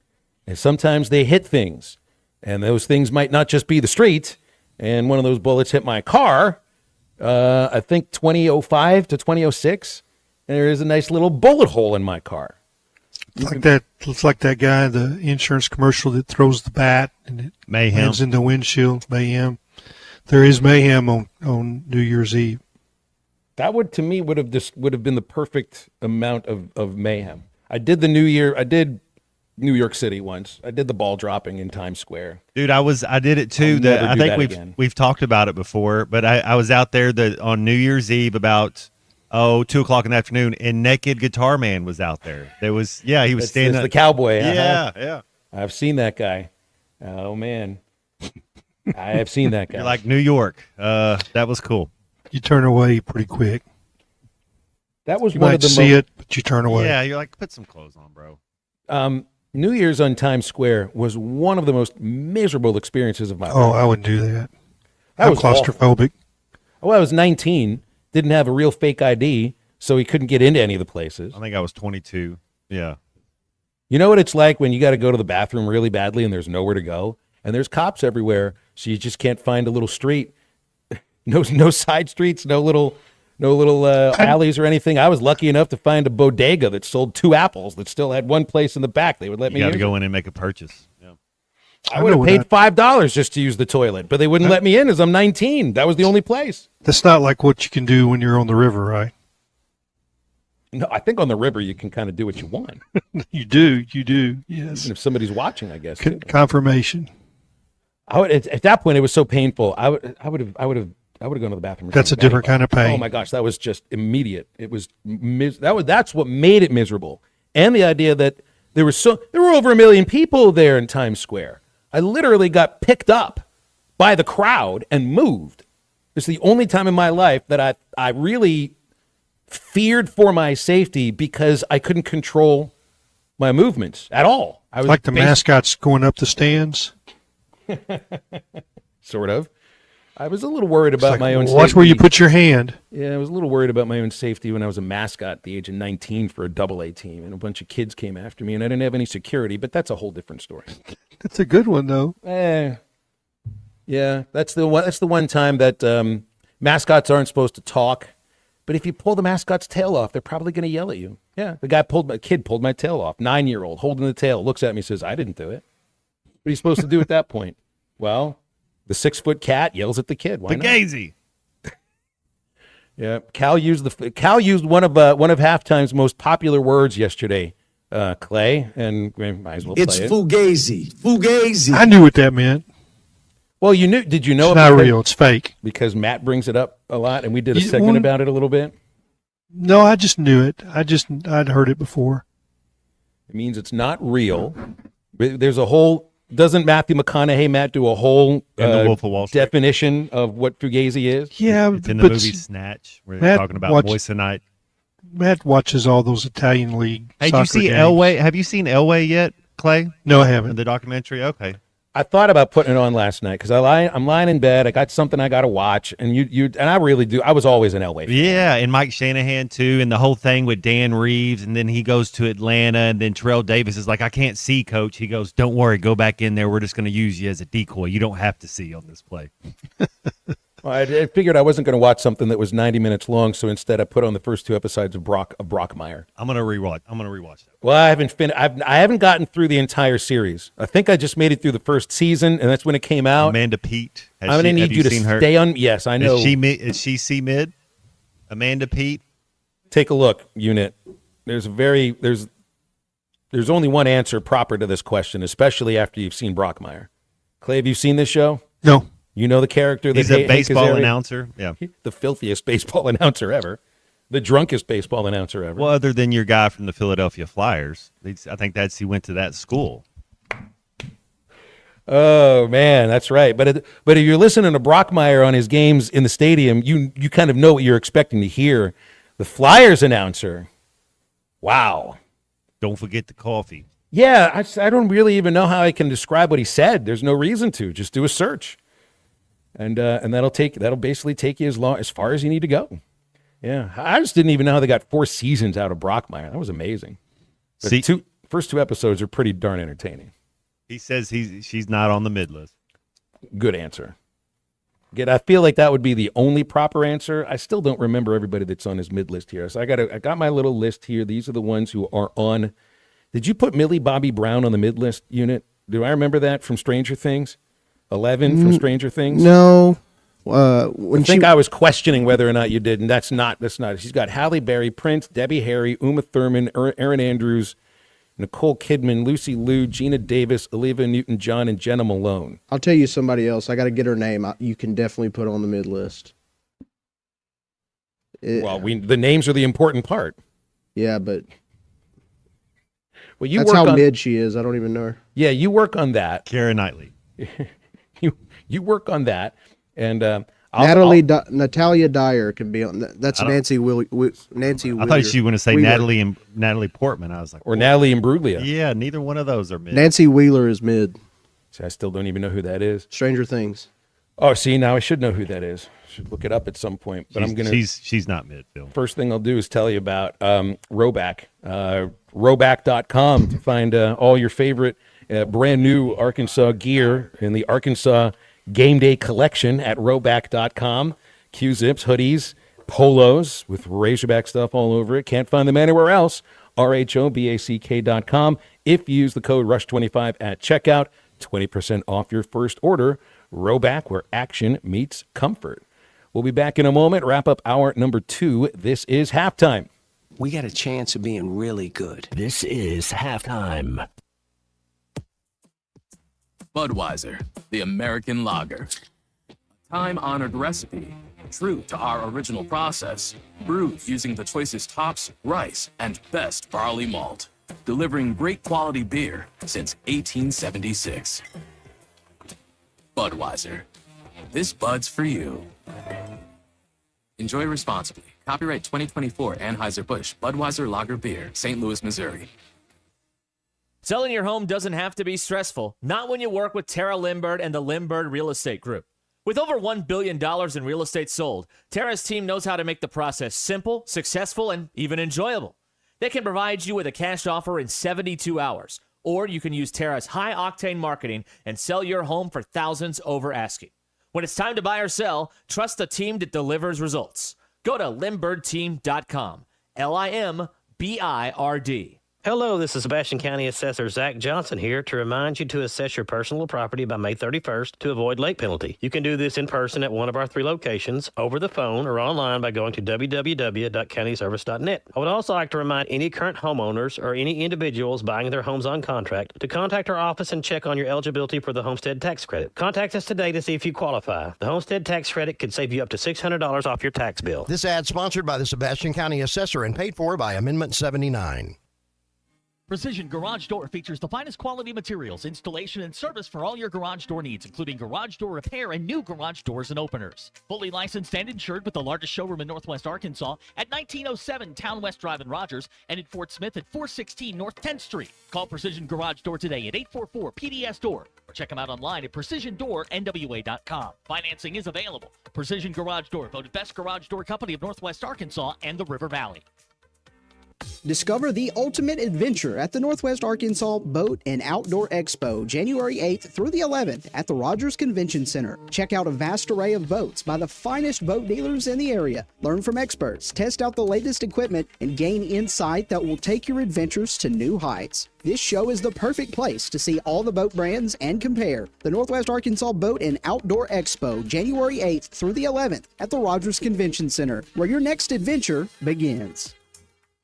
And sometimes they hit things. And those things might not just be the street. And one of those bullets hit my car, I think 2005 to 2006. And there is a nice little bullet hole in my car. It's like that guy in the insurance commercial that throws the bat and it lands in the windshield. Mayhem. There is mayhem on New Year's Eve. That would have been the perfect amount of mayhem. I did New York City once. I did the ball dropping in Times Square. Dude, I did it too. I think we've talked about it before, but I was out there on New Year's Eve about 2:00 in the afternoon, and Naked Guitar Man was out there. He was standing. It's the cowboy. Yeah. I've seen that guy. Oh man, I have seen that guy. You're like New York. That was cool. You turn away pretty quick. That was you one might of the see it, but you turn away. Yeah, you're like, put some clothes on, bro. New Year's on Times Square was one of the most miserable experiences of my life. Oh, I wouldn't do that. I'm claustrophobic. Well, I was 19, didn't have a real fake ID, so he couldn't get into any of the places. I think I was 22. Yeah. You know what it's like when you got to go to the bathroom really badly and there's nowhere to go, and there's cops everywhere, so you just can't find a little street. No side streets, no little alleys or anything. I was lucky enough to find a bodega that sold 2 apples that still had one place in the back. They would let me. You got to go in and make a purchase. Yeah. I would have paid $5 just to use the toilet, but they wouldn't let me in as I'm 19. That was the only place. That's not like what you can do when you're on the river, right? No, I think on the river you can kind of do what you want. You do, yes. Even if somebody's watching, I guess. Confirmation. At that point, it was so painful. I would have gone to the bathroom. That's a different kind of pain. Oh my gosh, that was just immediate. It was that's what made it miserable, and the idea that there were over 1 million people there in Times Square. I literally got picked up by the crowd and moved. It's the only time in my life that I really feared for my safety because I couldn't control my movements at all. I was like the mascots going up the stands. Sort of. I was a little worried about my own safety. Watch where you put your hand. Yeah, I was a little worried about my own safety when I was a mascot at the age of 19 for a AA team, and a bunch of kids came after me, and I didn't have any security, but that's a whole different story. That's a good one, though. Yeah, that's the one time that mascots aren't supposed to talk, but if you pull the mascot's tail off, they're probably going to yell at you. Yeah, the kid pulled my tail off, 9-year-old, holding the tail, looks at me, says, "I didn't do it." What are you supposed to do at that point? Well, the 6-foot cat yells at the kid. Why not? Gazy. Yeah, Cal used one of Halftime's most popular words yesterday, Clay, and we might as well play it. It's fugazi. Fugazi. I knew what that meant. Well, you knew. Did you know? It's not real. It's fake. Because Matt brings it up a lot, and we did a segment about it a little bit. No, I just knew it. I'd heard it before. It means it's not real. There's a whole. Doesn't Matthew McConaughey, Matt, do a whole The Wolf of Wall Street definition of what Fugazi is? Yeah, It's in the but movie Snatch, where they're talking about Moissanite. Matt watches all those Italian league. Hey, soccer did you see games. Elway? Have you seen Elway yet, Clay? No, I haven't. The documentary? Okay. I thought about putting it on last night because I'm lying in bed. I got something I got to watch, and and I really do. I was always an Elway fan. Yeah, and Mike Shanahan too, and the whole thing with Dan Reeves, and then he goes to Atlanta, and then Terrell Davis is like, "I can't see, coach." He goes, "Don't worry, go back in there. We're just going to use you as a decoy. You don't have to see on this play." Well, I figured I wasn't going to watch something that was 90 minutes long, so instead I put on the first 2 episodes of Brockmire. I'm gonna rewatch that. Well, I haven't gotten through the entire series. I think I just made it through the first season, and that's when it came out. Amanda Peet. I'm going to need you to stay on. Yes, I know. Is she C mid? Amanda Peet. Take a look, unit. There's only one answer proper to this question, especially after you've seen Brockmire. Clay, have you seen this show? No. You know the character that He's a Hank baseball Azaria? announcer. Yeah. The filthiest baseball announcer ever. The drunkest baseball announcer ever. Well, other than your guy from the Philadelphia Flyers, I think he went to that school. Oh man, that's right. But if you're listening to Brockmire on his games in the stadium, you kind of know what you're expecting to hear. The Flyers announcer, wow. Don't forget the coffee. Yeah, I don't really even know how I can describe what he said. There's no reason to. Just do a search, and that'll basically take you as far as you need to go. Yeah, I just didn't even know how they got 4 seasons out of Brockmire. That was amazing. The first 2 episodes are pretty darn entertaining. He says she's not on the mid list. Good answer. Again, I feel like that would be the only proper answer. I still don't remember everybody that's on his mid list here. So I got my little list here. These are the ones who are on. Did you put Millie Bobby Brown on the mid list, unit? Do I remember that from Stranger Things? 11 from Stranger Things? No. I was questioning whether or not you did, and that's not. She's got Halle Berry, Prince, Debbie Harry, Uma Thurman, Aaron Andrews, Nicole Kidman, Lucy Liu, Gina Davis, Olivia Newton-John, and Jenna Malone. I'll tell you somebody else. I got to get her name. You can definitely put on the mid list. The names are the important part. Yeah, but well, that's how mid she is. I don't even know her. Yeah, you work on that. Keira Knightley. you work on that, and Natalia Dyer can be on. That's Nancy Nancy. I thought you were going to say Wheeler. Natalie Portman. I was like, or Natalie Imbruglia. Yeah, neither one of those are mid. Nancy Wheeler is mid. See, I still don't even know who that is. Stranger Things. Oh, see, now I should know who that is. Should look it up at some point. But she's not mid, Phil. First thing I'll do is tell you about Roback. Roback.com to find all your favorite brand new Arkansas gear in the Arkansas Game Day collection at Roback.com. Q-zips, hoodies, polos with Razorback stuff all over it. Can't find them anywhere else. RHOBACK.com. If you use the code RUSH25 at checkout, 20% off your first order. Roback, where action meets comfort. We'll be back in a moment. Wrap up hour number 2. This is Halftime. We got a chance of being really good. This is Halftime. Budweiser, the American lager. A time-honored recipe, true to our original process, brewed using the choicest hops, rice, and best barley malt, delivering great quality beer since 1876. Budweiser. This Bud's for you. Enjoy responsibly. Copyright 2024 Anheuser-Busch Budweiser Lager Beer, St. Louis, Missouri. Selling your home doesn't have to be stressful. Not when you work with Tara Limbird and the Limbird Real Estate Group. With over $1 billion in real estate sold, Tara's team knows how to make the process simple, successful, and even enjoyable. They can provide you with a cash offer in 72 hours. Or you can use Tara's high-octane marketing and sell your home for thousands over asking. When it's time to buy or sell, trust the team that delivers results. Go to LimbIrdTeam.com. LIMBIRD. Hello, this is Sebastian County Assessor Zach Johnson here to remind you to assess your personal property by May 31st to avoid late penalty. You can do this in person at one of our 3 locations, over the phone, or online by going to www.countyservice.net. I would also like to remind any current homeowners or any individuals buying their homes on contract to contact our office and check on your eligibility for the homestead tax credit. Contact us today to see if you qualify. The homestead tax credit could save you up to $600 off your tax bill. This ad sponsored by the Sebastian County Assessor and paid for by Amendment 79. Precision Garage Door features the finest quality materials, installation, and service for all your garage door needs, including garage door repair and new garage doors and openers. Fully licensed and insured with the largest showroom in Northwest Arkansas at 1907 Town West Drive in Rogers and in Fort Smith at 416 North 10th Street. Call Precision Garage Door today at 844-PDS-DOOR or check them out online at PrecisionDoorNWA.com. Financing is available. Precision Garage Door, voted best garage door company of Northwest Arkansas and the River Valley. Discover the ultimate adventure at the Northwest Arkansas Boat and Outdoor Expo, January 8th through the 11th at the Rogers Convention Center. Check out a vast array of boats by the finest boat dealers in the area. Learn from experts, test out the latest equipment, and gain insight that will take your adventures to new heights. This show is the perfect place to see all the boat brands and compare. The Northwest Arkansas Boat and Outdoor Expo, January 8th through the 11th at the Rogers Convention Center, where your next adventure begins.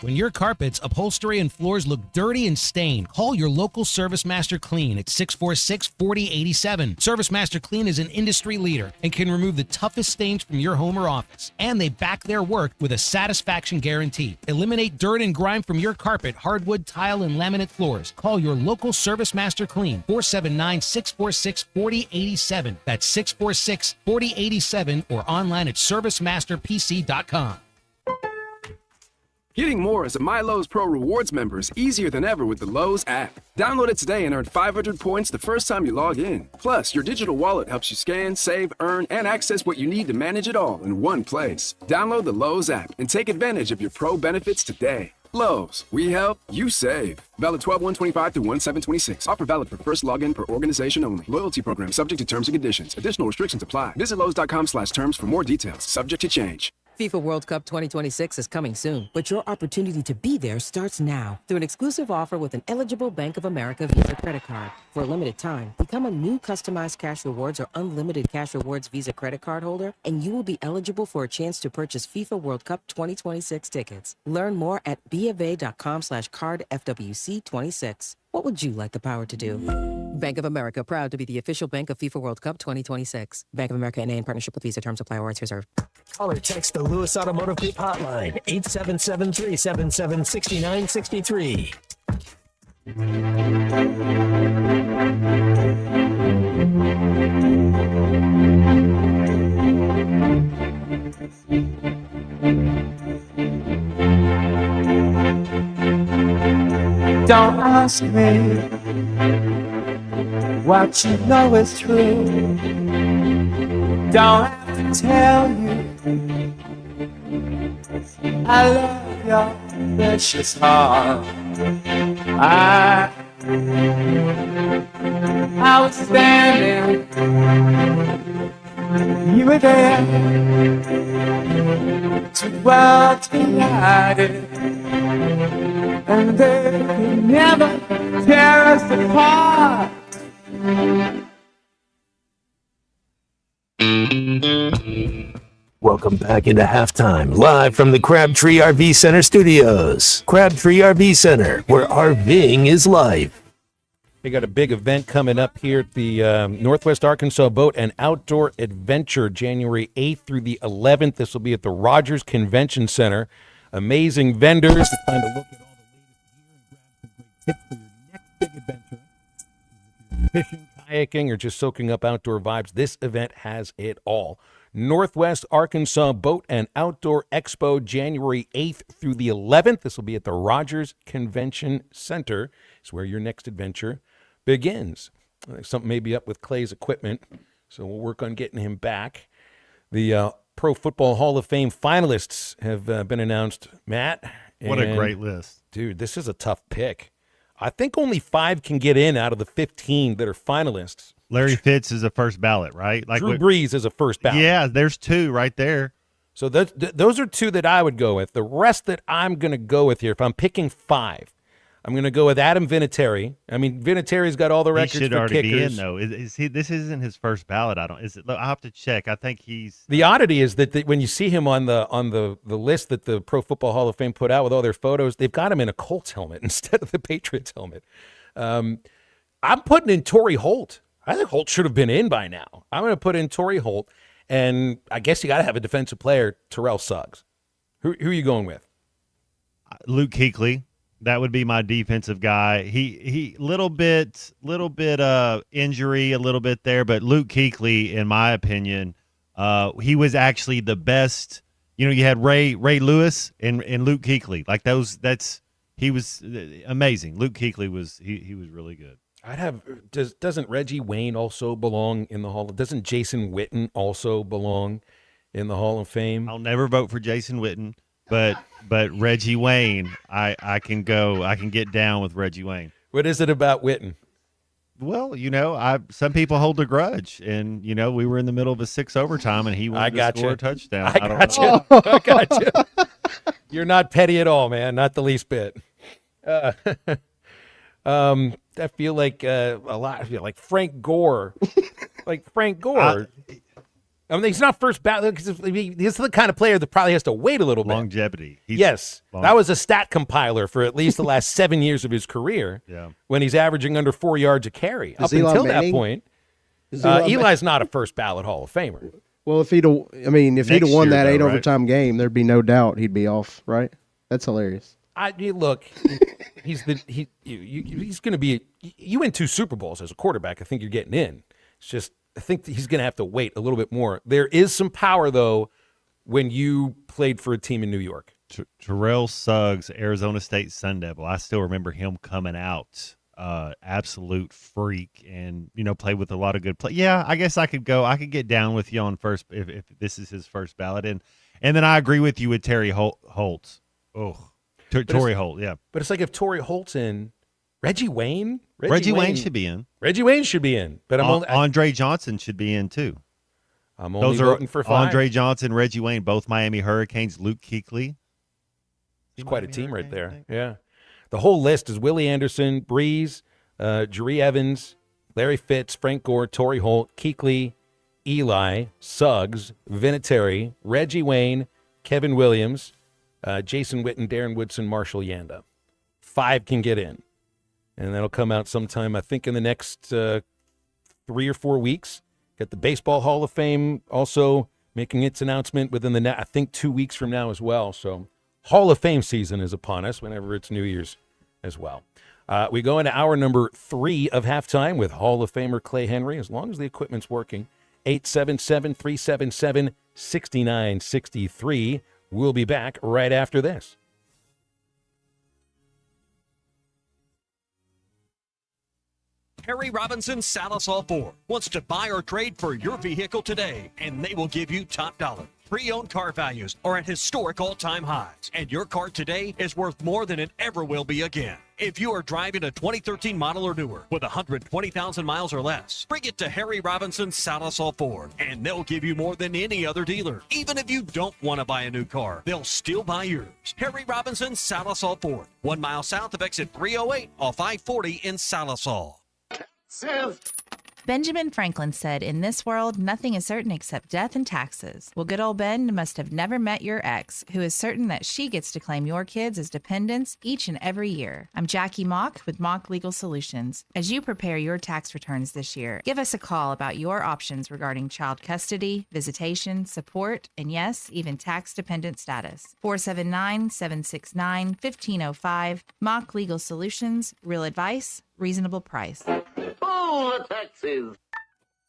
When your carpets, upholstery, and floors look dirty and stained, call your local Service Master Clean at 646-4087. Service Master Clean is an industry leader and can remove the toughest stains from your home or office. And they back their work with a satisfaction guarantee. Eliminate dirt and grime from your carpet, hardwood, tile, and laminate floors. Call your local Service Master Clean, 479-646-4087. That's 646-4087 or online at servicemasterpc.com. Getting more as a MyLowe's Pro Rewards member is easier than ever with the Lowe's app. Download it today and earn 500 points the first time you log in. Plus, your digital wallet helps you scan, save, earn, and access what you need to manage it all in one place. Download the Lowe's app and take advantage of your Pro benefits today. Lowe's, we help, you save. Valid 12/125 through 1/7/26. Offer valid for first login per organization only. Loyalty program subject to terms and conditions. Additional restrictions apply. Visit Lowe's.com/terms for more details. Subject to change. FIFA World Cup 2026 is coming soon, but your opportunity to be there starts now through an exclusive offer with an eligible Bank of America Visa credit card. For a limited time, become a new customized cash rewards or unlimited cash rewards Visa credit card holder, and you will be eligible for a chance to purchase FIFA World Cup 2026 tickets. Learn more at BofA.com/cardFWC26. What would you like the power to do? Bank of America, proud to be the official bank of FIFA World Cup 2026. Bank of America NA in partnership with Visa. Terms apply. Awards reserved. Call or text the Lewis Automotive Group hotline, 877-377-6963. Don't ask me what you know is true. Don't have to tell you I love your precious heart. I was standing, you were there, two worlds collided, and they could never tear us apart. Welcome back into halftime, live from the Crabtree RV Center studios. Crabtree RV Center, where RVing is life. They got a big event coming up here at the Northwest Arkansas Boat and Outdoor Adventure, January 8th through the 11th. This will be at the Rogers Convention Center. Amazing vendors to kind of look at all the latest gear and grab some great tips for your next big adventure. Fishing, kayaking, or just soaking up outdoor vibes, this event has it all. Northwest Arkansas Boat and Outdoor Expo, January 8th through the 11th. This will be at the Rogers Convention Center. It's where your next adventure begins. Something may be up with Clay's equipment, so we'll work on getting him back. The Pro Football Hall of Fame finalists have been announced, Matt. What a great list. Dude, this is a tough pick. I think only 5 can get in out of the 15 that are finalists. Larry Fitz is a first ballot, right? Drew Brees is a first ballot. Yeah, there's 2 right there. So those are 2 that I would go with. The rest that I'm going to go with here, if I'm picking 5, I'm going to go with Adam Vinatieri. I mean, Vinatieri's got all the records for kickers. He should already be in, though. Is he? This isn't his first ballot. I don't. Is it? I'll have to check. I think he's. The oddity is that when you see him on the list that the Pro Football Hall of Fame put out with all their photos, they've got him in a Colts helmet instead of the Patriots helmet. I'm putting in Torrey Holt. I think Holt should have been in by now. I'm going to put in Torrey Holt, and I guess you got to have a defensive player, Terrell Suggs. Who are you going with? Luke Kuechly. That would be my defensive guy. He little bit injury, a little bit there, but Luke Kuechly, in my opinion, he was actually the best. You know, you had Ray Lewis and Luke Kuechly. Like he was amazing. Luke Kuechly was he was really good. Doesn't Reggie Wayne also belong in the Hall? Doesn't Jason Witten also belong in the Hall of Fame? I'll never vote for Jason Witten, but Reggie Wayne, I can get down with Reggie Wayne. What is it about Witten? Well, you know, some people hold a grudge, and you know, we were in the middle of a 6 overtime, and he wanted to score a touchdown. I got you. You're not petty at all, man. Not the least bit. I feel like a lot. I feel like Frank Gore. I mean, he's not first ballot because he's the kind of player that probably has to wait a little bit. Longevity. That was a stat compiler for at least the last 7 years of his career. Yeah. When he's averaging under 4 yards a carry. Up until that point, Eli's not a first ballot Hall of Famer. Well, if he'd have won that 8 overtime game, there'd be no doubt he'd be off, right? That's hilarious. Look, he's going to be. You win 2 Super Bowls as a quarterback. I think you're getting in. It's just I think he's going to have to wait a little bit more. There is some power though when you played for a team in New York. Terrell Suggs, Arizona State Sun Devil. I still remember him coming out, absolute freak, and you know, played with a lot of good play. Yeah, I guess I could get down with you on first if this is his first ballot, and then I agree with you with Terry Holtz. Oh. Torrey Holt, yeah. But it's like if Torrey Holt's in, Reggie Wayne should be in. Reggie Wayne should be in. But Andre Johnson should be in too. I'm only voting for 5. Andre Johnson, Reggie Wayne, both Miami Hurricanes, Luke Kuechly. It's quite a team right there. Yeah. The whole list is Willie Anderson, Breeze, Jerry Evans, Larry Fitz, Frank Gore, Torrey Holt, Kuechly, Eli, Suggs, Vinatieri, Reggie Wayne, Kevin Williams, Jason Witten, Darren Woodson, Marshall Yanda. 5 can get in. And that'll come out sometime, I think, in the next 3 or 4 weeks. Got the Baseball Hall of Fame also making its announcement within the, I think, 2 weeks from now as well. So Hall of Fame season is upon us whenever it's New Year's as well. We go into hour number 3 of halftime with Hall of Famer Clay Henry, as long as the equipment's working. 877-377-6963. We'll be back right after this. Harry Robinson Salisol Ford wants to buy or trade for your vehicle today, and they will give you top dollar. Pre-owned car values are at historic all-time highs, and your car today is worth more than it ever will be again. If you are driving a 2013 model or newer with 120,000 miles or less, bring it to Harry Robinson Salisol Ford, and they'll give you more than any other dealer. Even if you don't want to buy a new car, they'll still buy yours. Harry Robinson Salisol Ford, 1 mile south of exit 308 off I-40 in Salisol. Benjamin Franklin said, "In this world, nothing is certain except death and taxes." Well, good old Ben must have never met your ex, who is certain that she gets to claim your kids as dependents each and every year. I'm Jackie Mock with Mock Legal Solutions. As you prepare your tax returns this year, give us a call about your options regarding child custody, visitation, support, and yes, even tax-dependent status. 479-769-1505. Mock Legal Solutions. Real advice, reasonable price. Oh, the taxes.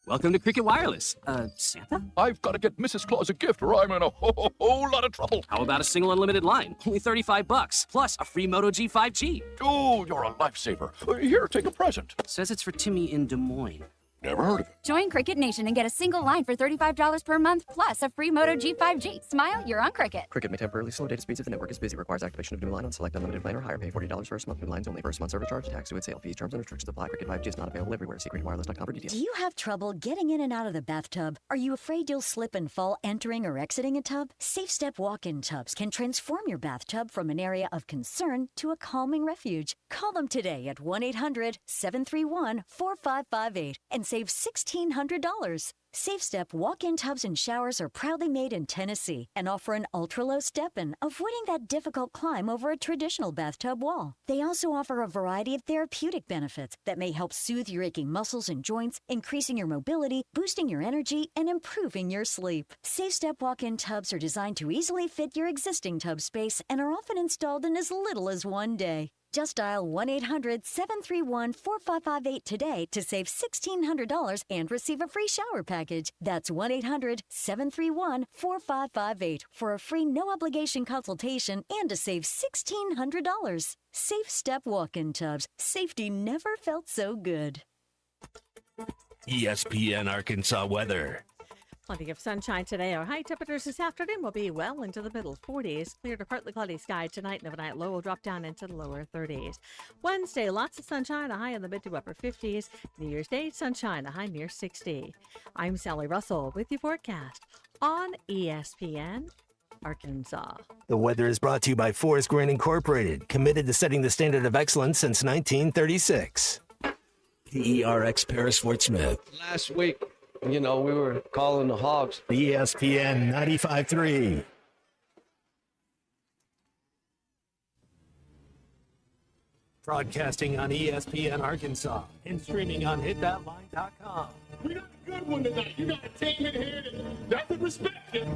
Welcome to Cricket Wireless. Santa? I've got to get Mrs. Claus a gift or I'm in a whole lot of trouble. How about a single unlimited line? Only $35, plus a free Moto G 5G. Oh, you're a lifesaver. Here, take a present. Says it's for Timmy in Des Moines. Never heard of it. Join Cricket Nation and get a single line for $35 per month, plus a free Moto G 5G. Smile, you're on Cricket. Cricket may temporarily slow data speeds if the network is busy. Requires activation of new line on select unlimited plan or higher. Pay $40 first month. New lines only. First month service charge. Tax due at sale. Fees, terms, and restrictions apply. Cricket 5G is not available everywhere. See cricketwireless.com for details. Do you have trouble getting in and out of the bathtub? Are you afraid you'll slip and fall entering or exiting a tub? Safe Step walk-in tubs can transform your bathtub from an area of concern to a calming refuge. Call them today at 1-800-731-4558 and save $1,600. Safe Step walk-in tubs and showers are proudly made in Tennessee and offer an ultra-low step-in, avoiding that difficult climb over a traditional bathtub wall. They also offer a variety of therapeutic benefits that may help soothe your aching muscles and joints, increasing your mobility, boosting your energy, and improving your sleep. Safe Step walk-in tubs are designed to easily fit your existing tub space and are often installed in as little as 1 day. Just dial 1-800-731-4558 today to save $1,600 and receive a free shower package. That's 1-800-731-4558 for a free no-obligation consultation and to save $1,600. Safe Step Walk-In Tubs. Safety never felt so good. ESPN Arkansas weather. Plenty of sunshine today. Our high temperatures this afternoon will be well into the middle 40s. Clear to partly cloudy sky tonight, and overnight low will drop down into the lower 30s. Wednesday, lots of sunshine, a high in the mid to upper 50s. New Year's Day, sunshine, a high near 60. I'm Sally Russell with your forecast on ESPN Arkansas. The weather is brought to you by Forest Grain Incorporated, committed to setting the standard of excellence since 1936. PERX Paris Fort Smith. Last week, we were calling the Hogs. ESPN 95.3. Broadcasting on ESPN Arkansas and streaming on hitthatline.com. We got a good one tonight. You got a team in here that doesn't respect it.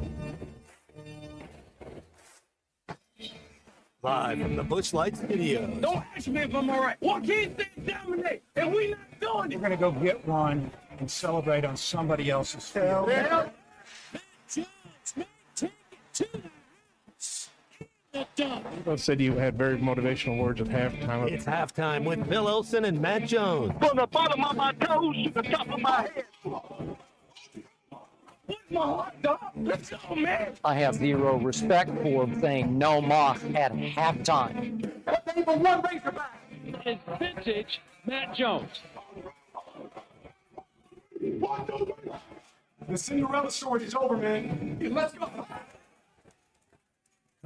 Live from the Busch Light Studios. Don't ask me if I'm all right. Why can't they dominate? And we not doing it. We're going to go get one and celebrate on somebody else's field. People said you had very motivational words at halftime. It's halftime with Bill Olson and Matt Jones. From the bottom of my toes to the top of my head. What's my hot dog? Let's go, man. I have zero respect for saying no mock at halftime. That's even one Razorback. It's vintage Matt Jones. The Cinderella story is over, man. Let's go.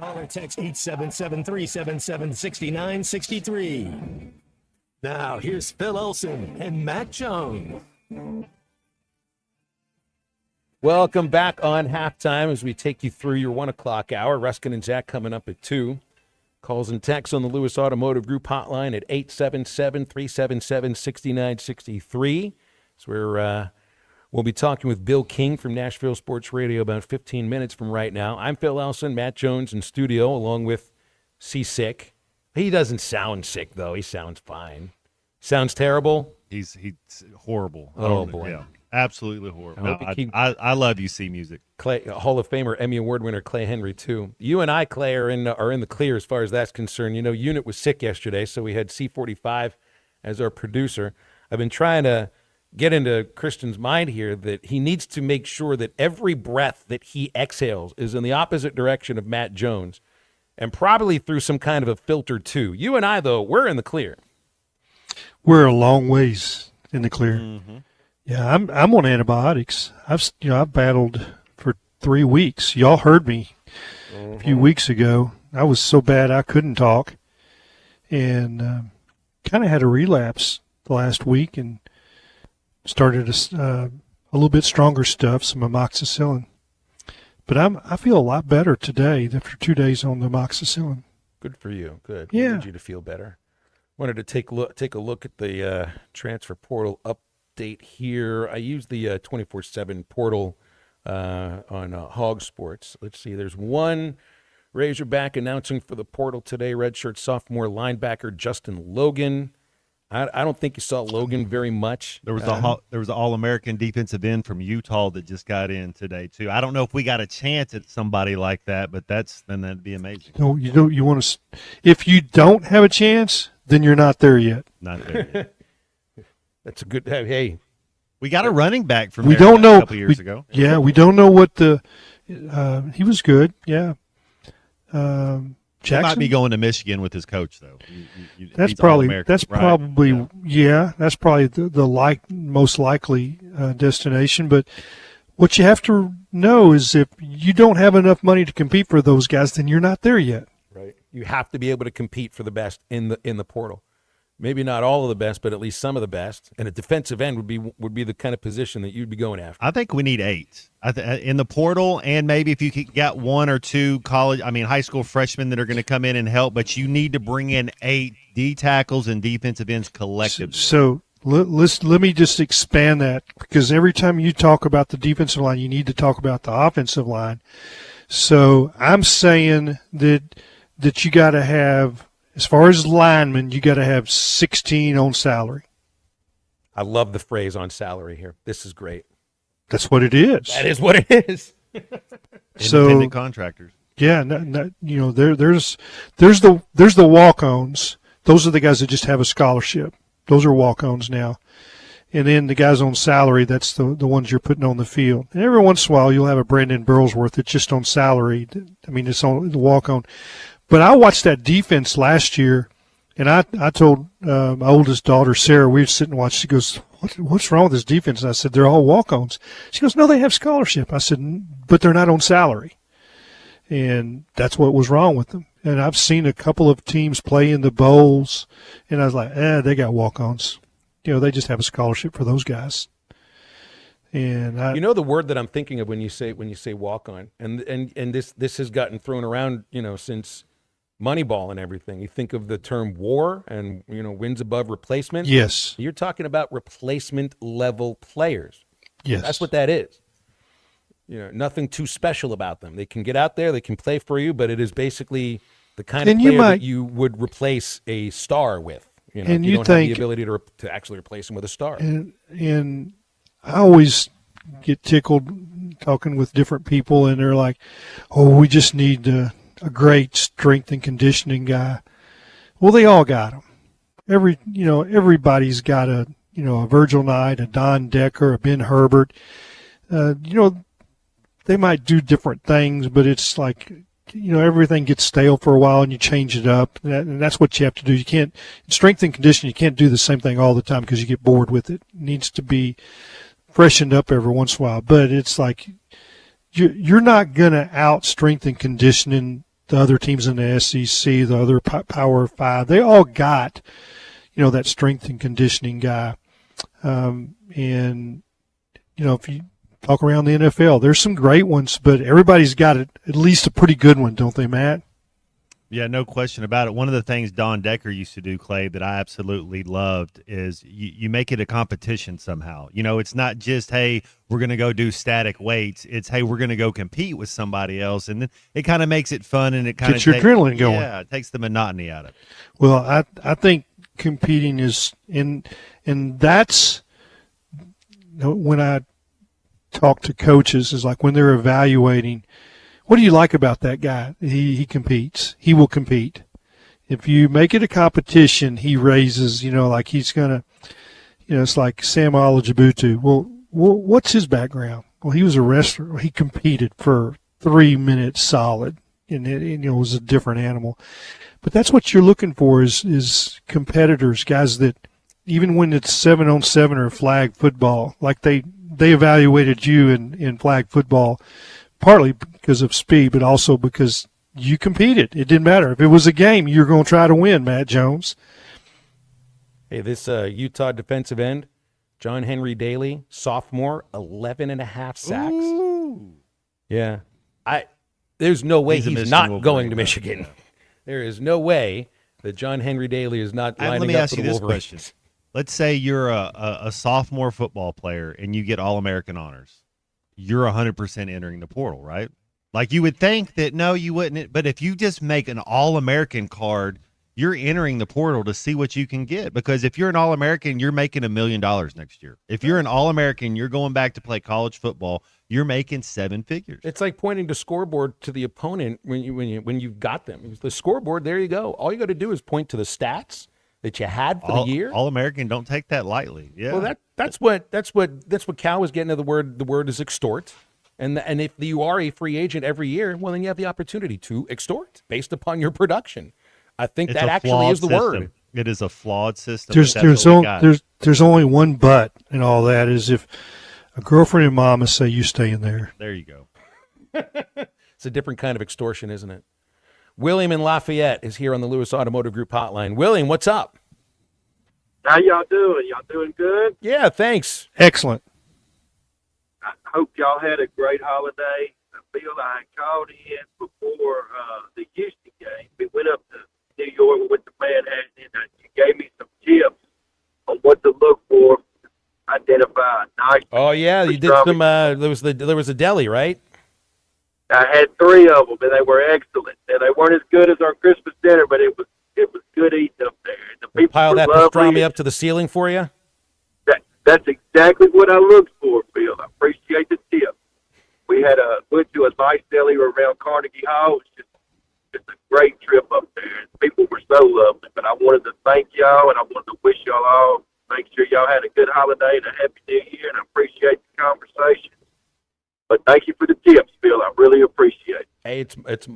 Call or text 877-377-6963. Now, here's Phil Olson and Matt Jones. Welcome back on halftime as we take you through your 1 o'clock hour. Ruskin and Zach coming up at 2. Calls and texts on the Lewis Automotive Group hotline at 877-377-6963. So we'll be talking with Bill King from Nashville Sports Radio about 15 minutes from right now. I'm Phil Elson, Matt Jones in studio, along with C-Sick. He doesn't sound sick, though. He sounds fine. Sounds terrible? He's horrible. Oh, boy. Yeah, absolutely horrible. I love UC music. Clay, Hall of Famer, Emmy Award winner Clay Henry, too. You and I, Clay, are in the clear as far as that's concerned. Unit was sick yesterday, so we had C45 as our producer. I've been trying to get into Christian's mind here that he needs to make sure that every breath that he exhales is in the opposite direction of Matt Jones, and probably through some kind of a filter, too. You and I, though, we're in the clear. We're a long ways in the clear. Mm-hmm. Yeah, I'm on antibiotics. I've battled for 3 weeks. Y'all heard me a few weeks ago. I was so bad I couldn't talk, and kind of had a relapse the last week and started a little bit stronger stuff, some amoxicillin. But I feel a lot better today after 2 days on the amoxicillin. Good for you. Good. Yeah. We need you to feel better. Wanted to take a look at the transfer portal update here. I use the 24/7 portal on Hog Sports. Let's see. There's one Razorback announcing for the portal today. Redshirt sophomore linebacker Justin Logan. I don't think you saw Logan very much. There was an All-American defensive end from Utah that just got in today too. I don't know if we got a chance at somebody like that, but that'd be amazing. No, you don't. You want to? If you don't have a chance, then you're not there yet. Not there yet. That's a good. Hey, we got a running back from we there don't know a couple years ago. Yeah, we don't know what the. He was good. Yeah. Jackson He might be going to Michigan with his coach though. That's he's probably All-American, that's right? probably yeah. That's probably the most likely destination. But what you have to know is if you don't have enough money to compete for those guys, then you're not there yet. Right. You have to be able to compete for the best in the portal. Maybe not all of the best, but at least some of the best. And a defensive end would be the kind of position that you'd be going after. I think we need 8 in the portal, and maybe if you could get 1 or 2 high school freshmen that are going to come in and help. But you need to bring in 8 D tackles and defensive ends collectively. So let me just expand that, because every time you talk about the defensive line, you need to talk about the offensive line. So I'm saying that you got to have as far as linemen, you got to have 16 on salary. I love the phrase on salary here. This is great. That's what it is. That is what it is. Independent contractors. Yeah, there's the walk-ons. Those are the guys that just have a scholarship. Those are walk-ons now. And then the guys on salary, that's the ones you're putting on the field. And every once in a while, you'll have a Brandon Burlsworth that's just on salary. I mean, it's on the walk-on. But I watched that defense last year, and I told my oldest daughter, Sarah, we were sitting and watching. She goes, what's wrong with this defense? And I said, they're all walk-ons. She goes, no, they have scholarship. I said, but they're not on salary. And that's what was wrong with them. And I've seen a couple of teams play in the bowls, and I was like, they got walk-ons. They just have a scholarship for those guys. And the word that I'm thinking of when you say walk-on, and this has gotten thrown around, since Moneyball and everything. You think of the term WAR and wins above replacement. Yes. You're talking about replacement level players. Yes. That's what that is. Nothing too special about them. They can get out there, they can play for you, but it is basically the kind of player that you would replace a star with. And you don't have the ability to actually replace him with a star. And I always get tickled talking with different people, and they're like, "Oh, we just need a great strength and conditioning guy." Well, they all got them. Everybody's got a Virgil Knight, a Don Decker, a Ben Herbert. They might do different things, but it's like, everything gets stale for a while and you change it up. And that's what you have to do. You can't, strength and conditioning, you can't do the same thing all the time because you get bored with it. It needs to be freshened up every once in a while. But it's like, you're not going to out strength and conditioning the other teams in the SEC, the other Power 5. They all got, that strength and conditioning guy. If you talk around the NFL, there's some great ones, but everybody's got at least a pretty good one, don't they, Matt? Yeah, no question about it. One of the things Don Decker used to do, Clay, that I absolutely loved is you make it a competition somehow. It's not just, hey, we're going to go do static weights. It's, hey, we're going to go compete with somebody else. And then it kind of makes it fun, and it kind of gets your adrenaline going. Yeah, it takes the monotony out of it. Well, I think competing is and that's when I talk to coaches is like when they're evaluating, what do you like about that guy? He competes. He will compete. If you make it a competition, he raises, like he's going to, it's like Sam Alajabutu. Well, what's his background? Well, he was a wrestler. He competed for 3 minutes solid, and it was a different animal. But that's what you're looking for is competitors, guys that even when it's 7-on-7 or flag football, like they evaluated you in flag football, partly because of speed, but also because you competed. It didn't matter. If it was a game, you're going to try to win, Matt Jones. Hey, this Utah defensive end, John Henry Daly, sophomore, 11.5 sacks. Ooh. Yeah. There's no way he's not going to Michigan. Yeah. There is no way that John Henry Daly is not lining up for the Wolverines. Let me ask you this question. Let's say you're a sophomore football player and you get All-American honors. You're 100% entering the portal, right? Like you would think that, no, you wouldn't. But if you just make an All-American card, you're entering the portal to see what you can get. Because if you're an All-American, you're making $1 million next year. If you're an All-American, you're going back to play college football, you're making 7 figures. It's like pointing the scoreboard to the opponent when you've got them. The scoreboard, there you go. All you got to do is point to the stats that you had for the year. All-American, don't take that lightly. Yeah. Well, that's what Cal was getting at. The word is extort. And if you are a free agent every year, well, then you have the opportunity to extort based upon your production. I think that actually is the word. It is a flawed system. There's only one but in all that is if a girlfriend and mama say you stay in there. There you go. It's a different kind of extortion, isn't it? William in Lafayette is here on the Lewis Automotive Group hotline. William, what's up? How y'all doing? Y'all doing good? Yeah, thanks. Excellent. I hope y'all had a great holiday. Bill, I called in before the Houston game. We went up to New York. We went to Manhattan, and you gave me some tips on what to look for, identify nice. Oh yeah, you did some. There was a deli, right? I had 3 of them, and they were excellent. And they weren't as good as our Christmas dinner, but it was pile that lovely. pastrami up to the ceiling for you? That's exactly what I looked for, Phil. I appreciate the tip. We went to a nice deli around Carnegie Hall. It's just a great trip up there. People were so lovely. But I wanted to thank y'all, and I wanted to wish y'all all, make sure y'all had a good holiday and a happy new year, and I appreciate the conversation. But thank you for the tips, Phil. I really appreciate it. Hey,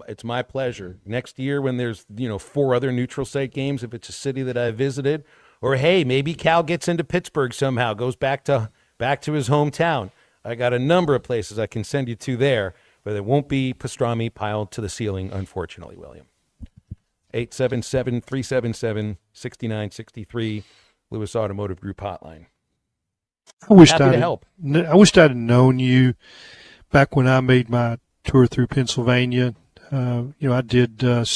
it's my pleasure. Next year when there's 4 other neutral site games, if it's a city that I visited, or hey, maybe Cal gets into Pittsburgh somehow, goes back to his hometown. I got a number of places I can send you to there, but there won't be pastrami piled to the ceiling, unfortunately, William. 877-377-6963, Lewis Automotive Group hotline. I wished Happy to help. I wished I'd known you back when I made my tour through Pennsylvania. I did the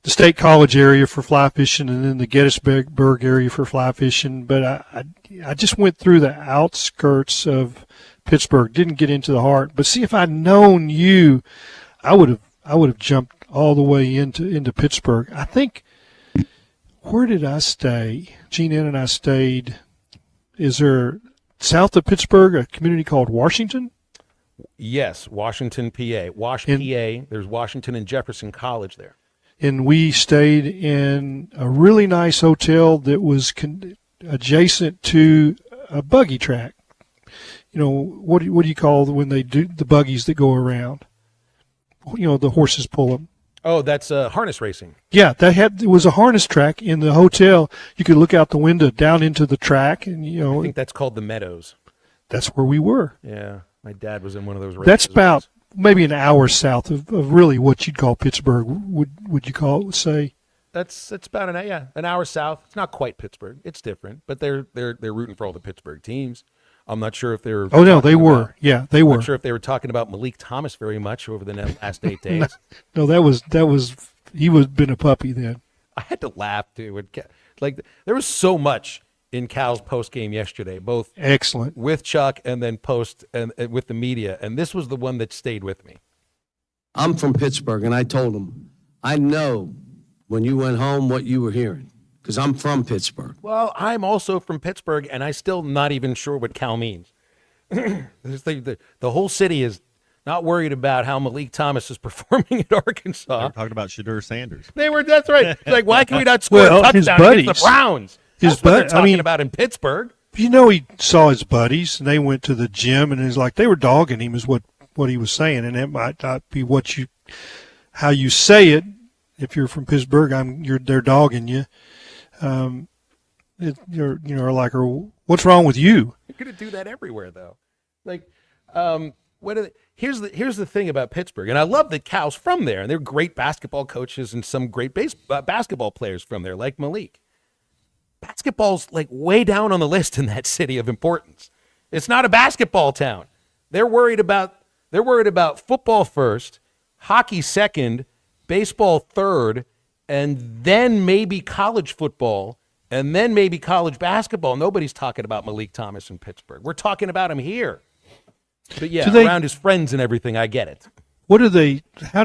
State College area for fly fishing and then the Gettysburg area for fly fishing. But I just went through the outskirts of Pittsburgh, didn't get into the heart. But see, if I'd known you, I would have jumped all the way into Pittsburgh. I think, where did I stay? Gene Ann and I stayed. Is there south of Pittsburgh a community called Washington? Yes, Washington, PA. PA. There's Washington and Jefferson College there. And we stayed in a really nice hotel that was adjacent to a buggy track. What do you call when they do the buggies that go around? The horses pull them. Oh, that's harness racing. Yeah, it was a harness track in the hotel. You could look out the window down into the track, and I think that's called the Meadows. That's where we were. Yeah, my dad was in one of those races. That's about maybe an hour south of really what you'd call Pittsburgh. Would you call it? Say that's about an hour south. It's not quite Pittsburgh. It's different, but they're rooting for all the Pittsburgh teams. I'm not sure if they're. Oh no, they were. Yeah, they were. I'm not sure if they were talking about Malik Thomas very much over the last 8 days. No, that was he was been a puppy then. I had to laugh too. There was so much in Cal's post game yesterday, both excellent with Chuck and then post and with the media, and this was the one that stayed with me. I'm from Pittsburgh, and I told him, I know when you went home what you were hearing. Because I'm from Pittsburgh. Well, I'm also from Pittsburgh, and I'm still not even sure what Cal means. The whole city is not worried about how Malik Thomas is performing at Arkansas. They're talking about Shedeur Sanders. That's right. It's like, why can we not score a touchdown against the Browns? That's what they're talking about in Pittsburgh. He saw his buddies, and they went to the gym, and it was like they were dogging him is what he was saying, and that might not be how you say it. If you're from Pittsburgh, they're dogging you. What's wrong with you? You're gonna do that everywhere, though. Here's the thing about Pittsburgh, and I love that Cal's from there, and they're great basketball coaches and some great basketball players from there, like Malik. Basketball's way down on the list in that city of importance. It's not a basketball town. They're worried about football first, hockey second, baseball third, and then maybe college football, and then maybe college basketball. Nobody's talking about Malik Thomas in Pittsburgh. We're talking about him here. But yeah, around his friends and everything, I get it. How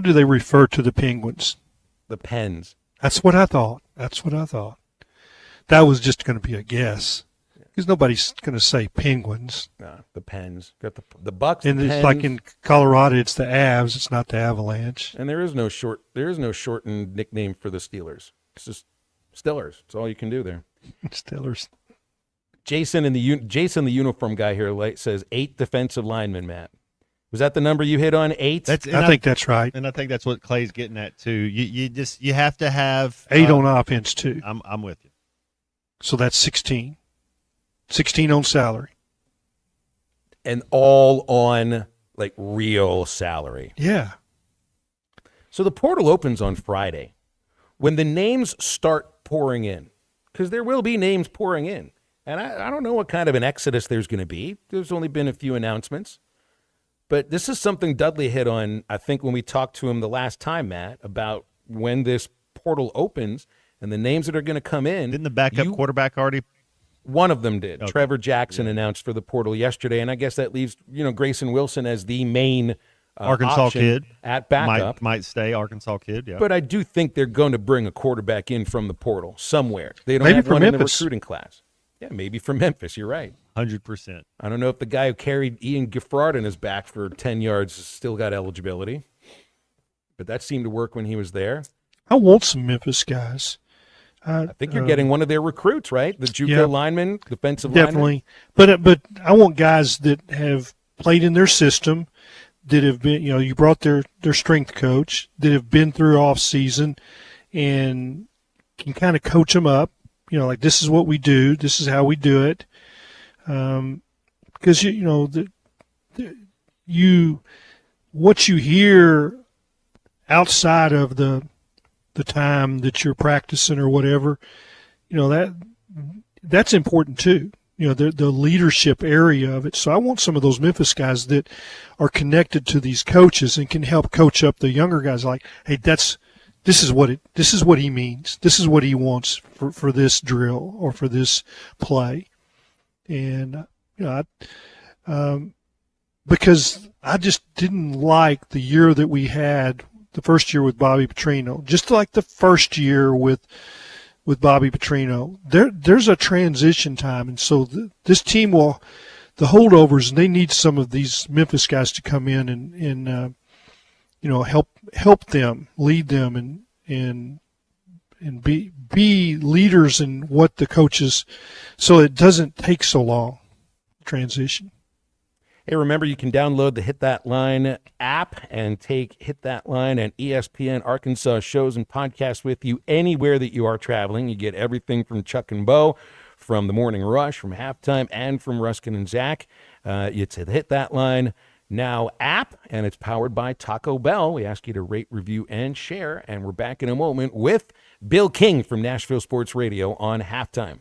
do they refer to the Penguins? The Pens. That's what I thought. That was just going to be a guess. Because nobody's going to say Penguins. No, the Pens. Got the Bucks. And the it's Pens. like in Colorado, it's the Avs. It's not the Avalanche. And there is no shortened nickname for the Steelers. It's just Stillers. That's all you can do there. Stillers. Jason, the uniform guy here, says 8 defensive linemen. Matt, was that the number you hit on? 8. I think that's right. And I think that's what Clay's getting at too. You have to have 8 on offense too. I'm with you. So that's 16. 16 on salary. And all on real salary. Yeah. So the portal opens on Friday. When the names start pouring in, because there will be names pouring in, and I don't know what kind of an exodus there's going to be. There's only been a few announcements. But this is something Dudley hit on, I think, when we talked to him the last time, Matt, about when this portal opens and the names that are going to come in. Didn't the backup quarterback already? One of them did. Okay. Trevor Jackson announced for the portal yesterday, and I guess that leaves Grayson Wilson as the main Arkansas option kid at backup. might stay Arkansas kid. Yeah, But I do think they're going to bring a quarterback in from the portal somewhere. They don't Maybe have from one in the Memphis. recruiting class. Yeah, maybe from Memphis. You're right. 100%. I don't know if the guy who carried Ian Gifford in his back for 10 yards has still got eligibility. But that seemed to work when he was there. I want some Memphis guys. I think you're getting one of their recruits, right? The JUCO yeah. lineman, defensive Definitely. lineman. But I want guys that have played in their system, that have been, you brought their strength coach, that have been through off season and can kind of coach them up, like this is what we do, this is how we do it. Because what you hear outside of the time that you're practicing or whatever, that's important too. The leadership area of it. So I want some of those Memphis guys that are connected to these coaches and can help coach up the younger guys. Like, hey, this is what he means. This is what he wants for this drill or for this play. And because I just didn't like the year that we had, the first year with Bobby Petrino, just like the first year with Bobby Petrino. There's a transition time, and so this team the holdovers, they need some of these Memphis guys to come in and help them, lead them, and be leaders in what the coaches, so it doesn't take so long, transition. Hey, remember, you can download the Hit That Line app and take Hit That Line and ESPN Arkansas shows and podcasts with you anywhere that you are traveling. You get everything from Chuck and Bo, from the Morning Rush, from Halftime, and from Ruskin and Zach. It's the Hit That Line Now app, and it's powered by Taco Bell. We ask you to rate, review, and share, and we're back in a moment with Bill King from Nashville Sports Radio on Halftime.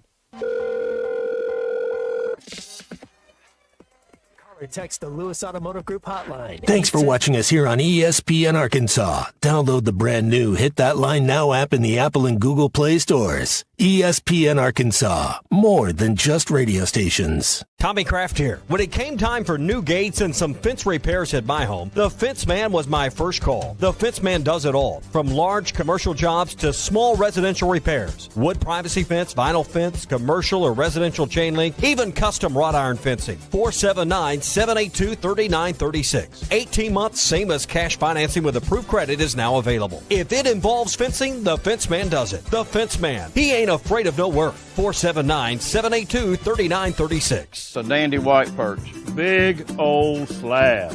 Or text the Lewis Automotive Group hotline. Thanks for watching us here on ESPN Arkansas. Download the brand new Hit That Line Now app in the Apple and Google Play stores. ESPN Arkansas, more than just radio stations. Tommy Kraft here. When it came time for new gates and some fence repairs at my home, the Fence Man was my first call. The Fence Man does it all, from large commercial jobs to small residential repairs. Wood privacy fence, vinyl fence, commercial or residential chain link, even custom wrought iron fencing. 479-782-3936. 18 months, same as cash financing with approved credit is now available. If it involves fencing, the Fence Man does it. The Fence Man. He ain't afraid of no work. 479-782-3936. It's a dandy white perch. Big old slab.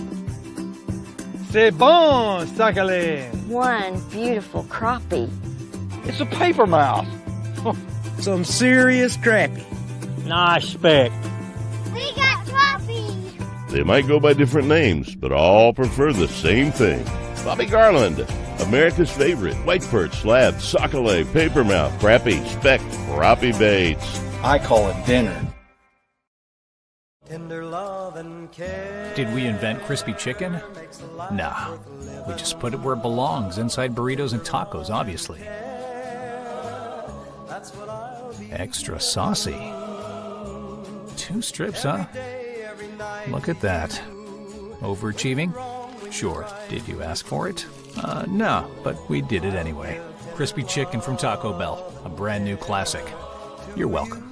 C'est bon, sacalé. One beautiful crappie. It's a paper mouth. Some serious crappie. Nice speck. We got crappie. They might go by different names, but all prefer the same thing. Bobby Garland, America's favorite white perch, slab, sockeye, papermouth, crappie, speck, crappie baits. I call it dinner. Did we invent crispy chicken? Nah. We just put it where it belongs, inside burritos and tacos, obviously. Extra saucy. 2 strips, huh? Look at that. Overachieving? Sure. Did you ask for it? No, but we did it anyway. Crispy chicken from Taco Bell, a brand new classic. You're welcome.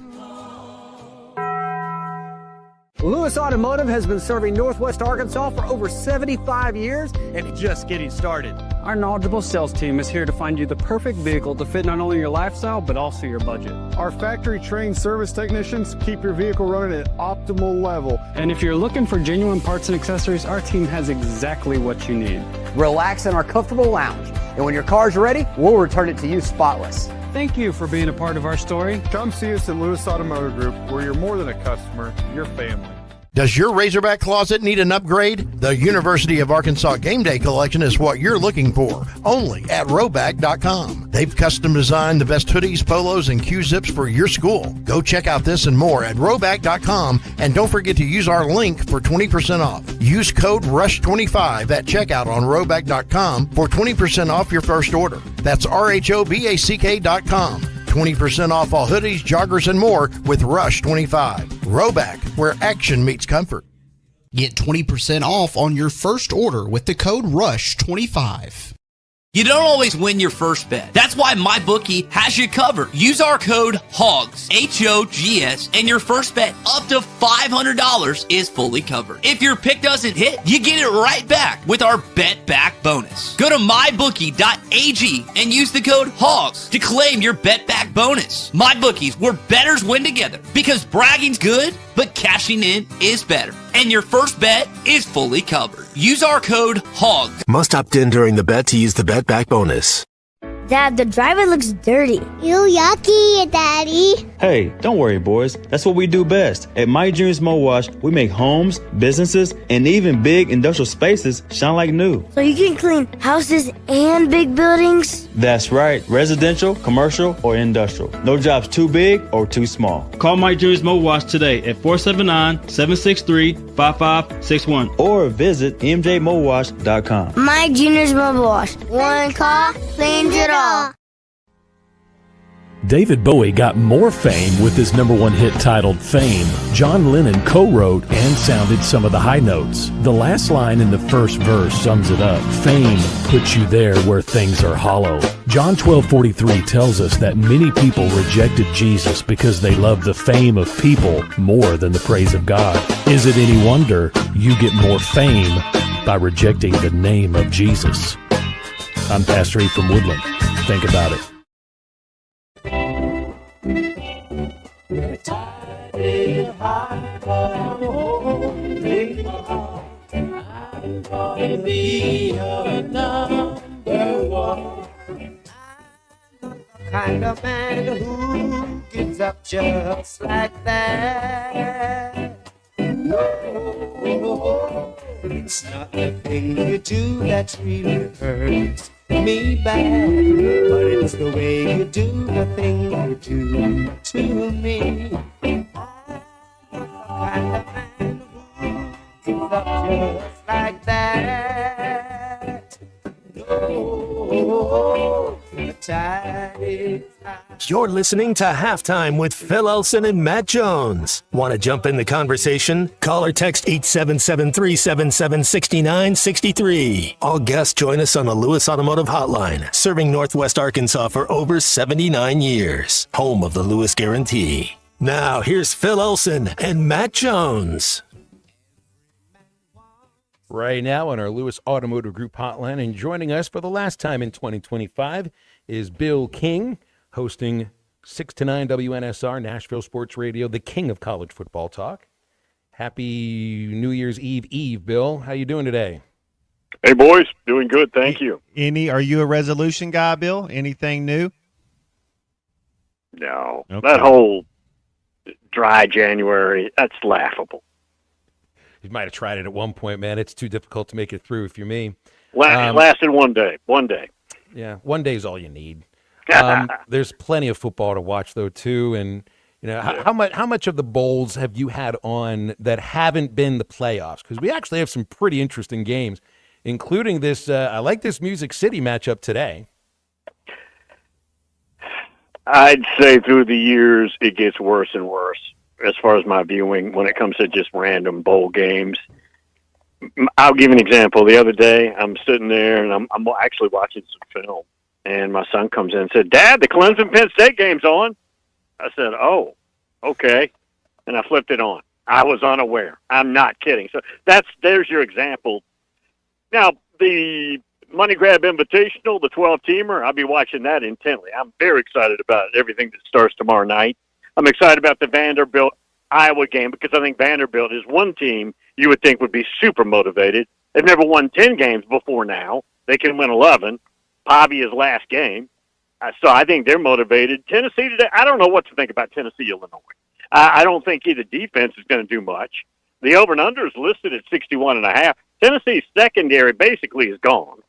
Lewis Automotive has been serving Northwest Arkansas for over 75 years and just getting started. Our knowledgeable sales team is here to find you the perfect vehicle to fit not only your lifestyle, but also your budget. Our factory-trained service technicians keep your vehicle running at optimal level. And if you're looking for genuine parts and accessories, our team has exactly what you need. Relax in our comfortable lounge, and when your car's ready, we'll return it to you spotless. Thank you for being a part of our story. Come see us at Lewis Automotive Group, where you're more than a customer, you're family. Does your Razorback closet need an upgrade? The University of Arkansas Game Day Collection is what you're looking for, only at Roback.com. They've custom designed the best hoodies, polos, and Q-zips for your school. Go check out this and more at Roback.com, and don't forget to use our link for 20% off. Use code RUSH25 at checkout on Roback.com for 20% off your first order. That's RHOBACK.com. 20% off all hoodies, joggers, and more with Rush 25. Roback, where action meets comfort. Get 20% off on your first order with the code RUSH25. You don't always win your first bet. That's why MyBookie has you covered. Use our code HOGS, H-O-G-S, and your first bet up to $500 is fully covered. If your pick doesn't hit, you get it right back with our Bet Back bonus. Go to MyBookie.ag and use the code HOGS to claim your Bet Back bonus. MyBookie's where bettors win together because bragging's good, but cashing in is better. And your first bet is fully covered. Use our code HOGS. Must opt in during the bet to use the Bet Back bonus. Dad, the driver looks dirty. You yucky, Daddy. Hey, don't worry, boys. That's what we do best. At My Dreams Mo Wash, we make homes, businesses, and even big industrial spaces shine like new. So you can clean houses and big buildings? That's right. Residential, commercial, or industrial. No job's too big or too small. Call My Dreams Mo Wash today at 479-763-5561 or visit mjmowash.com. My Junior's Mobile Wash. One call cleans it all. David Bowie got more fame with his #1 hit titled Fame. John Lennon co-wrote and sounded some of the high notes. The last line in the first verse sums it up. Fame puts you there where things are hollow. John 12:43 tells us that many people rejected Jesus because they loved the fame of people more than the praise of God. Is it any wonder you get more fame by rejecting the name of Jesus? I'm Pastor Eve from Woodland. Think about it. I'm gonna be your number one. Kind of man who gives up just like that. No, it's not the thing you do that really hurts me bad, but it's the way you do the thing you do to me. Kind of man who gives up just like that. No, the tide is high. You're listening to Halftime with Phil Elson and Matt Jones. Want to jump in the conversation? Call or text 877-377-6963. All guests join us on the Lewis Automotive Hotline, serving Northwest Arkansas for over 79 years. Home of the Lewis Guarantee. Now, here's Phil Elson and Matt Jones. Right now on our Lewis Automotive Group hotline, and joining us for the last time in 2025 is Bill King, hosting 6 to 9 WNSR, Nashville Sports Radio, the king of college football talk. Happy New Year's Eve, Bill. How you doing today? Hey, boys. Doing good, thank you. Are you a resolution guy, Bill? Anything new? No. Okay. That whole dry January, that's laughable. You might have tried it at one point, man. It's too difficult to make it through if you're me. It lasted one day. Yeah, one day is all you need. There's plenty of football to watch, though, too. And you know, how much of the bowls have you had on that haven't been the playoffs? Because we actually have some pretty interesting games, including this. I like this Music City matchup today. I'd say through the years it gets worse and worse as far as my viewing when it comes to just random bowl games. I'll give an example. The other day, I'm sitting there, and I'm actually watching some film, and my son comes in and said, "Dad, the Clemson-Penn State game's on." I said, "Oh, okay." And I flipped it on. I was unaware. I'm not kidding. So there's your example. Now, the Money Grab Invitational, the 12-teamer, I'll be watching that intently. I'm very excited about everything that starts tomorrow night. I'm excited about the Vanderbilt-Iowa game because I think Vanderbilt is one team you would think would be super motivated. They've never won 10 games before now. They can win 11. Pavia's last game. So I think they're motivated. Tennessee today, I don't know what to think about Tennessee, Illinois. I don't think either defense is going to do much. The over and under is listed at 61.5. Tennessee's secondary basically is gone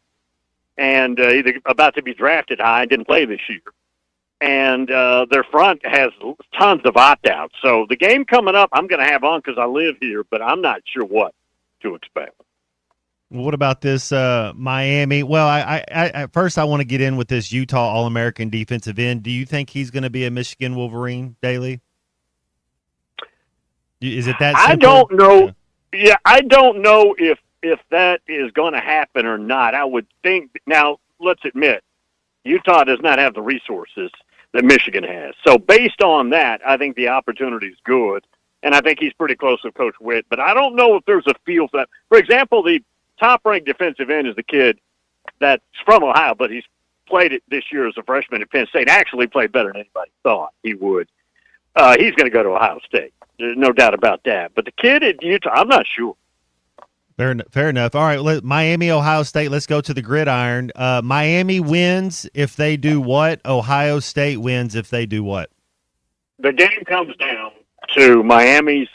and either about to be drafted high and didn't play this year. And their front has tons of opt-outs. So the game coming up, I'm going to have on because I live here, but I'm not sure what to expect. What about this Miami? Well, I first I want to get in with this Utah All-American defensive end. Do you think he's going to be a Michigan Wolverine, Daly? Is it that simple? I don't know. Yeah, I don't know if that is going to happen or not. I would think now. Let's admit, Utah does not have the resources that Michigan has. So based on that, I think the opportunity is good, and I think he's pretty close with Coach Witt. But I don't know if there's a feel for that. For example, the top-ranked defensive end is the kid that's from Ohio, but he's played it this year as a freshman at Penn State. Actually played better than anybody thought he would. He's going to go to Ohio State. There's no doubt about that. But the kid at Utah, I'm not sure. Fair enough. All right, Miami, Ohio State. Let's go to the gridiron. Miami wins if they do what? Ohio State wins if they do what? The game comes down to Miami's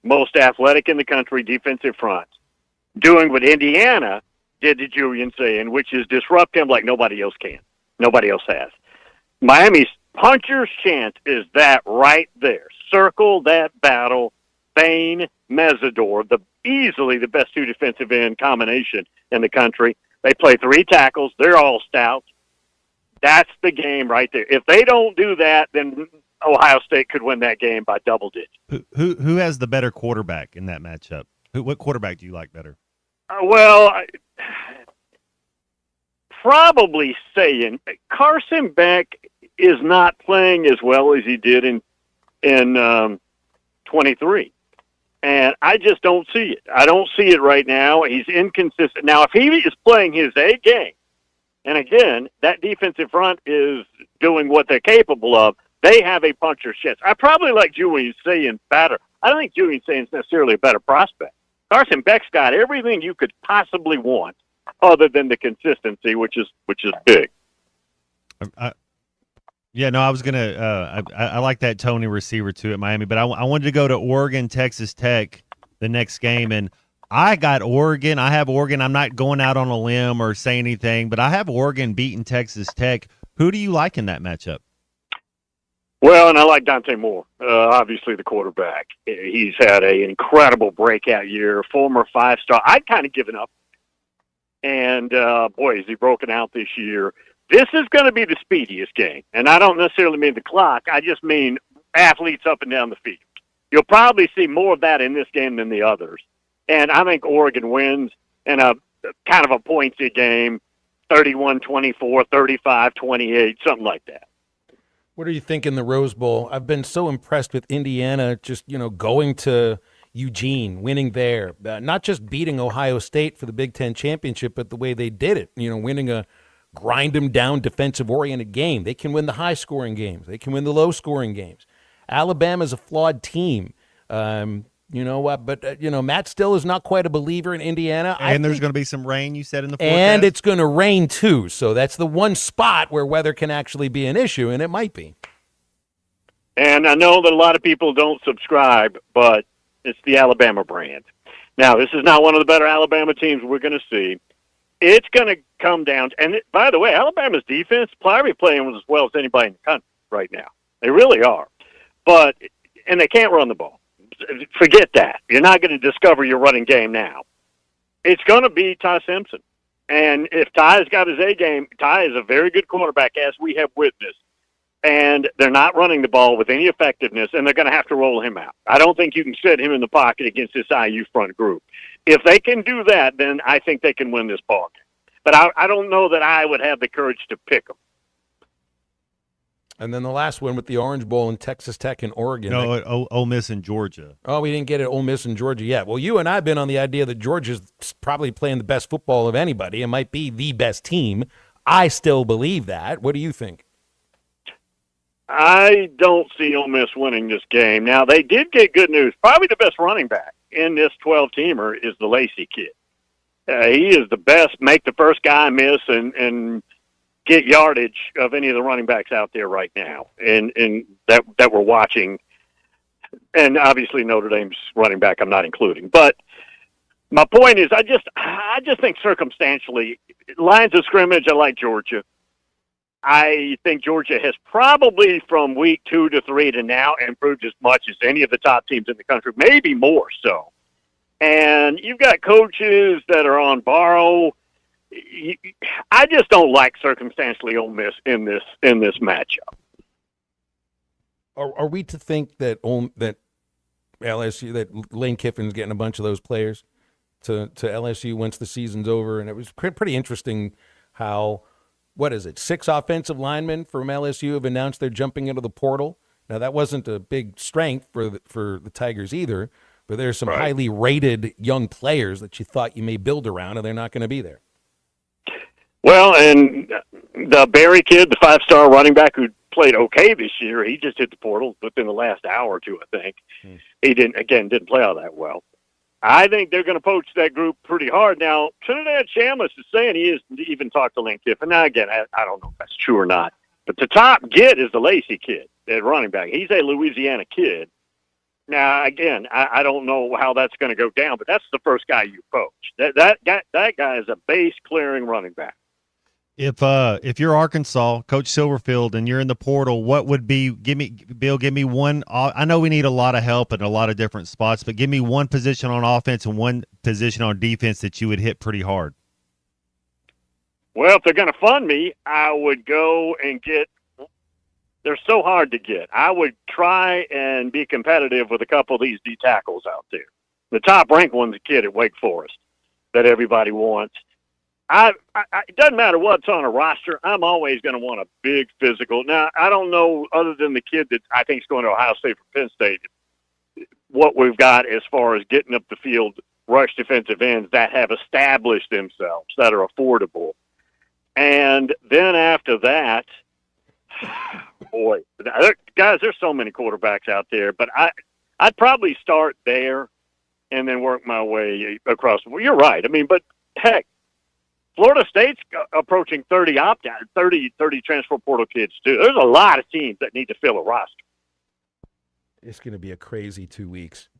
most athletic in the country defensive front doing what Indiana did to Julian Sayin, which is disrupt him like nobody else can. Nobody else has. Miami's puncher's chance is that right there. Circle that battle. Bain, Mesidor, easily the best two defensive end combination in the country. They play 3 tackles. They're all stout. That's the game right there. If they don't do that, then Ohio State could win that game by double digits. Who has the better quarterback in that matchup? What quarterback do you like better? Probably saying Carson Beck is not playing as well as he did in 23. And I just don't see it. I don't see it right now. He's inconsistent. Now, if he is playing his A game, and again, that defensive front is doing what they're capable of, they have a puncher's chance. I probably like Julian Sayin better. I don't think Julian Sayin's necessarily a better prospect. Carson Beck's got everything you could possibly want other than the consistency, which is big. Yeah, no, I was going to I like that Tony receiver, too, at Miami. But I wanted to go to Oregon, Texas Tech the next game. And I got Oregon. I have Oregon. I'm not going out on a limb or saying anything, but I have Oregon beating Texas Tech. Who do you like in that matchup? Well, and I like Dante Moore, obviously the quarterback. He's had an incredible breakout year, former 5-star. I'd kind of given up. And, boy, has he broken out this year. This is going to be the speediest game, and I don't necessarily mean the clock. I just mean athletes up and down the field. You'll probably see more of that in this game than the others. And I think Oregon wins in a kind of a pointsy game, 31-24, 35-28, something like that. What do you think in the Rose Bowl? I've been so impressed with Indiana just, going to Eugene, winning there, not just beating Ohio State for the Big Ten championship, but the way they did it, winning a grind them down defensive-oriented game. They can win the high-scoring games. They can win the low-scoring games. Alabama's a flawed team. You know what? But, Matt Still is not quite a believer in Indiana. And there's going to be some rain, you said, in the forecast? And it's going to rain, too. So that's the one spot where weather can actually be an issue, and it might be. And I know that a lot of people don't subscribe, but it's the Alabama brand. Now, this is not one of the better Alabama teams we're going to see. It's going to come down – and by the way, Alabama's defense probably playing as well as anybody in the country right now. They really are. And they can't run the ball. Forget that. You're not going to discover your running game now. It's going to be Ty Simpson. And if Ty's got his A game, Ty is a very good quarterback, as we have witnessed. And they're not running the ball with any effectiveness, and they're going to have to roll him out. I don't think you can sit him in the pocket against this IU front group. If they can do that, then I think they can win this ball game. But I don't know that I would have the courage to pick them. And then the last one with the Orange Bowl in Texas Tech and Oregon. No, Ole Miss and Georgia. Oh, we didn't get it, Ole Miss and Georgia yet. Well, you and I have been on the idea that Georgia's probably playing the best football of anybody. It might be the best team. I still believe that. What do you think? I don't see Ole Miss winning this game. Now, they did get good news. Probably the best running back in this 12-teamer is the Lacey kid. He is the best, make the first guy miss and get yardage of any of the running backs out there right now, and that we're watching. And obviously Notre Dame's running back I'm not including. But my point is I just think circumstantially, lines of scrimmage, I like Georgia. I think Georgia has probably from week 2 to 3 to now improved as much as any of the top teams in the country, maybe more so. And you've got coaches that are on borrow. I just don't like circumstantially Ole Miss in this matchup. Are we to think that LSU, that Lane Kiffin's getting a bunch of those players to LSU once the season's over. And it was pretty interesting how, 6 offensive linemen from LSU have announced they're jumping into the portal. Now, that wasn't a big strength for the Tigers either, but there's some highly rated young players that you thought you may build around, and they're not going to be there. Well, and the Barry kid, the 5-star running back who played okay this year, he just hit the portal within the last hour or two, I think. He didn't play all that well. I think they're going to poach that group pretty hard. Now, Trinidad Chambliss is saying he hasn't even talked to Lane Kiffin. Now, again, I don't know if that's true or not. But the top get is the Lacey kid at running back. He's a Louisiana kid. Now, again, I don't know how that's going to go down, but that's the first guy you poach. That guy is a base-clearing running back. If you're Arkansas, Coach Silverfield, and you're in the portal, what would be? Give me one. I know we need a lot of help in a lot of different spots, but give me one position on offense and one position on defense that you would hit pretty hard. Well, if they're going to fund me, I would go and get – they're so hard to get. I would try and be competitive with a couple of these D tackles out there. The top-ranked one's a kid at Wake Forest that everybody wants. It doesn't matter what's on a roster. I'm always going to want a big physical. Now, I don't know, other than the kid that I think is going to Ohio State from Penn State, what we've got as far as getting up the field, rush defensive ends that have established themselves, that are affordable. And then after that, boy, guys, there's so many quarterbacks out there, but I'd probably start there and then work my way across. Well, you're right. I mean, but heck, Florida State's approaching 30 opt-out, 30 transfer portal kids too. There's a lot of teams that need to fill a roster. It's going to be a crazy 2 weeks.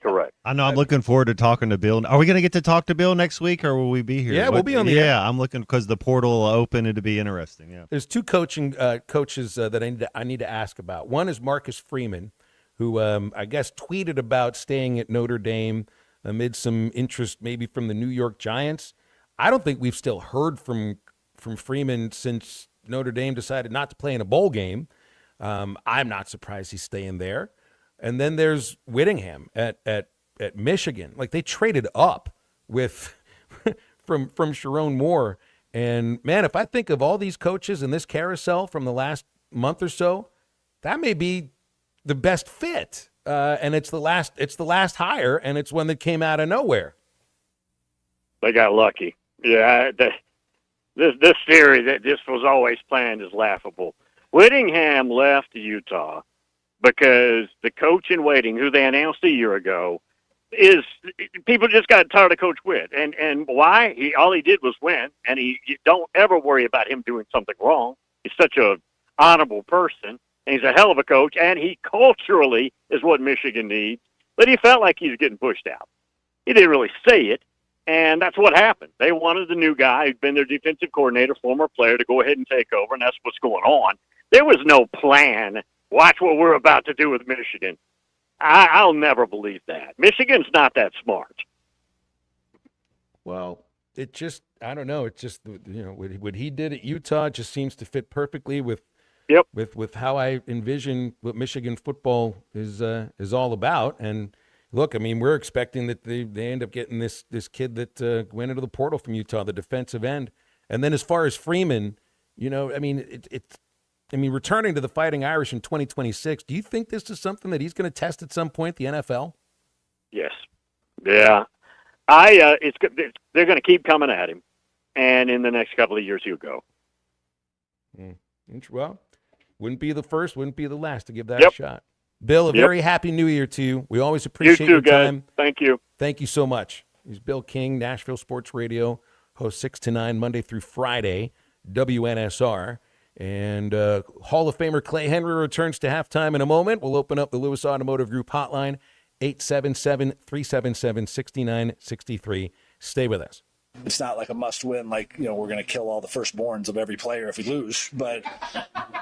Correct. I know. I'm looking forward to talking to Bill. Are we going to get to talk to Bill next week, or will we be here? Yeah, we'll be on the air. Yeah, I'm looking because the portal will open. It'll be interesting. Yeah. There's 2 coaches that I need to ask about. One is Marcus Freeman, who I guess tweeted about staying at Notre Dame amid some interest maybe from the New York Giants. I don't think we've still heard from Freeman since Notre Dame decided not to play in a bowl game. I'm not surprised he's staying there. And then there's Whittingham at Michigan. Like, they traded up with from Sharon Moore. And man, if I think of all these coaches in this carousel from the last month or so, that may be the best fit. And it's the last hire, and it's one that came out of nowhere. They got lucky. Yeah, this theory that this was always planned is laughable. Whittingham left Utah because the coach in waiting, who they announced a year ago, people just got tired of Coach Witt. And why? All he did was win, and you don't ever worry about him doing something wrong. He's such a honorable person, and he's a hell of a coach, and he culturally is what Michigan needs. But he felt like he was getting pushed out. He didn't really say it, and that's what happened. They wanted the new guy who'd been their defensive coordinator, former player, to go ahead and take over, and that's what's going on. There was no plan. Watch what we're about to do with Michigan. I'll never believe that. Michigan's not that smart. Well, it just, I don't know. It just, what he did at Utah just seems to fit perfectly with how I envision what Michigan football is all about. And look, I mean, we're expecting that they end up getting this kid that went into the portal from Utah, the defensive end. And then as far as Freeman, returning to the Fighting Irish in 2026, do you think this is something that he's going to test at some point, the NFL? Yes. Yeah. They're going to keep coming at him, and in the next couple of years, he'll go. Well, wouldn't be the first, wouldn't be the last to give that a shot. Bill, a very happy New Year to you. We always appreciate your time. Thank you. Thank you so much. He's Bill King, Nashville Sports Radio, host 6 to 9, Monday through Friday, WNSR. And Hall of Famer Clay Henry returns to halftime in a moment. We'll open up the Lewis Automotive Group hotline, 877-377-6963. Stay with us. It's not like a must-win, like, we're going to kill all the firstborns of every player if we lose. But,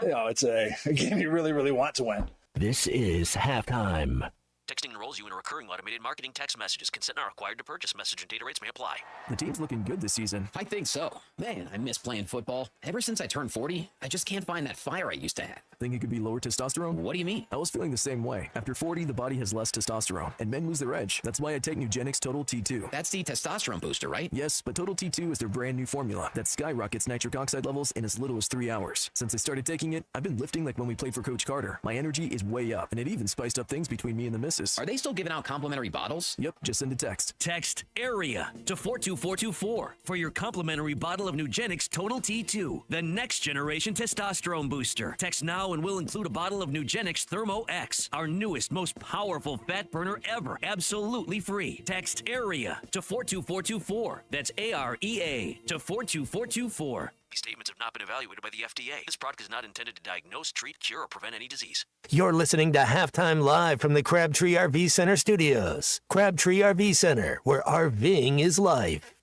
it's a game you really, really want to win. This is halftime. Texting enrolls you in a recurring automated marketing text messages. Consent not required to purchase. Message and data rates may apply. The team's looking good this season. I think so. Man, I miss playing football. Ever since I turned 40, I just can't find that fire I used to have. Think it could be lower testosterone? What do you mean? I was feeling the same way. After 40, the body has less testosterone, and men lose their edge. That's why I take Nugenix Total T2. That's the testosterone booster, right? Yes, but Total T2 is their brand new formula that skyrockets nitric oxide levels in as little as 3 hours. Since I started taking it, I've been lifting like when we played for Coach Carter. My energy is way up, and it even spiced up things between me and the missus. Are they still giving out complimentary bottles? Yep, just send a text. Text AREA to 42424 for your complimentary bottle of Nugenix Total T2, the next generation testosterone booster. Text now and we'll include a bottle of Nugenix Thermo X, our newest, most powerful fat burner ever, absolutely free. Text AREA to 42424. That's AREA to 42424. These statements have not been evaluated by the FDA. This product is not intended to diagnose, treat, cure, or prevent any disease. You're listening to Halftime Live from the Crabtree RV Center studios. Crabtree RV Center, where RVing is life.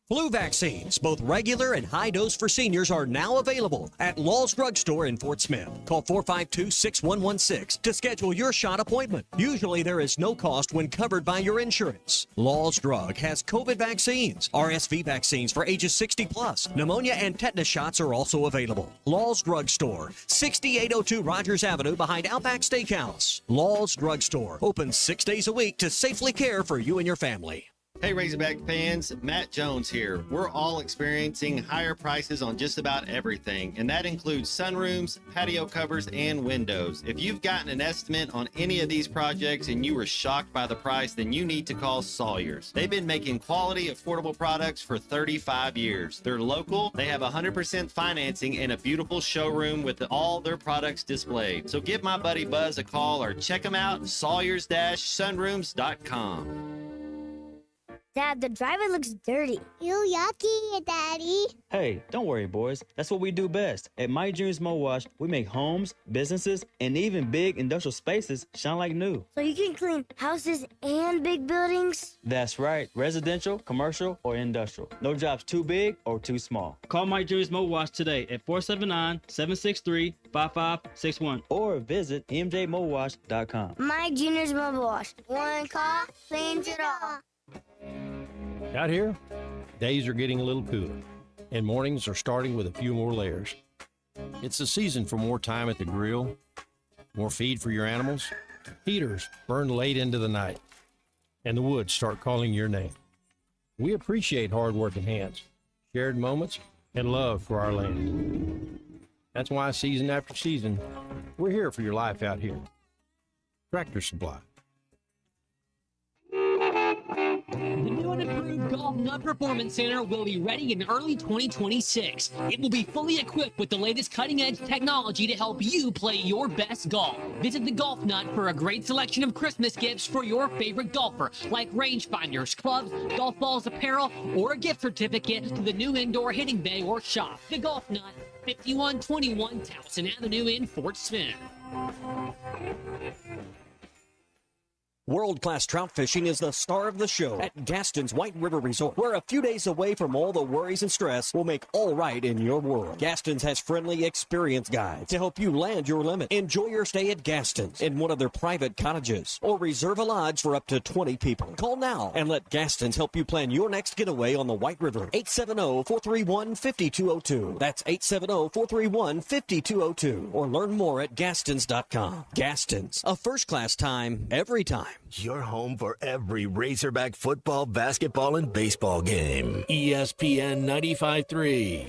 Flu vaccines, both regular and high dose for seniors, are now available at Law's Drug Store in Fort Smith. Call 452-6116 to schedule your shot appointment. Usually there is no cost when covered by your insurance. Law's Drug has COVID vaccines, RSV vaccines for ages 60 plus. Pneumonia and tetanus shots are also available. Law's Drug Store, 6802 Rogers Avenue behind Outback Steakhouse. Law's Drug Store, open 6 days a week to safely care for you and your family. Hey Razorback fans, Matt Jones here. We're all experiencing higher prices on just about everything, and that includes sunrooms, patio covers, and windows. If you've gotten an estimate on any of these projects and you were shocked by the price, then you need to call Sawyers. They've been making quality, affordable products for 35 years. They're local, they have 100% financing, and a beautiful showroom with all their products displayed. So give my buddy Buzz a call or check them out at Sawyers-sunrooms.com. Dad, the driver looks dirty. Ew, yucky, Daddy. Hey, don't worry, boys. That's what we do best. At My Dreams Mo Wash, we make homes, businesses, and even big industrial spaces shine like new. So you can clean houses and big buildings? That's right. Residential, commercial, or industrial. No job's too big or too small. Call My Dreams Mo Wash today at 479-763-5561. Or visit mjmowash.com. My Junior's Mobile Wash. One call, cleans it all. Out here, days are getting a little cooler, and mornings are starting with a few more layers. It's the season for more time at the grill, more feed for your animals. Heaters burn late into the night, and the woods start calling your name. We appreciate hard-working hands, shared moments, and love for our land. That's why season after season, we're here for your life out here. Tractor Supply. The new and improved Golf Nut Performance Center will be ready in early 2026. It will be fully equipped with the latest cutting-edge technology to help you play your best golf. Visit the Golf Nut for a great selection of Christmas gifts for your favorite golfer, like rangefinders, clubs, golf balls, apparel, or a gift certificate to the new indoor hitting bay or shop. The Golf Nut, 5121 Towson Avenue in Fort Smith. World-class trout fishing is the star of the show at Gaston's White River Resort, where a few days away from all the worries and stress will make all right in your world. Gaston's has friendly, experienced guides to help you land your limit. Enjoy your stay at Gaston's in one of their private cottages, or reserve a lodge for up to 20 people. Call now and let Gaston's help you plan your next getaway on the White River. 870-431-5202. That's 870-431-5202. Or learn more at Gastons.com. Gaston's, a first-class time, every time. Your home for every Razorback football, basketball, and baseball game. ESPN 95.3.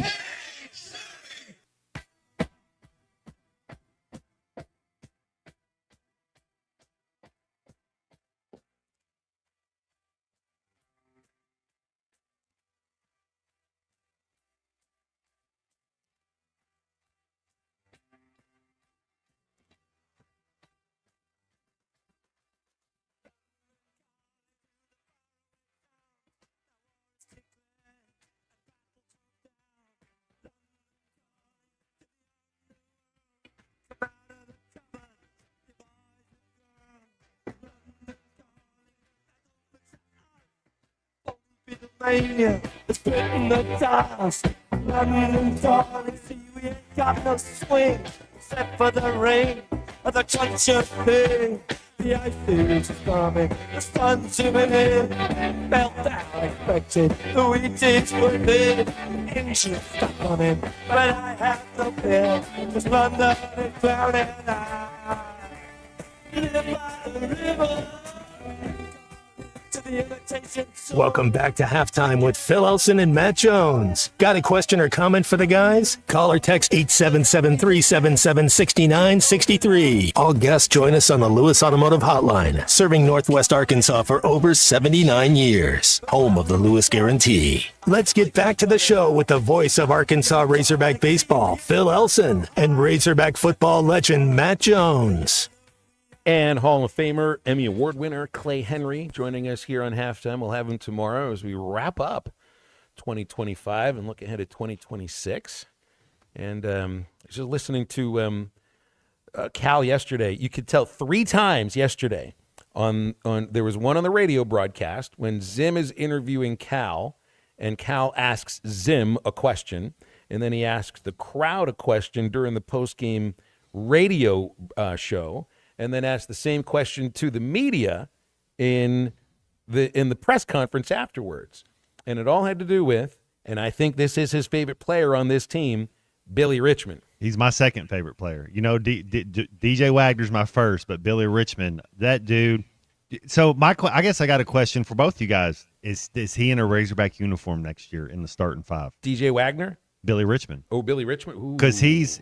Mania, it's putting the dust. Running and darling, see we ain't got no swing except for the rain of the crunch of pain. The ice is coming, the sun's zooming in. Meltdown expected, the wheat is put in. Engine stuck on him, but I have no fear. Cause London is drowning out. Live by the river. Welcome back to Halftime with Phil Elson and Matt Jones. Got a question or comment for the guys? Call or text 877-377-6963. All guests join us on the Lewis Automotive Hotline, serving Northwest Arkansas for over 79 years. Home of the Lewis Guarantee. Let's get back to the show with the voice of Arkansas Razorback baseball, Phil Elson, and Razorback football legend Matt Jones. And Hall of Famer, Emmy Award winner Clay Henry joining us here on Halftime. We'll have him tomorrow as we wrap up 2025 and look ahead at 2026. And just listening to Cal yesterday, you could tell 3 times yesterday on there was one on the radio broadcast when Zim is interviewing Cal, and Cal asks Zim a question, and then he asks the crowd a question during the post-game radio show, and then asked the same question to the media in the press conference afterwards. And it all had to do with, and I think this is his favorite player on this team, Billy Richmond. He's my second favorite player. You know, DJ Wagner's my first, but Billy Richmond, that dude. So I guess I got a question for both you guys. Is he in a Razorback uniform next year in the starting 5? DJ Wagner? Billy Richmond. Oh, Billy Richmond? Because he's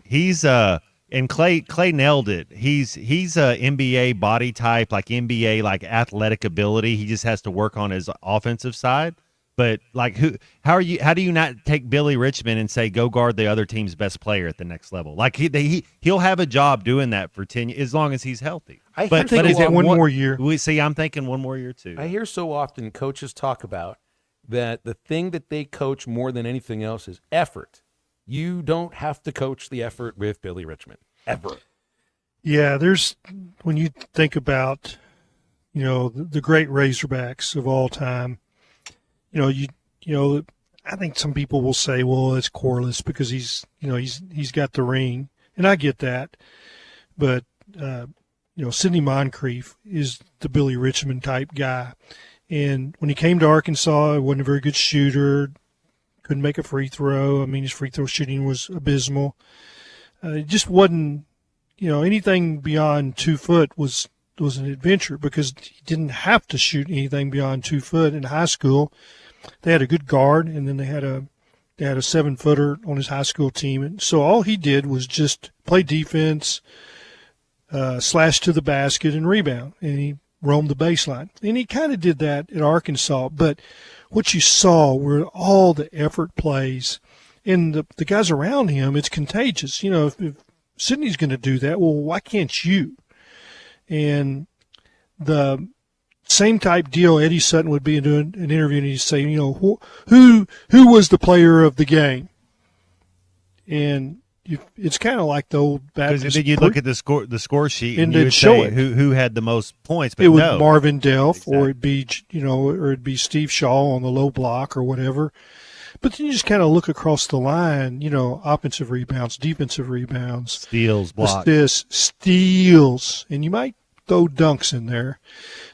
and Clay nailed it. He's a NBA body type, like NBA like athletic ability. He just has to work on his offensive side. But like how do you not take Billy Richmond and say go guard the other team's best player at the next level? Like he'll have a job doing that for 10 years as long as he's healthy. But is it one more year? We see. I'm thinking one more year too. I hear so often coaches talk about that the thing that they coach more than anything else is effort. You don't have to coach the effort with Billy Richmond, ever. Yeah, when you think about, the great Razorbacks of all time, I think some people will say, well, it's Corliss because he's got the ring, and I get that. But, Sidney Moncrief is the Billy Richmond type guy. And when he came to Arkansas, he wasn't a very good shooter. Couldn't make a free throw. I mean, his free throw shooting was abysmal. It just wasn't, anything beyond 2 foot was an adventure because he didn't have to shoot anything beyond 2 foot in high school. They had a good guard, and then they had a 7-footer on his high school team. And so all he did was just play defense, slash to the basket, and rebound. And he roamed the baseline. And he kind of did that at Arkansas, but what you saw were all the effort plays, and the guys around him, it's contagious. If Sidney's going to do that, well, why can't you? And the same type deal Eddie Sutton would be doing an interview, and he'd say, who was the player of the game? And it's kind of like the old Baptist. Because then you look at the score sheet, and you would show say who had the most points. But it was no. Marvin Delph, Exactly. or it'd be Steve Shaw on the low block or whatever. But then you just kind of look across the line, offensive rebounds, defensive rebounds, steals, blocks, assists, steals, and you might throw dunks in there.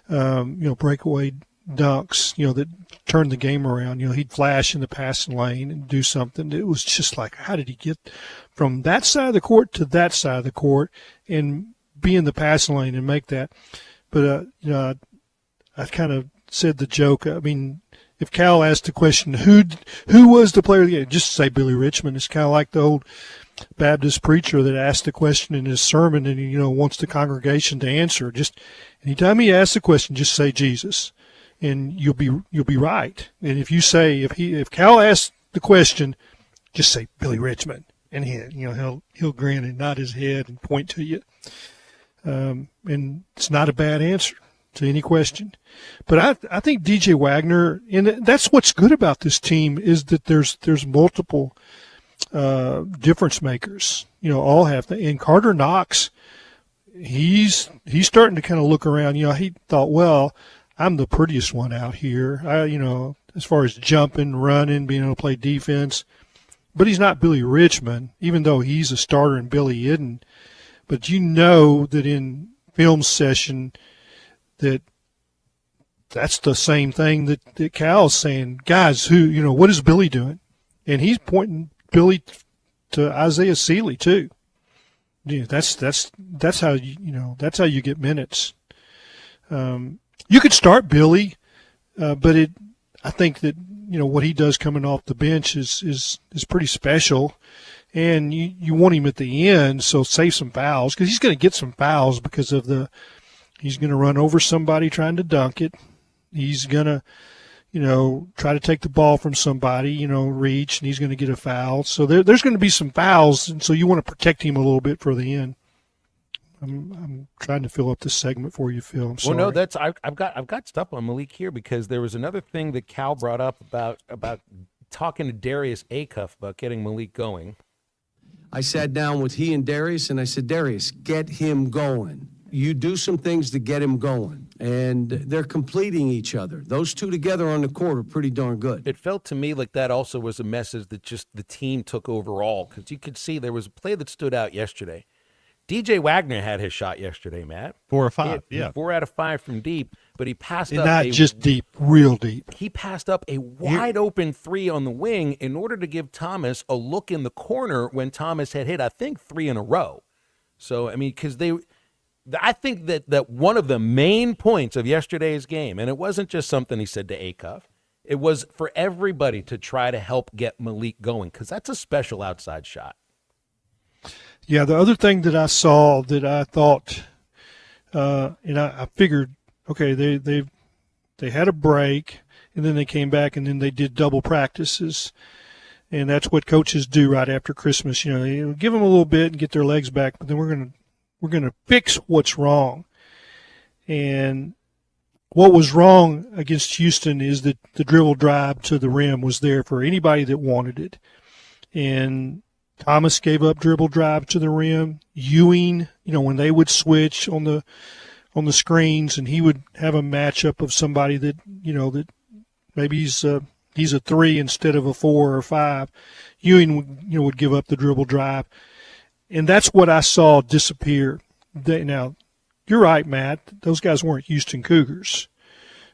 Breakaway dunks, that turned the game around. He'd flash in the passing lane and do something. It was just like, how did he get from that side of the court to that side of the court and be in the passing lane and make that? But, I kind of said the joke. I mean, if Cal asked the question, who was the player of the game? Just say Billy Richmond. It's kind of like the old Baptist preacher that asked the question in his sermon and he, wants the congregation to answer. Just anytime he asks the question, just say Jesus, and you'll be right. And if you say if Cal asks the question, just say Billy Richmond, and he'll grin and nod his head and point to you. And it's not a bad answer to any question. But I think DJ Wagner, and that's what's good about this team, is that there's multiple difference makers. All have to. And Carter Knox, he's starting to kind of look around. He thought, well, I'm the prettiest one out here. As far as jumping, running, being able to play defense. But he's not Billy Richmond, even though he's a starter and Billy isn't. But that in film session that's the same thing that Cal's saying. Guys, what is Billy doing? And he's pointing Billy to Isaiah Seeley too. Yeah, that's how that's how you get minutes. You could start Billy, but I think that what he does coming off the bench is pretty special, and you want him at the end, so save some fouls because he's going to get some fouls because of he's going to run over somebody trying to dunk it. He's going to try to take the ball from somebody, reach, and he's going to get a foul. So there's going to be some fouls, and so you want to protect him a little bit for the end. I'm trying to fill up this segment for you, Phil. I'm sorry. Well, no, I've got stuff on Malik here because there was another thing that Cal brought up about talking to Darius Acuff about getting Malik going. I sat down with he and Darius, and I said, Darius, get him going. You do some things to get him going, and they're completing each other. Those two together on the court are pretty darn good. It felt to me like that also was a message that just the team took overall because you could see there was a play that stood out yesterday. DJ Wagner had his shot yesterday, Matt. 4 or 5, yeah. 4 out of 5 from deep, but he passed and up. Not just deep, real deep. He passed up a wide open 3 on the wing in order to give Thomas a look in the corner when Thomas had hit, I think, 3 in a row. So, I mean, because I think that one of the main points of yesterday's game, and it wasn't just something he said to Acuff, it was for everybody to try to help get Malik going because that's a special outside shot. Yeah, the other thing that I saw that I thought, and I figured, okay, they had a break, and then they came back, and then they did double practices, and that's what coaches do right after Christmas. They give them a little bit and get their legs back, but then we're gonna fix what's wrong. And what was wrong against Houston is that the dribble drive to the rim was there for anybody that wanted it, and Thomas gave up dribble drive to the rim. Ewing, when they would switch on the screens, and he would have a matchup of somebody that that maybe he's a 3 instead of a 4 or 5. Ewing would give up the dribble drive, and that's what I saw disappear. Now, you're right, Matt. Those guys weren't Houston Cougars.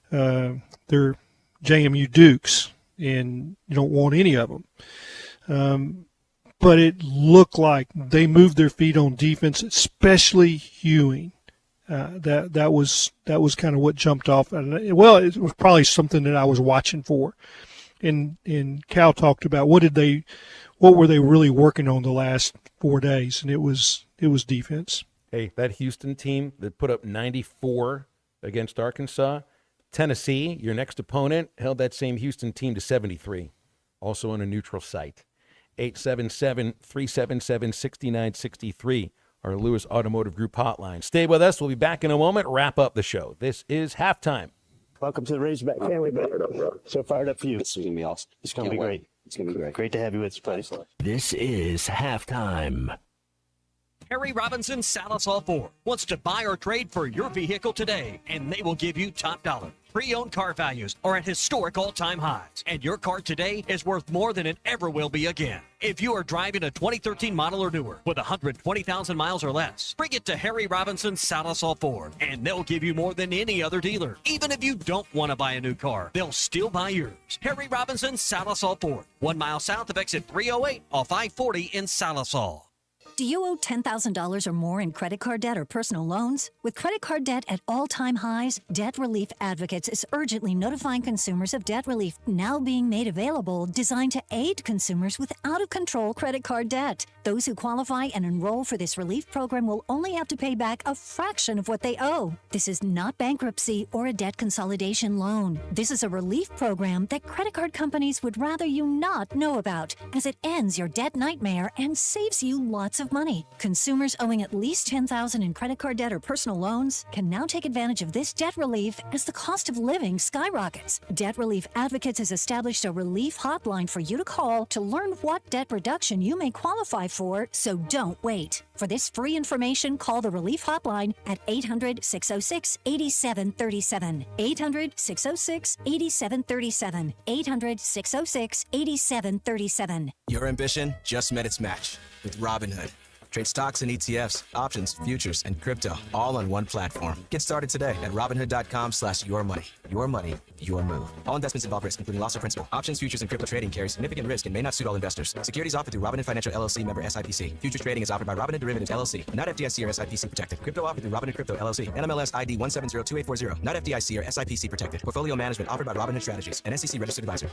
They're JMU Dukes, and you don't want any of them. But it looked like they moved their feet on defense, especially Ewing. That was kind of what jumped off. Well, it was probably something that I was watching for. And Cal talked about what were they really working on the last 4 days, and it was defense. Hey, that Houston team that put up 94 against Arkansas, Tennessee, your next opponent, held that same Houston team to 73, also on a neutral site. 877-377-6963, our Lewis Automotive Group hotline. Stay with us. We'll be back in a moment. Wrap up the show. This is Halftime. Welcome to the Razorback family. So fired up for you. This is going to be awesome. It's going to be great. It's going to be great. Great to have you with us, buddy. This is Halftime. Harry Robinson Salisol Ford wants to buy or trade for your vehicle today, and they will give you top dollar. Pre-owned car values are at historic all-time highs, and your car today is worth more than it ever will be again. If you are driving a 2013 model or newer with 120,000 miles or less, bring it to Harry Robinson Salisol Ford, and they'll give you more than any other dealer. Even if you don't want to buy a new car, they'll still buy yours. Harry Robinson Salisol Ford, 1 mile south of exit 308 off I-40 in Salisol. Do you owe $10,000 or more in credit card debt or personal loans? With credit card debt at all-time highs, Debt Relief Advocates is urgently notifying consumers of debt relief now being made available, designed to aid consumers with out-of-control credit card debt. Those who qualify and enroll for this relief program will only have to pay back a fraction of what they owe. This is not bankruptcy or a debt consolidation loan. This is a relief program that credit card companies would rather you not know about, as it ends your debt nightmare and saves you lots of money. Consumers owing at least $10,000 in credit card debt or personal loans can now take advantage of this debt relief as the cost of living skyrockets. Debt Relief Advocates has established a relief hotline for you to call to learn what debt reduction you may qualify for, so don't wait. For this free information, call the relief hotline at 800-606-8737. 800-606-8737. 800-606-8737. Your ambition just met its match with Robinhood. Trade stocks and ETFs, options, futures, and crypto all on one platform. Get started today at Robinhood.com/yourmoney. Your money, your move. All investments involve risk, including loss of principal. Options, futures, and crypto trading carry significant risk and may not suit all investors. Securities offered through Robinhood Financial LLC, member SIPC. Futures trading is offered by Robinhood Derivatives LLC, not FDIC or SIPC protected. Crypto offered through Robinhood Crypto LLC, NMLS ID 1702840, not FDIC or SIPC protected. Portfolio management offered by Robinhood Strategies, an SEC registered advisor.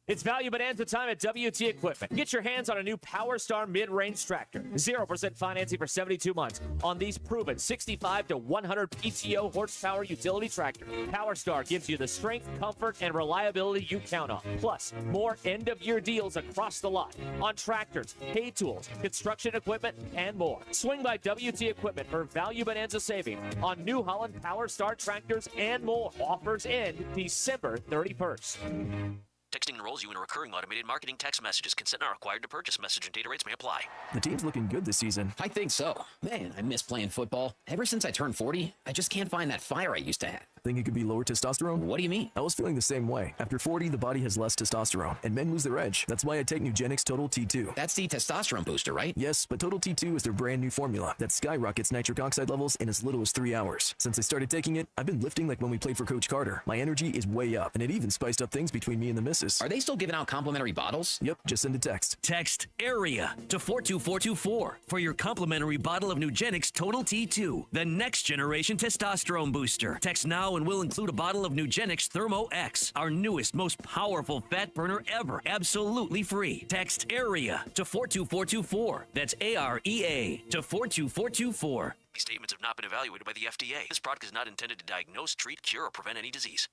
It's value bonanza time at WT Equipment. Get your hands on a new PowerStar mid-range tractor. 0% financing for 72 months on these proven 65 to 100 PTO horsepower utility tractors. PowerStar gives you the strength, comfort, and reliability you count on. Plus, more end-of-year deals across the lot on tractors, hay tools, construction equipment, and more. Swing by WT Equipment for value bonanza savings on New Holland PowerStar tractors and more. Offers end December 31st. Texting enrolls you in a recurring automated marketing text messages. Consent not required to purchase. Message and data rates may apply. The team's looking good this season. I think so. Man, I miss playing football. Ever since I turned 40, I just can't find that fire I used to have. Think it could be lower testosterone? What do you mean? I was feeling the same way. After 40, the body has less testosterone, and men lose their edge. That's why I take Nugenix Total T2. That's the testosterone booster, right? Yes, but Total T2 is their brand new formula that skyrockets nitric oxide levels in as little as 3 hours. Since I started taking it, I've been lifting like when we played for Coach Carter. My energy is way up, and it even spiced up things between me and the missus. Are they still giving out complimentary bottles? Yep, just send a text. Text AREA to 42424 for your complimentary bottle of Nugenix Total T2, the next generation testosterone booster. Text now and we'll include a bottle of Nugenix Thermo X, our newest, most powerful fat burner ever, absolutely free. Text AREA to 42424. That's AREA to 42424. These statements have not been evaluated by the FDA. This product is not intended to diagnose, treat, cure, or prevent any disease.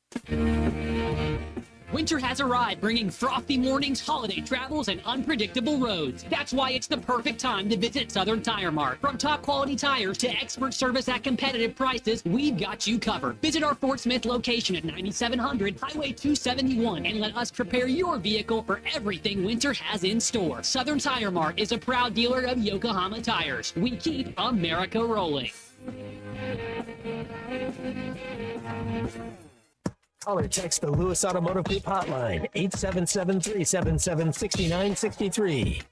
Winter has arrived, bringing frosty mornings, holiday travels, and unpredictable roads. That's why it's the perfect time to visit Southern Tire Mart. From top quality tires to expert service at competitive prices, we've got you covered. Visit our Fort Smith location at 9700 Highway 271 and let us prepare your vehicle for everything winter has in store. Southern Tire Mart is a proud dealer of Yokohama tires. We keep America rolling. Call or text the Lewis Automotive Group hotline, 877-377-6963.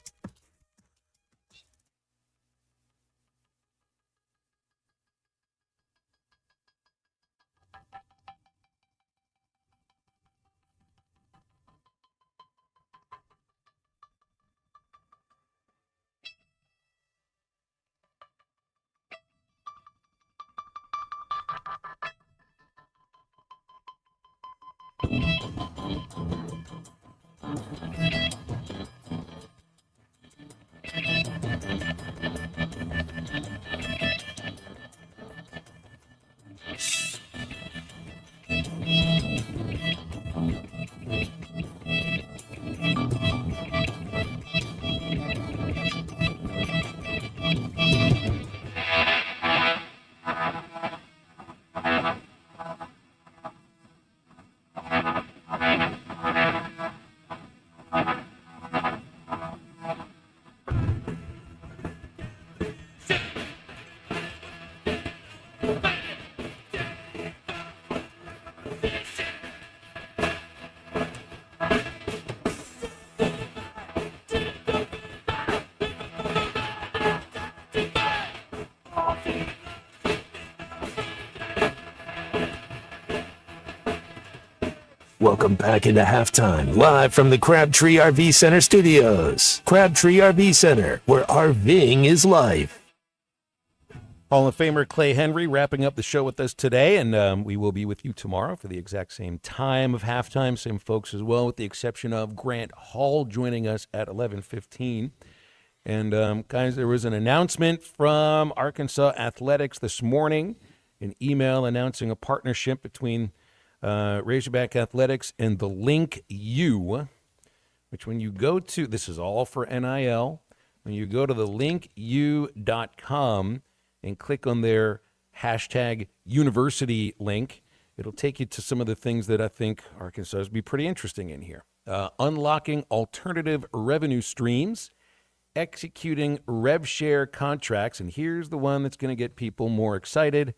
Welcome back into halftime, live from the Crabtree RV Center studios. Crabtree RV Center, where RVing is life. Hall of Famer Clay Henry wrapping up the show with us today, and we will be with you tomorrow for the exact same time of halftime, same folks as well, with the exception of Grant Hall joining us at 11:15. And guys, there was an announcement from Arkansas Athletics this morning, an email announcing a partnership between Razorback Athletics and the Link U, which when you go to, this is all for NIL, when you go to the linku.com and click on their hashtag university link, it'll take you to some of the things that I think Arkansas would be pretty interesting in here. Unlocking alternative revenue streams, executing rev share contracts, and here's the one that's going to get people more excited,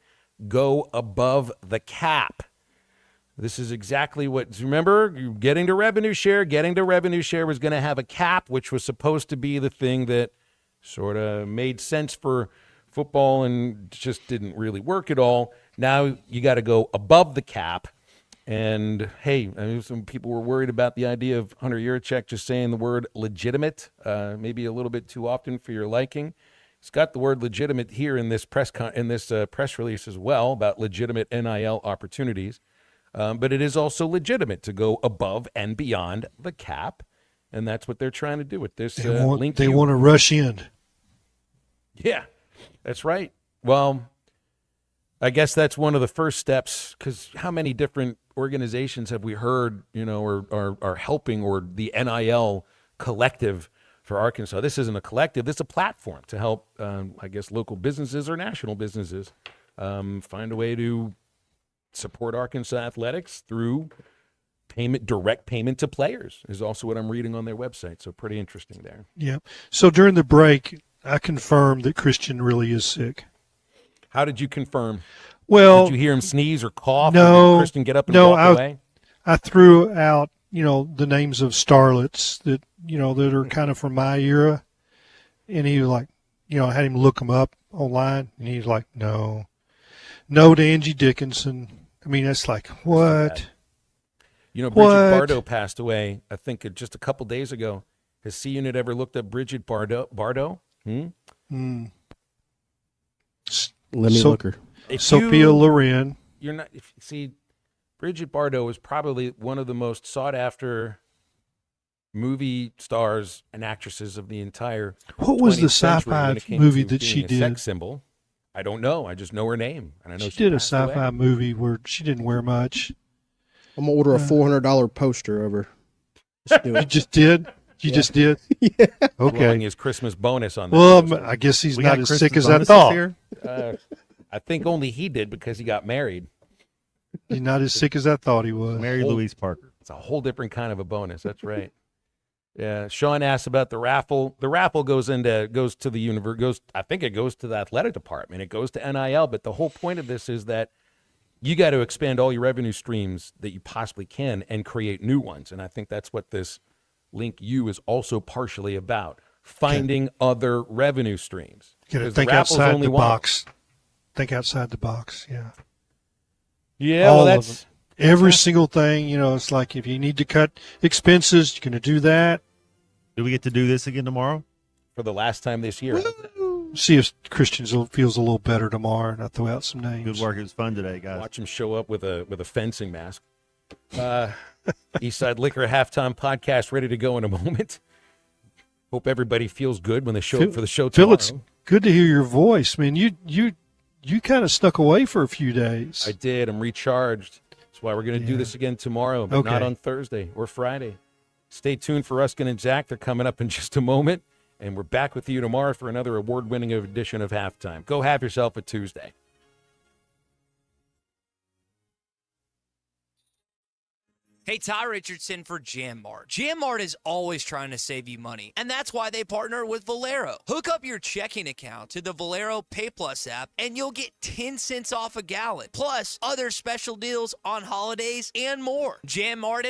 go above the cap. This is exactly what, remember, getting to revenue share was going to have a cap, which was supposed to be the thing that sort of made sense for football and just didn't really work at all. Now you got to go above the cap. And, hey, I mean, some people were worried about the idea of Hunter Yurachek just saying the word legitimate, maybe a little bit too often for your liking. He's got the word legitimate here in this press release as well about legitimate NIL opportunities. But it is also legitimate to go above and beyond the cap, and that's what they're trying to do with this link. They want to rush in. Yeah, that's right. Well, I guess that's one of the first steps, because how many different organizations have we heard, or are helping, or the NIL collective for Arkansas? This isn't a collective. This is a platform to help, I guess, local businesses or national businesses find a way to support Arkansas athletics through direct payment to players is also what I'm reading on their website. So pretty interesting there. Yeah. So during the break, I confirmed that Christian really is sick. How did you confirm? Well, did you hear him sneeze or cough? No. Or did Kristen get up and walk away? I threw out, the names of starlets that, that are kind of from my era. And he was like, I had him look them up online. And he's like, no to Angie Dickinson. I mean, that's like, what? Bridget Bardot passed away, I think, just a couple days ago. Has C-Unit ever looked up Bridget Bardot? Let me look her. Sophia Loren. You're not. See, Bridget Bardot is probably one of the most sought-after movie stars and actresses of the entire. What was the 20th century when sci-fi it came movie to that being she a did? Sex symbol. I don't know. I just know her name, and I know She did a passed sci-fi away. movie where she didn't wear much. I'm gonna order a $400 poster of her. Let's do You it. just did? You just did? Yeah. Okay. Blowing his Christmas bonus on that. Well, poster. I guess he's We not got as Christmas sick as I bonuses thought. here? I think only he did because he got married. He's not as sick as I thought he was. Mary Louise Parker. It's a whole different kind of a bonus. That's right. Yeah. Sean asked about the raffle. The raffle goes to the universe. I think it goes to the athletic department. It goes to NIL. But the whole point of this is that you got to expand all your revenue streams that you possibly can and create new ones. And I think that's what this Link U is also partially about. Finding other revenue streams. Got to Because think raffle's outside only the one. box. Think outside the box, yeah. Yeah, All well, of that's them. Every single thing, it's like if you need to cut expenses, you're going to do that. Do we get to do this again tomorrow? for the last time this year. See if Christian feels a little better tomorrow, and I throw out some names. Good work. It was fun today, guys. Watch him show up with a fencing mask. Eastside Liquor Halftime Podcast ready to go in a moment. Hope everybody feels good when they show up for the show tomorrow. Phil, it's good to hear your voice, man. You kind of stuck away for a few days. I did. I'm recharged. That's why we're going to do this again tomorrow, but not on Thursday or Friday. Stay tuned for Ruskin and Zach. They're coming up in just a moment, and we're back with you tomorrow for another award-winning edition of Halftime. Go have yourself a Tuesday. Hey, Ty Richardson for JamMart. JamMart is always trying to save you money, and that's why they partner with Valero. Hook up your checking account to the Valero Pay Plus app, and you'll get 10 cents off a gallon, plus other special deals on holidays and more. JamMart